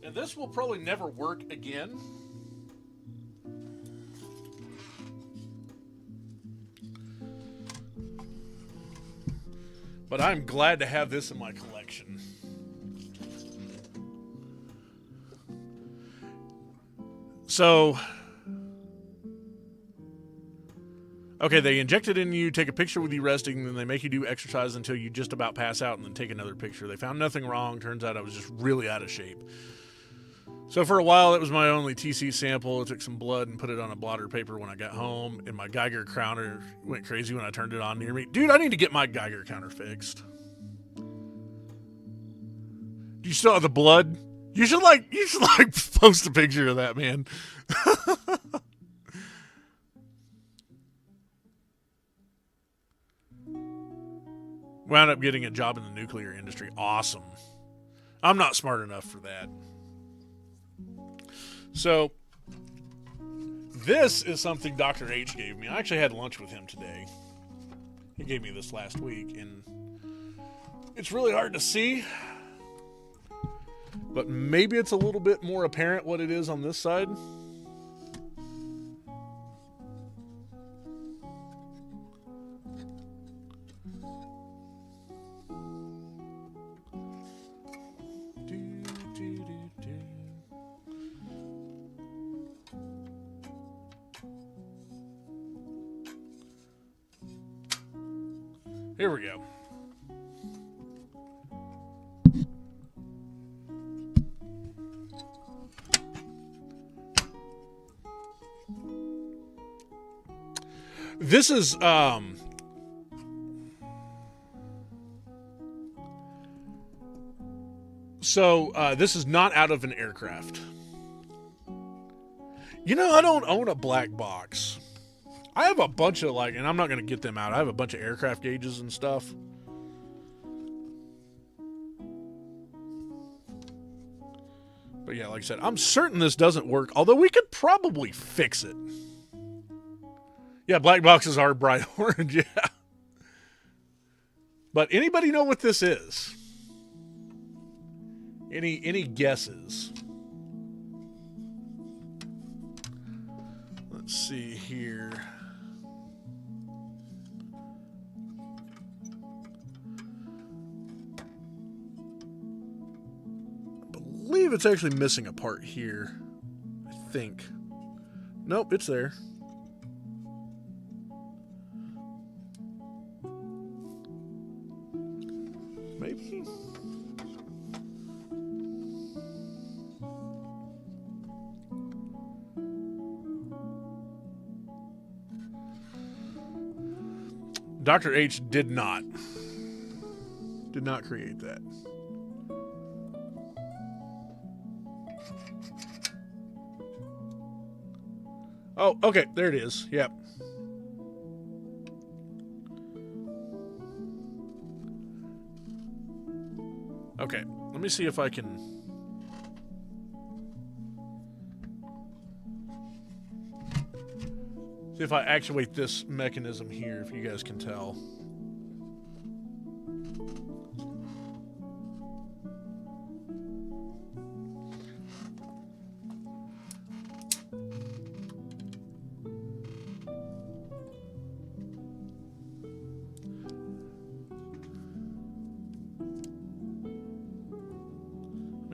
And this will probably never work again. But I'm glad to have this in my collection. So, okay, they inject it in you, take a picture with you resting, and then they make you do exercise until you just about pass out and then take another picture. They found nothing wrong. Turns out I was just really out of shape. So for a while, it was my only TC sample. I took some blood and put it on a blotter paper when I got home, and my Geiger counter went crazy when I turned it on near me. Dude, I need to get my Geiger counter fixed. Do you still have the blood? You should post a picture of that, man. Wound up getting a job in the nuclear industry. Awesome. I'm not smart enough for that. So, this is something Dr. H gave me. I actually had lunch with him today. He gave me this last week, and it's really hard to see, but maybe it's a little bit more apparent what it is on this side. Here we go. This is this is not out of an aircraft. I don't own a black box. I have a bunch of and I'm not going to get them out. I have a bunch of aircraft gauges and stuff. But yeah, like I said, I'm certain this doesn't work, although we could probably fix it. Yeah, black boxes are bright orange, yeah. But anybody know what this is? Any guesses? Let's see here. I believe it's actually missing a part here. I think. Nope, it's there. Maybe. Dr. H did not create that. Oh, okay, there it is. Yep. Okay, let me see if I can... See if I actuate this mechanism here, if you guys can tell.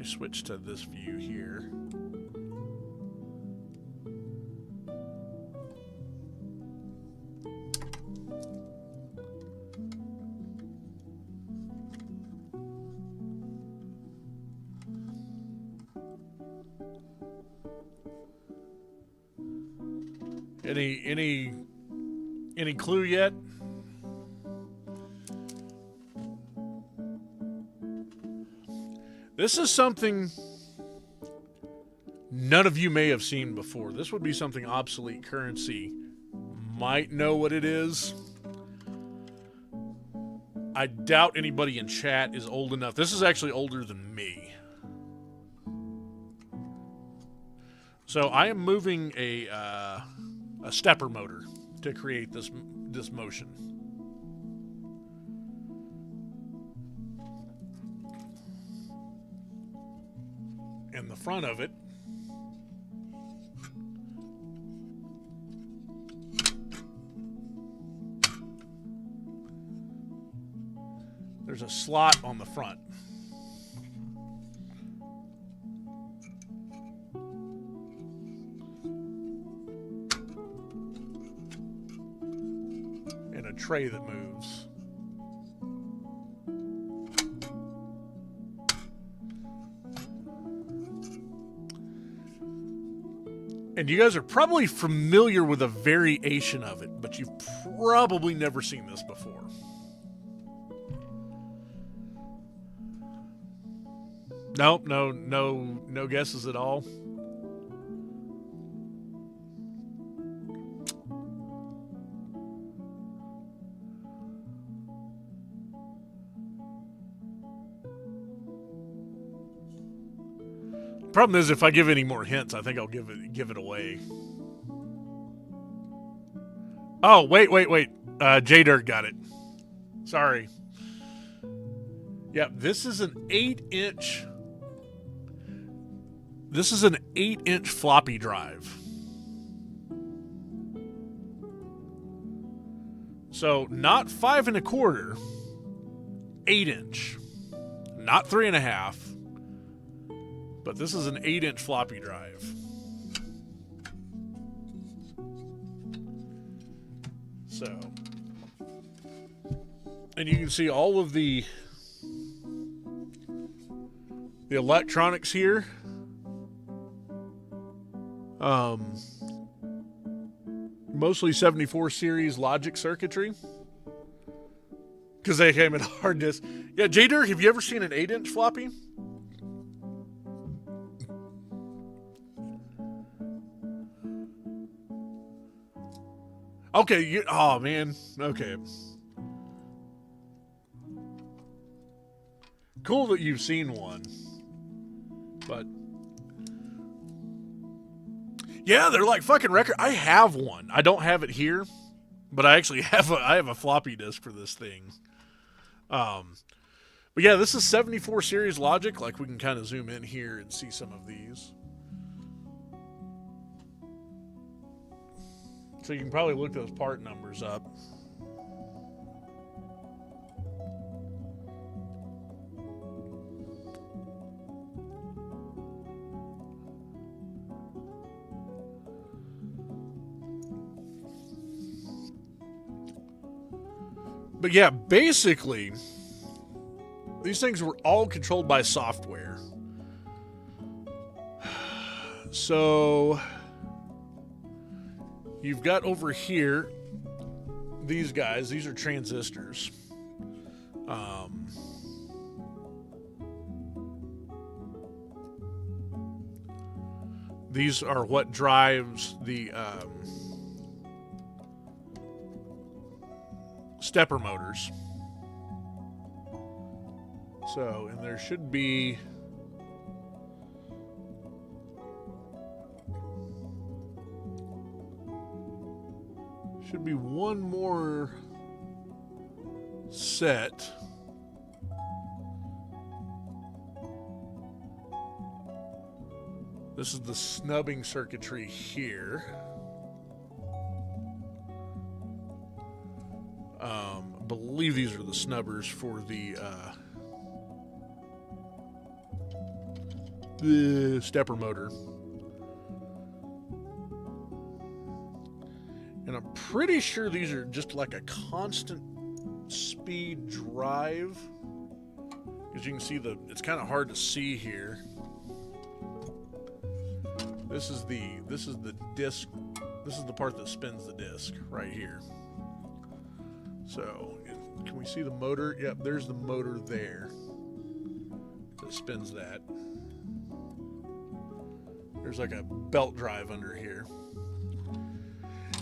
switch to this view here. Any clue yet? This is something none of you may have seen before. This would be something Obsolete Currency might know what it is. I doubt anybody in chat is old enough. This is actually older than me. So I am moving a stepper motor to create this motion. And the front of it there's a slot on the front. And a tray that moves. And you guys are probably familiar with a variation of it, but you've probably never seen this before. Nope, no guesses at all. Problem is, if I give any more hints, I think I'll give it away. Oh, wait. J-Dirt got it. Sorry. Yeah, this is an 8-inch. This is an 8-inch floppy drive. So not 5 1/4, 8-inch, not 3 1/2. But this is an 8-inch floppy drive. So, and you can see all of the electronics here. Mostly 74 series logic circuitry. Because they came in hard disk. Yeah, J-Dirt, have you ever seen an 8-inch floppy? Okay, oh man, okay. Cool that you've seen one. But yeah, they're like fucking record. I have one. I don't have it here, but I actually have a floppy disk for this thing. But yeah, this is 74 series logic. Like we can kind of zoom in here and see some of these. So you can probably look those part numbers up. But yeah, basically, these things were all controlled by software. So you've got over here these guys. These are transistors. These are what drives the stepper motors. So, and there should be one more set. This is the snubbing circuitry here. I believe these are the snubbers for the stepper motor. And I'm pretty sure these are just like a constant speed drive. As you can see, it's kind of hard to see here. This is the disc. This is the part that spins the disc right here. So, can we see the motor? Yep, there's the motor there that spins that. There's like a belt drive under here.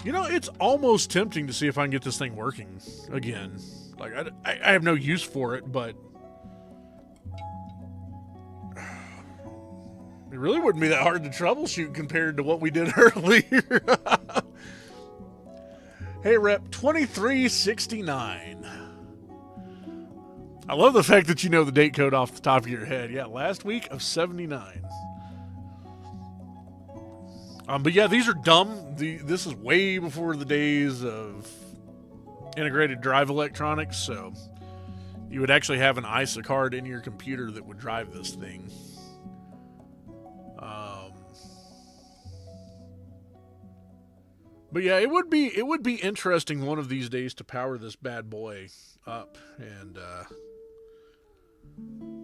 You know, it's almost tempting to see if I can get this thing working again. Like, I have no use for it, but it really wouldn't be that hard to troubleshoot compared to what we did earlier. Hey, Rep 2369. I love the fact that you know the date code off the top of your head. Yeah, last week of 79. But yeah, these are dumb. This is way before the days of integrated drive electronics, so you would actually have an ISA card in your computer that would drive this thing. But yeah, it would be interesting one of these days to power this bad boy up and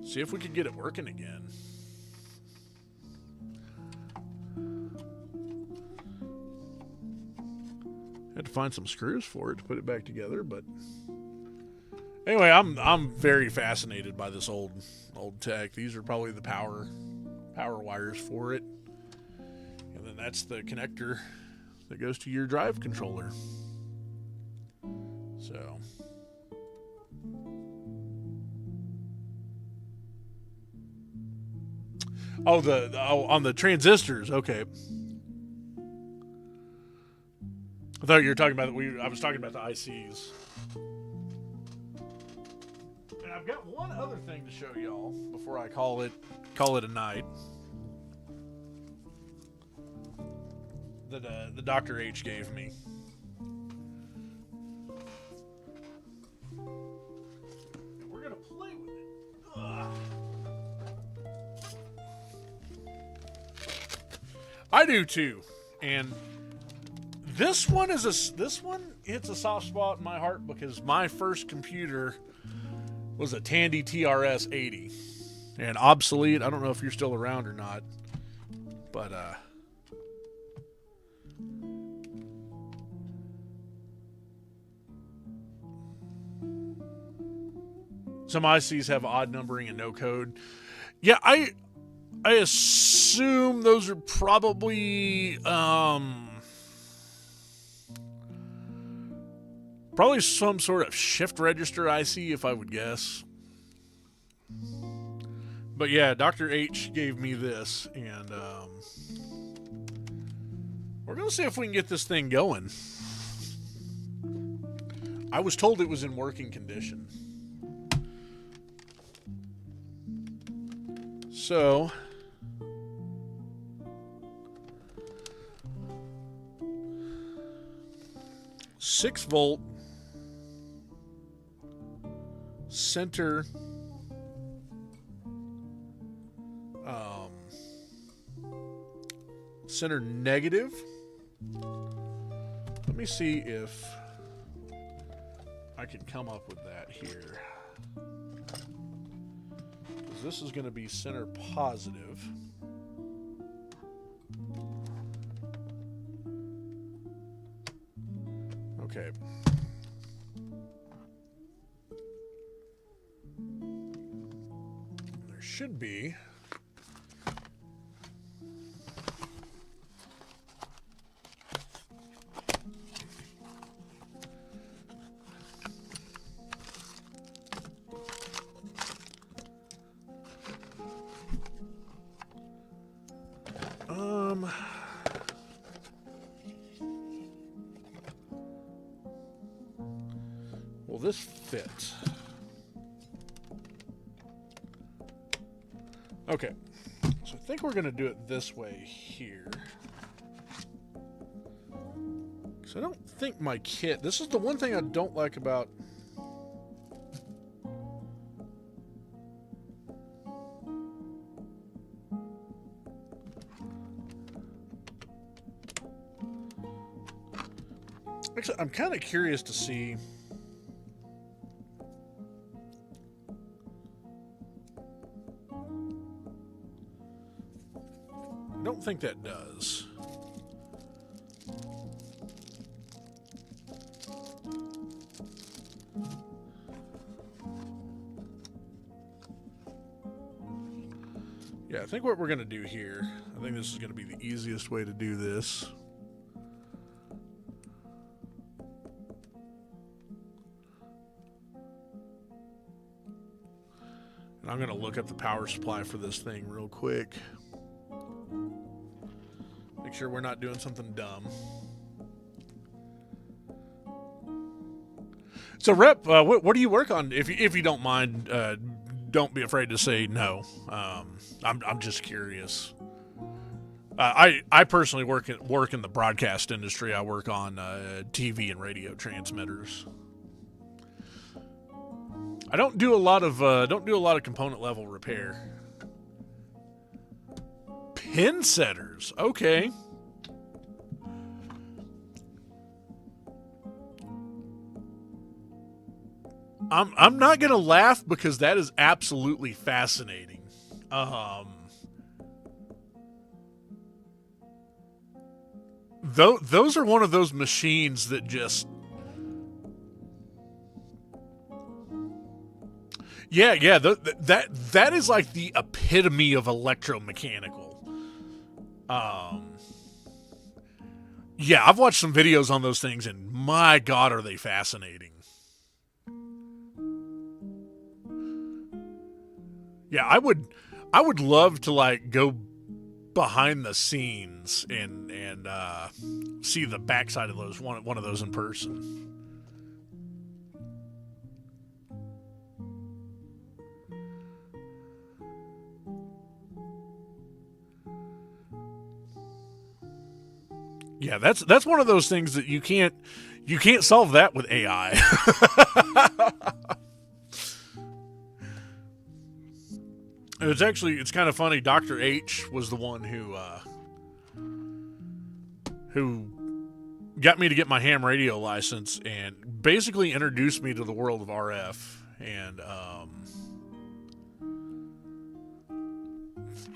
see if we could get it working again. Had to find some screws for it to put it back together, but anyway, I'm very fascinated by this old tech. These are probably the power wires for it, and then that's the connector that goes to your drive controller. So, on the transistors. Okay, I thought you were talking about I was talking about the ICs. And I've got one other thing to show y'all before I call it a night. That the Dr. H gave me. And we're gonna play with it. Ugh. I do too, and this one hits a soft spot in my heart because my first computer was a Tandy TRS 80, and obsolete. I don't know if you're still around or not, but some ICs have odd numbering and no code. Yeah, I assume those are probably some sort of shift register IC, if I would guess. But yeah, Dr. H gave me this, and we're gonna see if we can get this thing going. I was told it was in working condition. So, $6-volt center center negative. Let me see if I can come up with that here. This is going to be center positive. Okay. There should be will this fit? Okay, so I think we're going to do it this way here. Because I don't think my kit... This is the one thing I don't like about... Actually, I'm kind of curious to see. I don't think that does. Yeah, I think what we're going to do here, I think this is going to be the easiest way to do this. And I'm going to look up the power supply for this thing real quick. Make sure we're not doing something dumb. So, Rep, what do you work on? If you don't mind, don't be afraid to say no. I'm just curious. I personally work in the broadcast industry. I work on TV and radio transmitters. I don't do a lot of component level repair. Pin setters, okay. I'm not gonna laugh because that is absolutely fascinating. Those are one of those machines that just. Yeah. That is like the epitome of electromechanical. Yeah, I've watched some videos on those things, and my God, are they fascinating. Yeah, I would love to like go behind the scenes and see the backside of those one of those in person. Yeah, that's one of those things that you can't solve that with AI. It's kind of funny. Dr. H was the one who got me to get my ham radio license and basically introduced me to the world of RF. And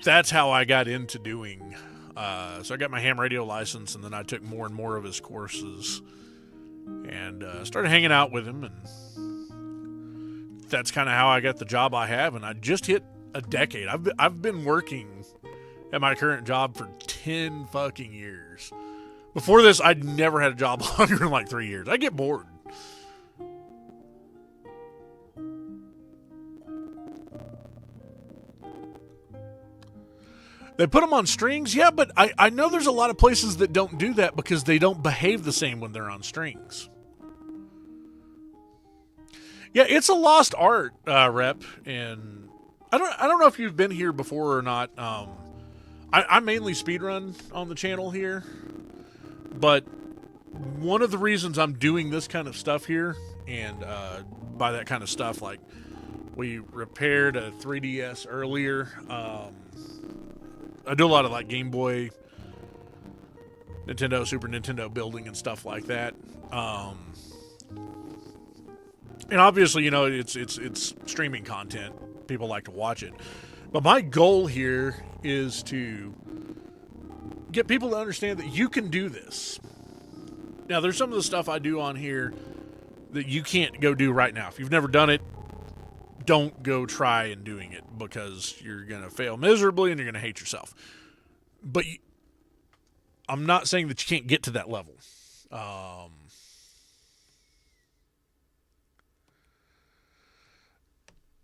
that's how I got into doing. So I got my ham radio license, and then I took more and more of his courses, and started hanging out with him, and that's kind of how I got the job I have. And I just hit a decade. I've been working at my current job for 10 fucking years. Before this, I'd never had a job longer than like 3 years. I get bored. They put them on strings, yeah, but I know there's a lot of places that don't do that because they don't behave the same when they're on strings. Yeah, it's a lost art, Rep, and I don't know if you've been here before or not. I mainly speedrun on the channel here, but one of the reasons I'm doing this kind of stuff here, and by that kind of stuff, like we repaired a 3DS earlier. I do a lot of like Game Boy, Nintendo, Super Nintendo building and stuff like that. And obviously, you know, it's streaming content. People like to watch it. But my goal here is to get people to understand that you can do this. Now, there's some of the stuff I do on here that you can't go do right now. If you've never done it, don't go try and doing it because you're going to fail miserably and you're going to hate yourself. But I'm not saying that you can't get to that level.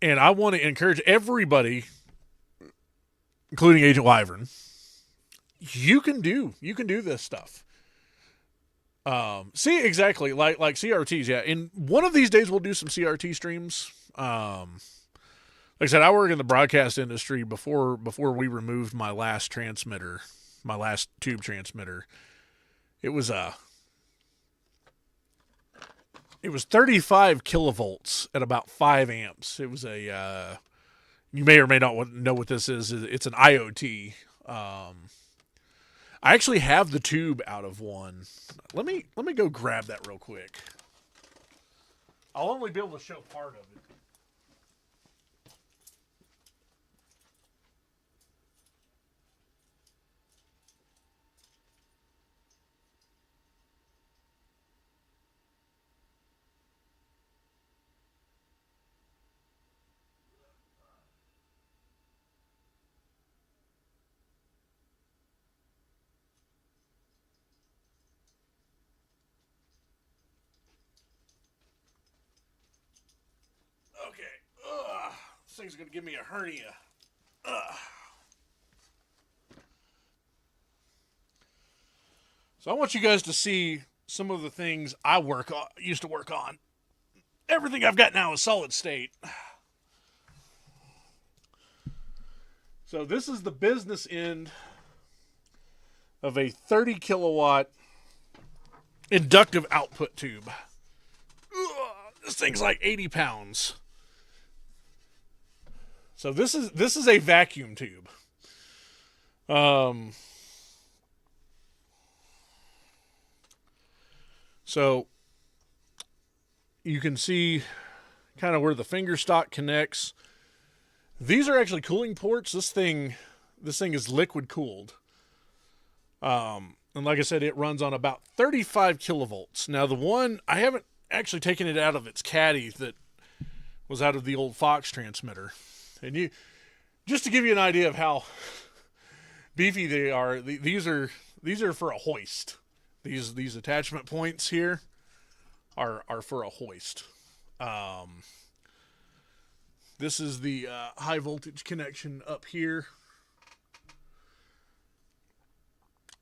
And I want to encourage everybody, including Agent Wyvern, you can do this stuff. See, exactly, like CRTs, yeah. And one of these days we'll do some CRT streams. Like I said, I work in the broadcast industry before we removed my last transmitter, my last tube transmitter. It was 35 kilovolts at about 5 amps. It was a, you may or may not know what this is. It's an IoT. I actually have the tube out of one. Let me go grab that real quick. I'll only be able to show part of it. Okay. This thing's going to give me a hernia. So I want you guys to see some of the things I used to work on. Everything I've got now is solid state. So this is the business end of a 30 kilowatt inductive output tube. This thing's like 80 pounds. So this is a vacuum tube. So you can see kind of where the finger stock connects. These are actually cooling ports. This thing is liquid cooled. And like I said, it runs on about 35 kilovolts. Now the one, I haven't actually taken it out of its caddy that was out of the old Fox transmitter. And just to give you an idea of how beefy they are, these are for a hoist. These attachment points here are for a hoist. This is the high voltage connection up here.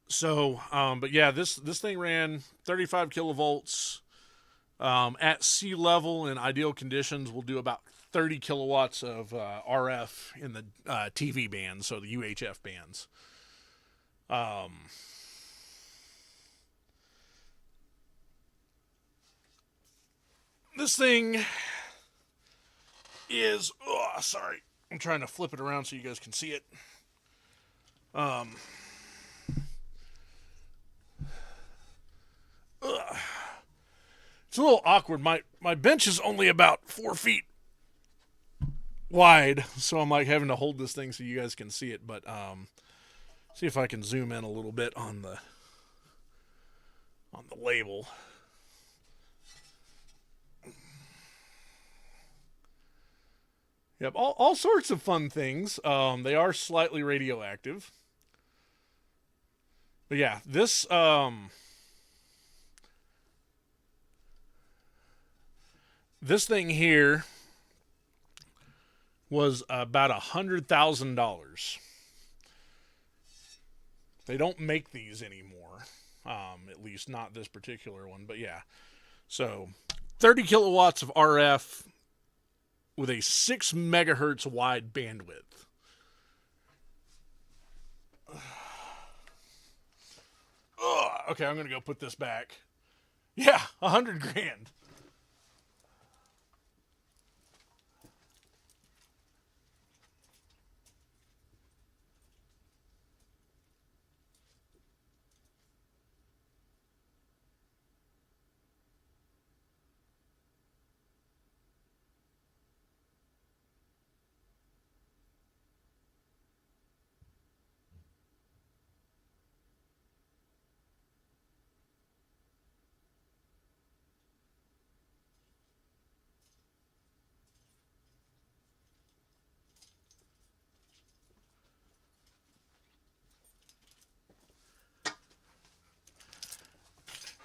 So, but yeah, this thing ran 35 kilovolts. At sea level in ideal conditions, we'll do about 30 kilowatts of RF in the TV bands, so the UHF bands. This thing is, sorry, I'm trying to flip it around so you guys can see it. It's a little awkward. My bench is only about 4 feet wide, so I'm like having to hold this thing so you guys can see it. But see if I can zoom in a little bit on the label. Yep, all sorts of fun things. They are slightly radioactive. But yeah, this this thing here was about $100,000. They don't make these anymore, at least not this particular one. But yeah, so 30 kilowatts of RF with a 6 megahertz wide bandwidth. Okay, I'm gonna go put this back. Yeah, $100,000.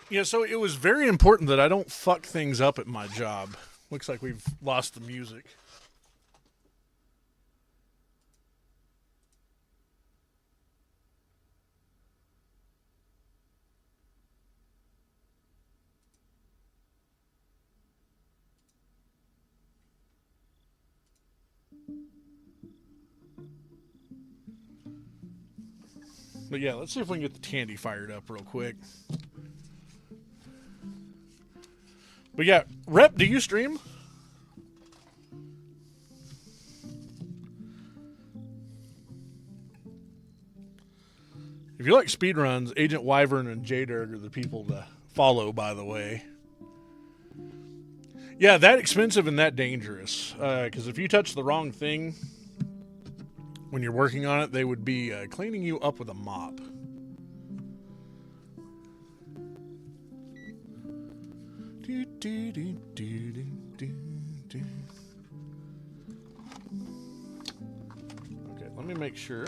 Yeah, so it was very important that I don't fuck things up at my job. Looks like we've lost the music. But yeah, let's see if we can get the Tandy fired up real quick. But yeah, Rep, do you stream? If you like speedruns, Agent Wyvern and J-Dirk are the people to follow, by the way. Yeah, that expensive and that dangerous. Because if you touch the wrong thing when you're working on it, they would be cleaning you up with a mop. Okay, let me make sure.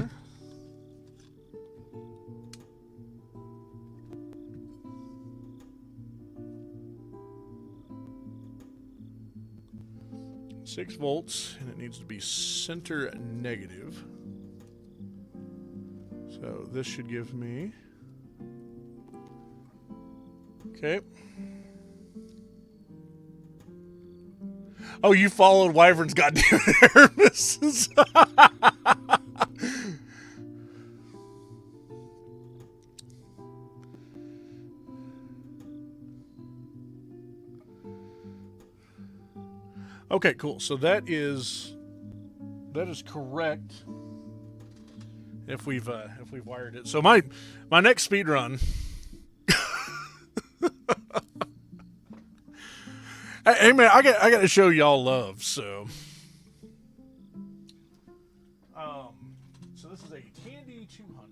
Six volts, and it needs to be center negative. So this should give me. Okay. Oh, you followed Wyvern's goddamn air misses. Okay, cool. So that is correct. If we've wired it. So my next speed run. Hey man, I got to show y'all love. So this is a Tandy 200.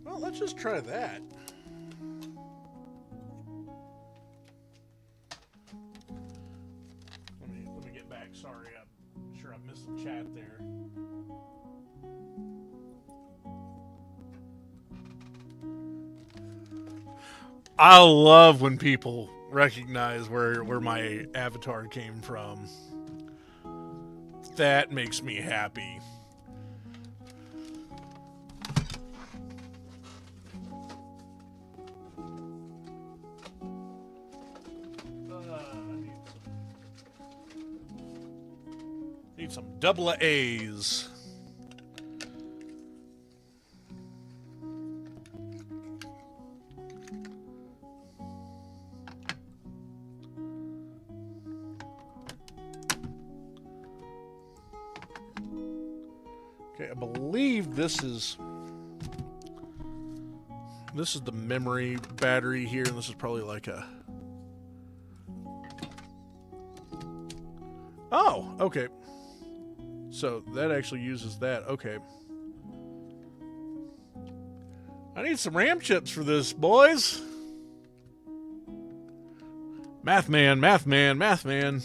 Well, let's just try that. Let me get back. Sorry, I'm sure I missed some chat there. I love when people recognize where my avatar came from. That makes me happy. Need some double A's. Okay, I believe this is the memory battery here, and this is probably like a. Oh, okay. So that actually uses that. Okay. I need some RAM chips for this, boys. Math man, math man, math man.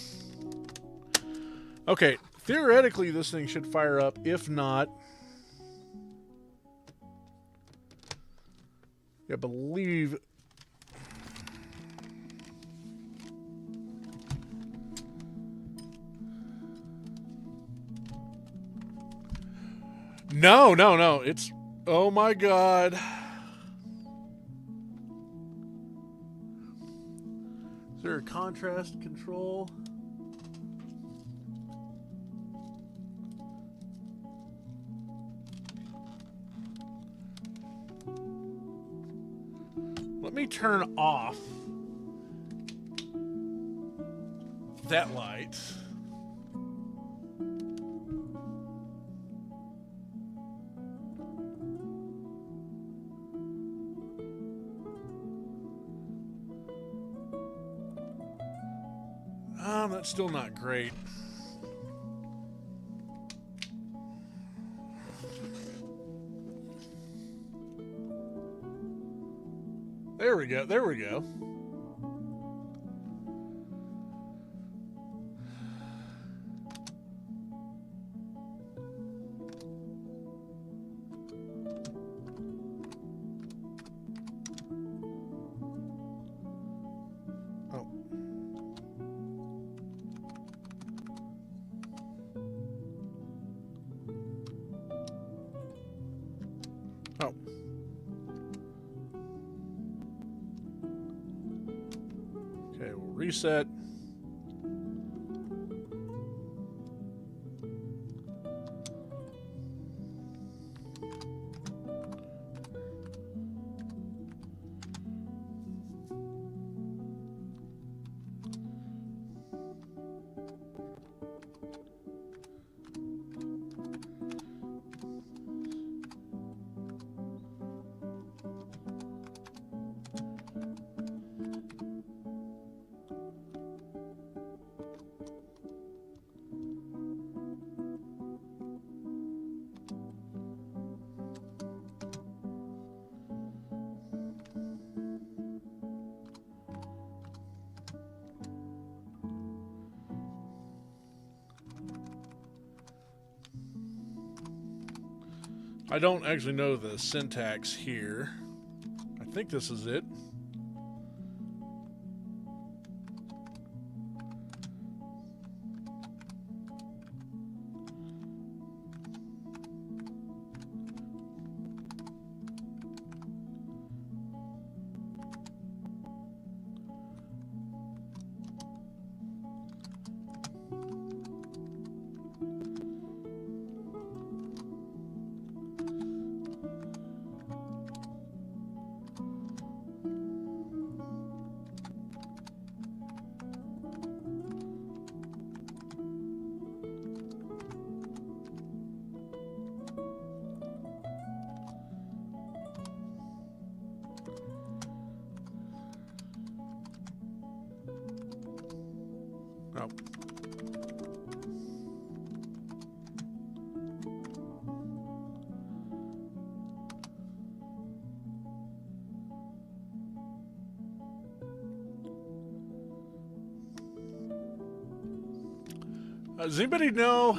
Okay, theoretically this thing should fire up. If not, I believe. No. It's, oh my God. Is there a contrast control? let me turn off that light. That's still not great. There we go. There we go. Oh. Oh. Okay, we'll reset. I don't actually know the syntax here. I think this is it. Oh. Does anybody know?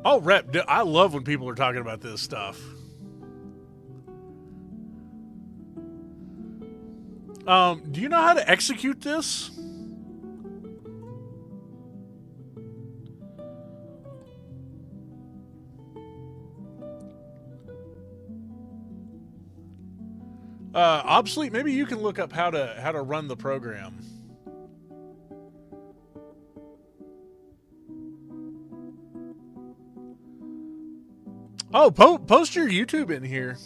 Oh, Rep, I love when people are talking about this stuff. Do you know how to execute this? Obsolete, maybe you can look up how to run the program. Oh, post your YouTube in here.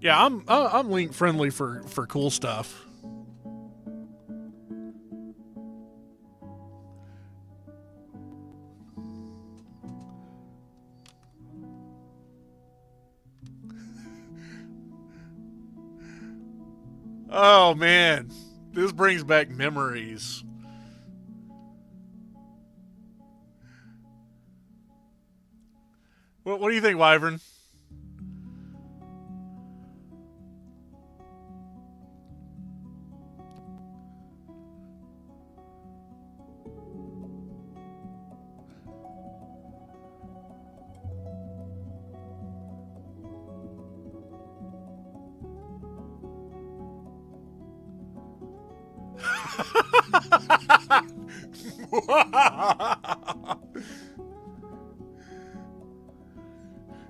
Yeah, I'm link friendly for cool stuff. Oh man, this brings back memories. What do you think, Wyvern?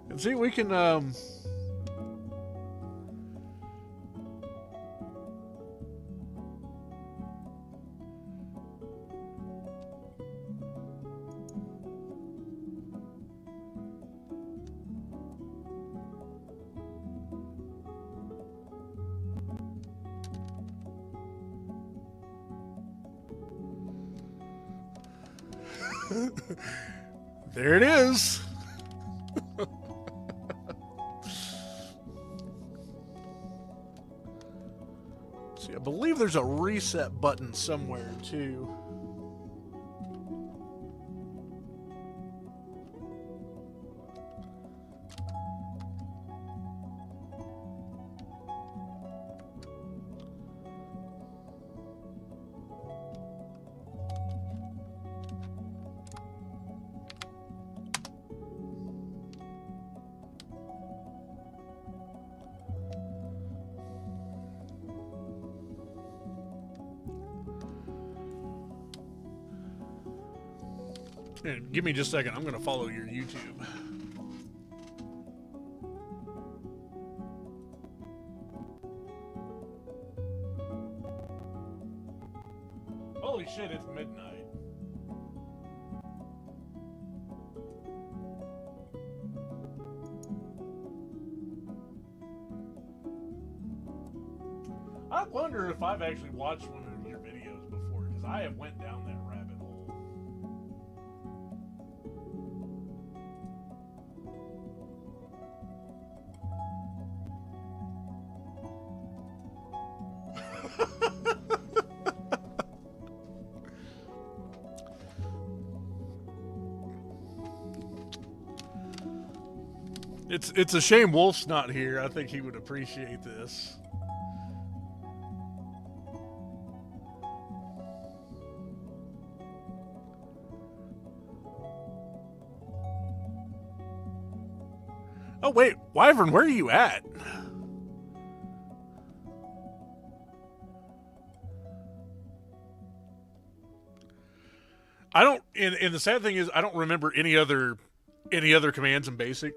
And see, we can, there it is. See, I believe there's a reset button somewhere too. And give me just a second. I'm going to follow your YouTube. Holy shit, it's midnight. I wonder if I've actually watched one of your videos before, because I have went down that rabbit hole. It's a shame Wolf's not here. I think he would appreciate this. Oh wait, Wyvern, where are you at? I don't. And the sad thing is, I don't remember any other commands in BASIC.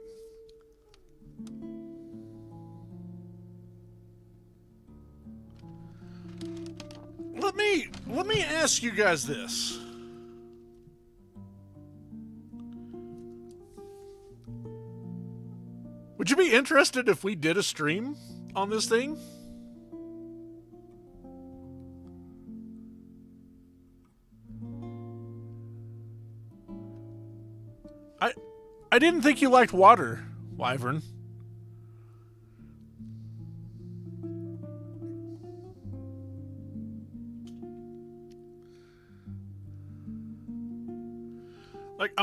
Let me ask you guys this. Would you be interested if we did a stream on this thing? I didn't think you liked water, Wyvern. Like,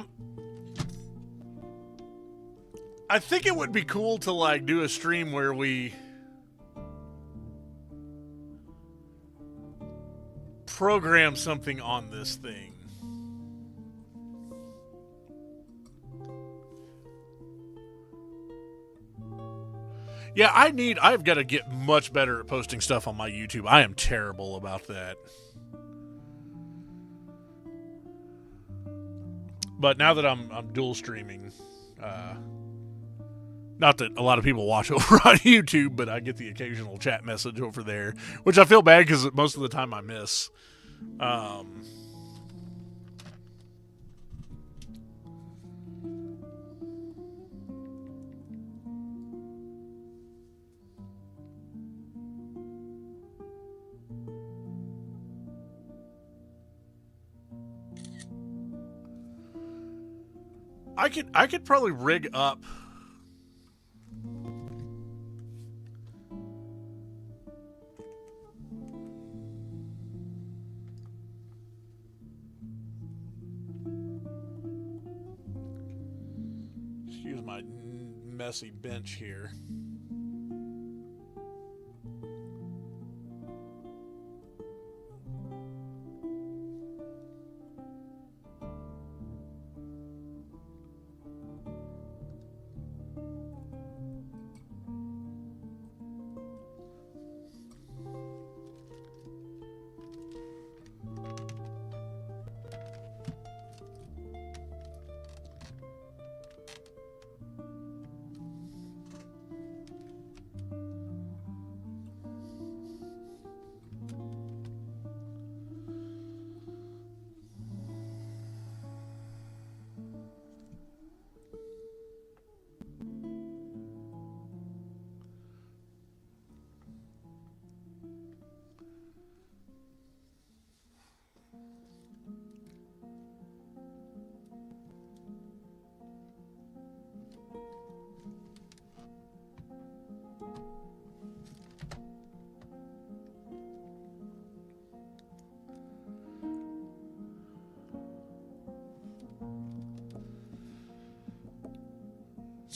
I think it would be cool to, like, do a stream where we program something on this thing. Yeah, I've got to get much better at posting stuff on my YouTube. I am terrible about that. But now that I'm dual streaming, not that a lot of people watch over on YouTube, but I get the occasional chat message over there, which I feel bad because most of the time I miss. I could probably rig up excuse my messy bench here.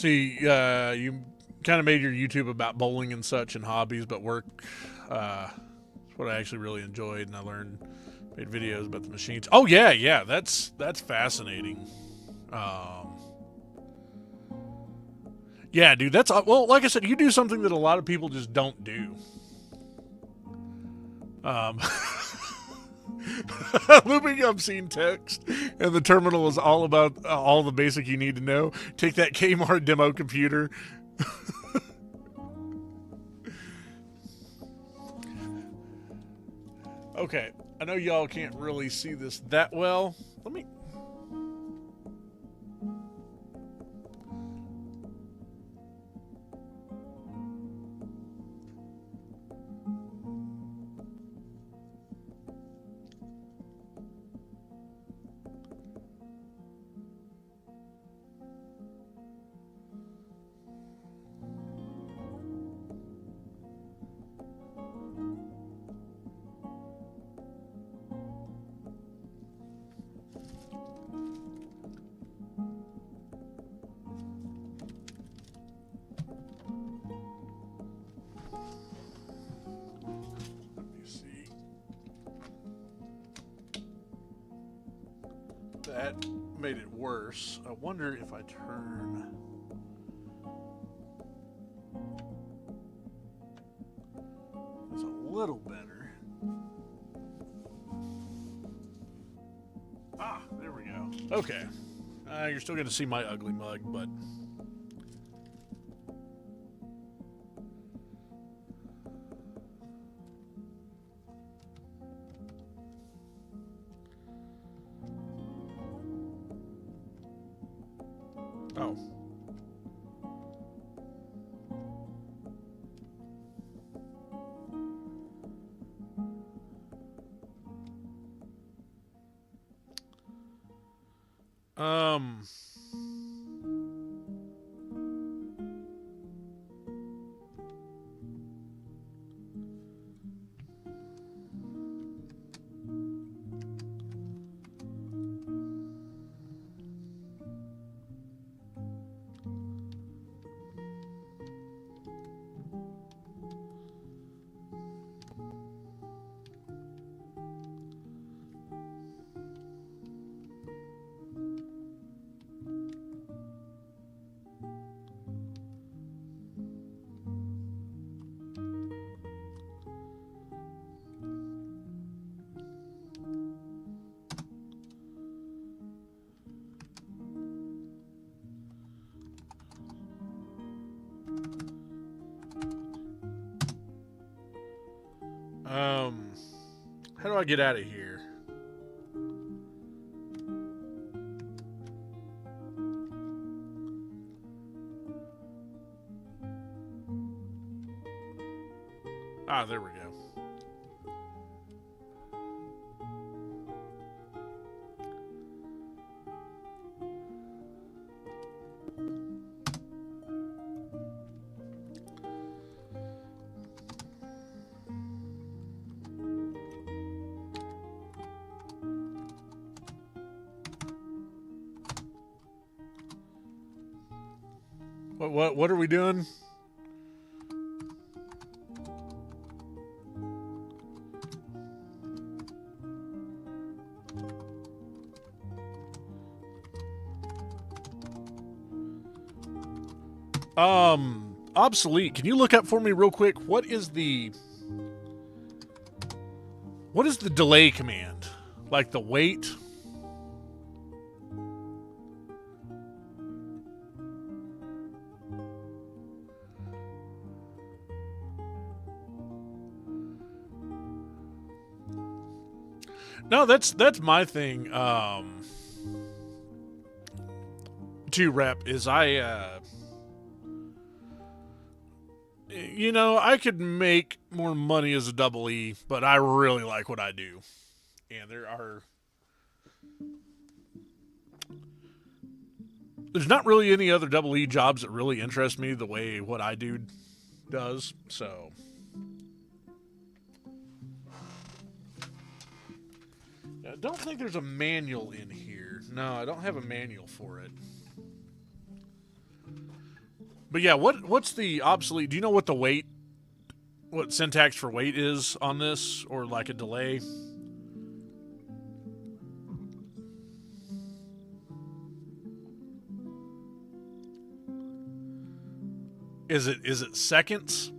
See, you kind of made your YouTube about bowling and such and hobbies, but work is what I actually really enjoyed, and I made videos about the machines. Oh yeah, that's fascinating. Yeah, dude, that's well, like I said, you do something that a lot of people just don't do. Looping obscene text, and the terminal is all about all the basic you need to know. Take that Kmart demo computer. Okay, I know y'all can't really see this that well. Let me... That made it worse. I wonder if I turn... That's a little better. Ah, there we go. Okay. You're still going to see my ugly mug, but... Oh. Um... How do I get out of here? Ah, there we go. What are we doing? Obsolete. Can you look up for me real quick? What is the delay command? Like the wait? No, that's my thing. To rep is you know, I could make more money as a double E, but I really like what I do. And there's not really any other double E jobs that really interest me the way what I do does, so. I don't think there's a manual in here. No, I don't have a manual for it. But yeah, what's the obsolete? Do you know what the wait, what syntax for wait is on this, or like a delay? Is it seconds?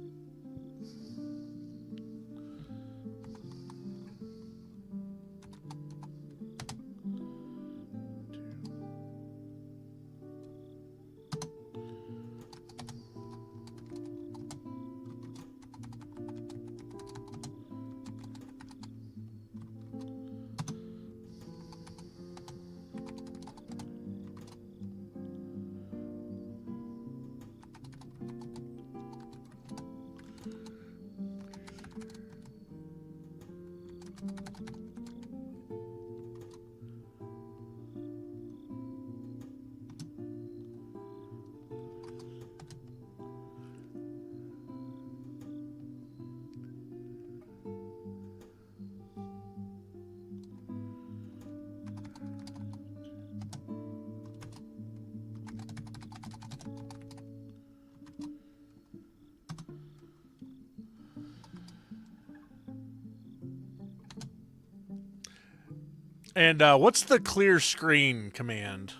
And what's the clear screen command?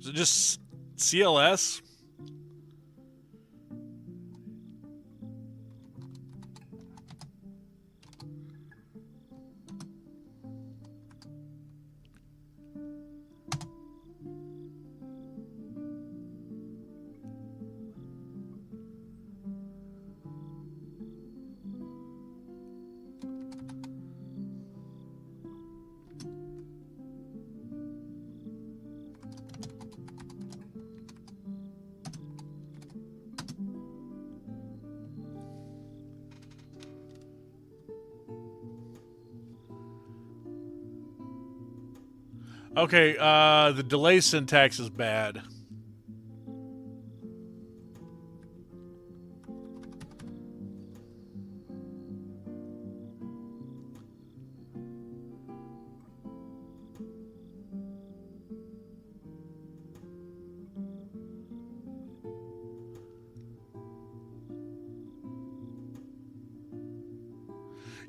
Is it just CLS? Okay, the delay syntax is bad.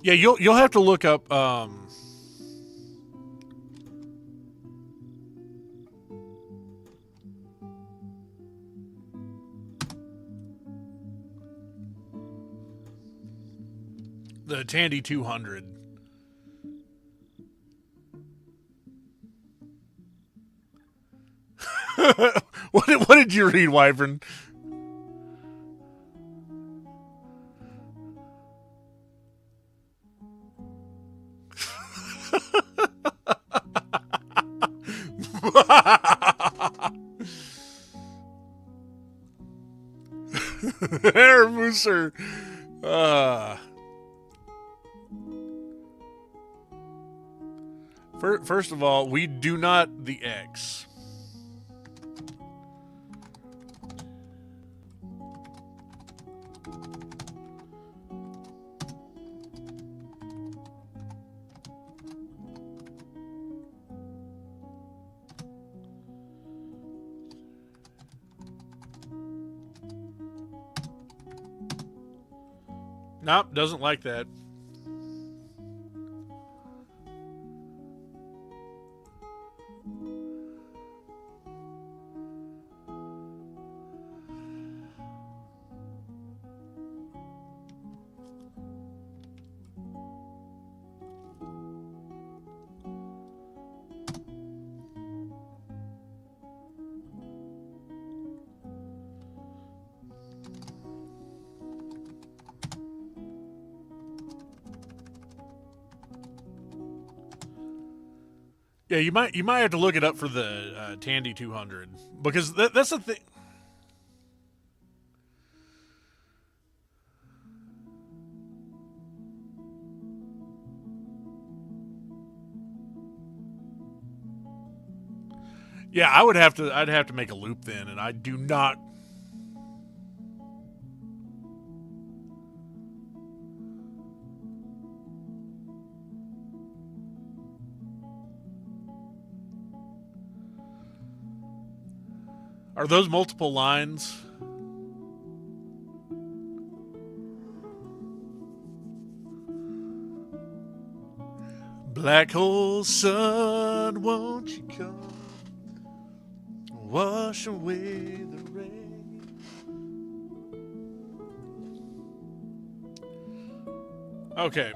Yeah, you'll have to look up the Tandy 200. What did you read, Wyvern? Herr Mooser. First of all, we do not the X. Nope, doesn't like that. Yeah, you might have to look it up for the Tandy 200 because that's the thing. Yeah, I'd have to make a loop then, and I do not. Are those multiple lines? Black hole sun, won't you come? Wash away the rain. Okay.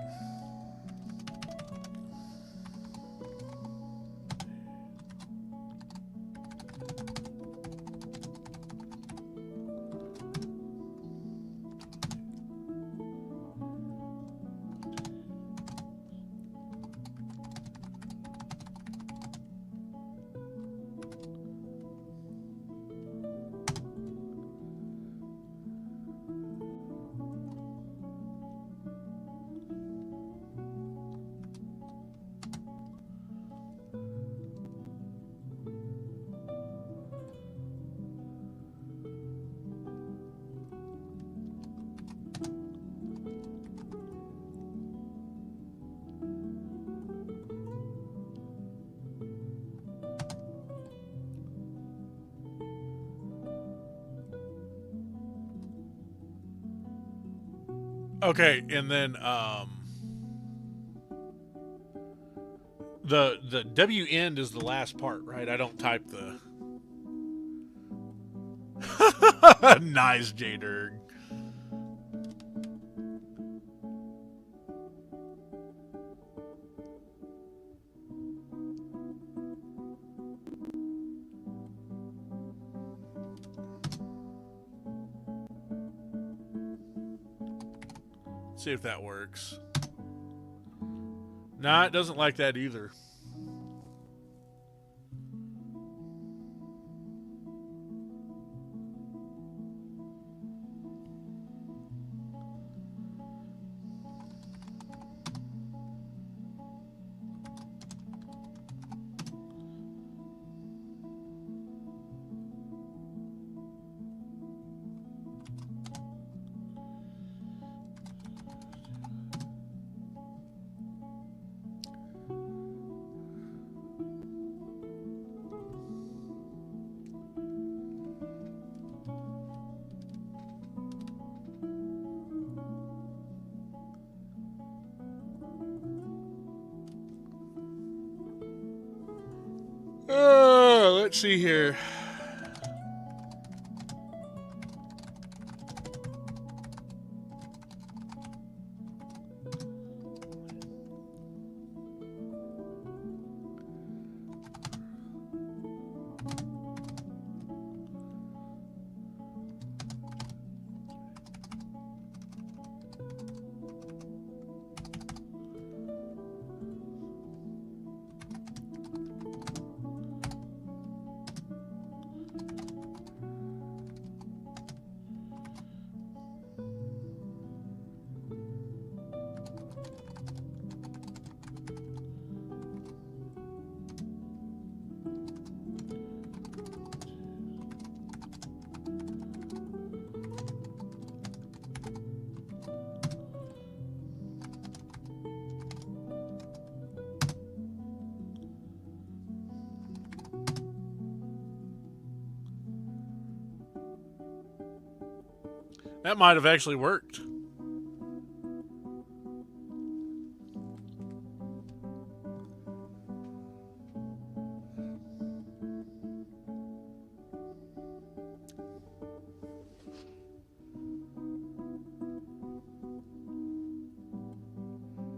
Okay, and then the W end is the last part, right? I don't type the nice J-Derg. See if that works. Nah, it doesn't like that either. Let's see here. That might have actually worked.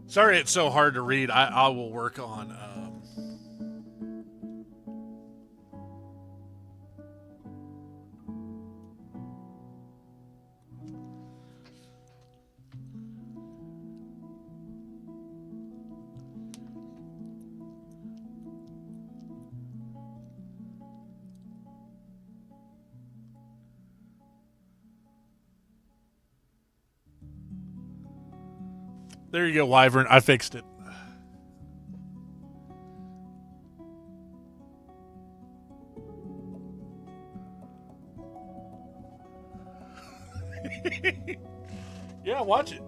Sorry it's so hard to read. I will work on... There you go, Wyvern. I fixed it. Yeah, watch it.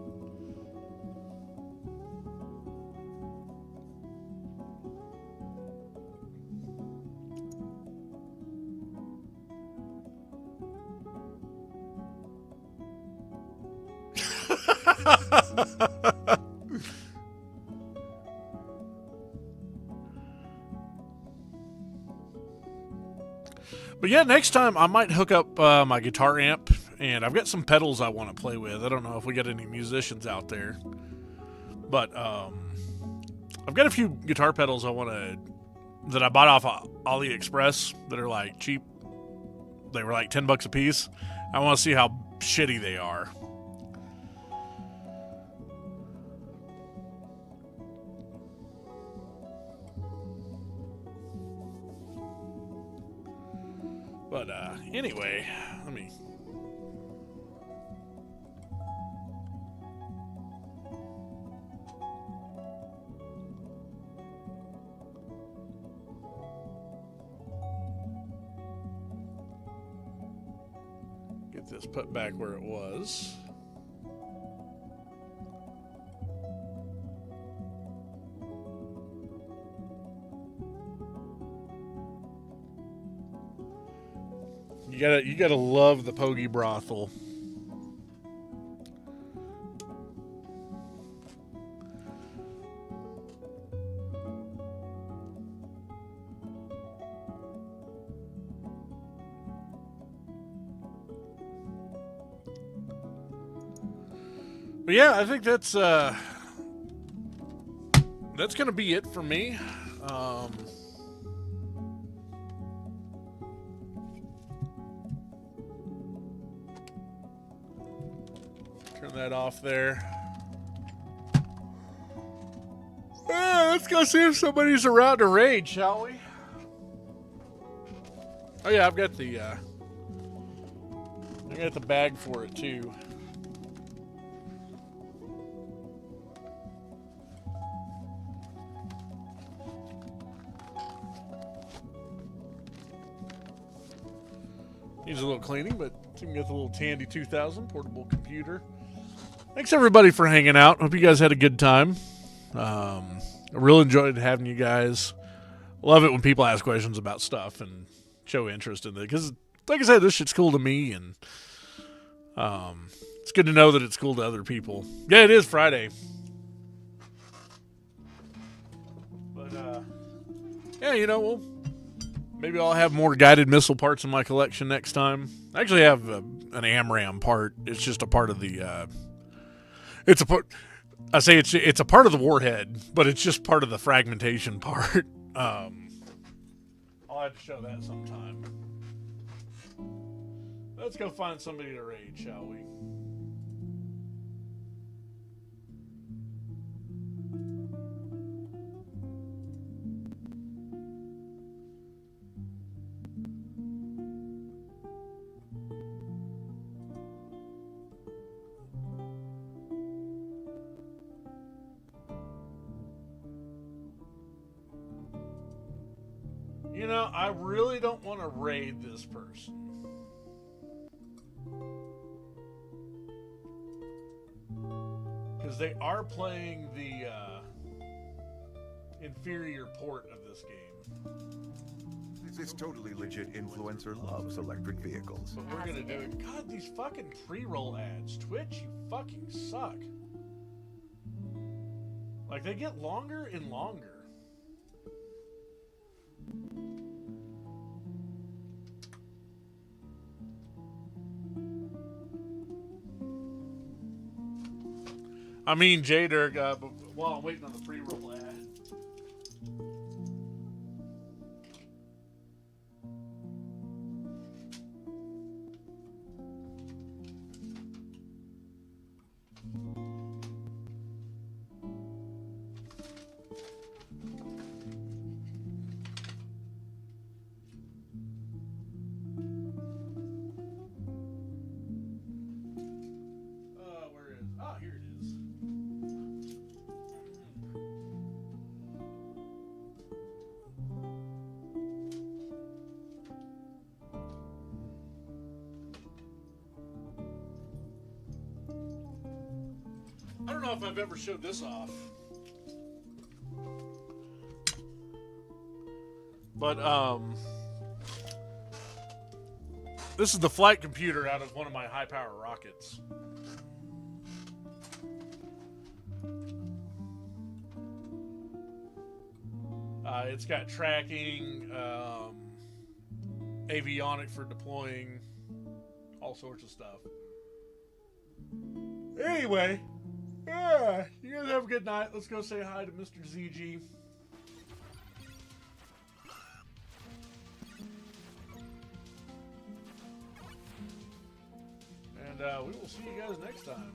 But yeah, next time I might hook up my guitar amp, and I've got some pedals I want to play with. I don't know if we got any musicians out there, but I've got a few guitar pedals that I bought off of AliExpress that are like cheap. They were like $10 a piece. I want to see how shitty they are. But anyway, let me. Get this put back where it was. You gotta love the Pogie brothel. But yeah, I think that's gonna be it for me. Turn that off there. Let's go see if somebody's around to raid, shall we? Oh yeah, I got the bag for it too. Needs a little cleaning, but you can get the little Tandy 2000 portable computer. Thanks everybody for hanging out. Hope you guys had a good time. I really enjoyed having you guys. Love it when people ask questions about stuff and show interest in it. Because, like I said, this shit's cool to me, and it's good to know that it's cool to other people. Yeah, it is Friday. But, yeah, you know, maybe I'll have more guided missile parts in my collection next time. I actually have an AMRAAM part. It's just a part of the... it's a part... I say it's a part of the warhead, but it's just part of the fragmentation part. I'll have to show that sometime. Let's go find somebody to raid, shall we? You know, I really don't want to raid this person. Because they are playing the inferior port of this game. This totally legit influencer loves electric vehicles. But we're going to do it. God, these fucking pre-roll ads. Twitch, you fucking suck. Like, they get longer and longer. I mean, J-Dirk, while I'm waiting on the pre-roll ad. Where is? Oh, here it is. I don't know if I've ever showed this off. But, this is the flight computer out of one of my high-power rockets. It's got tracking, avionic for deploying all sorts of stuff. Anyway, yeah, you guys have a good night. Let's go say hi to Mr. ZG. And we will see you guys next time.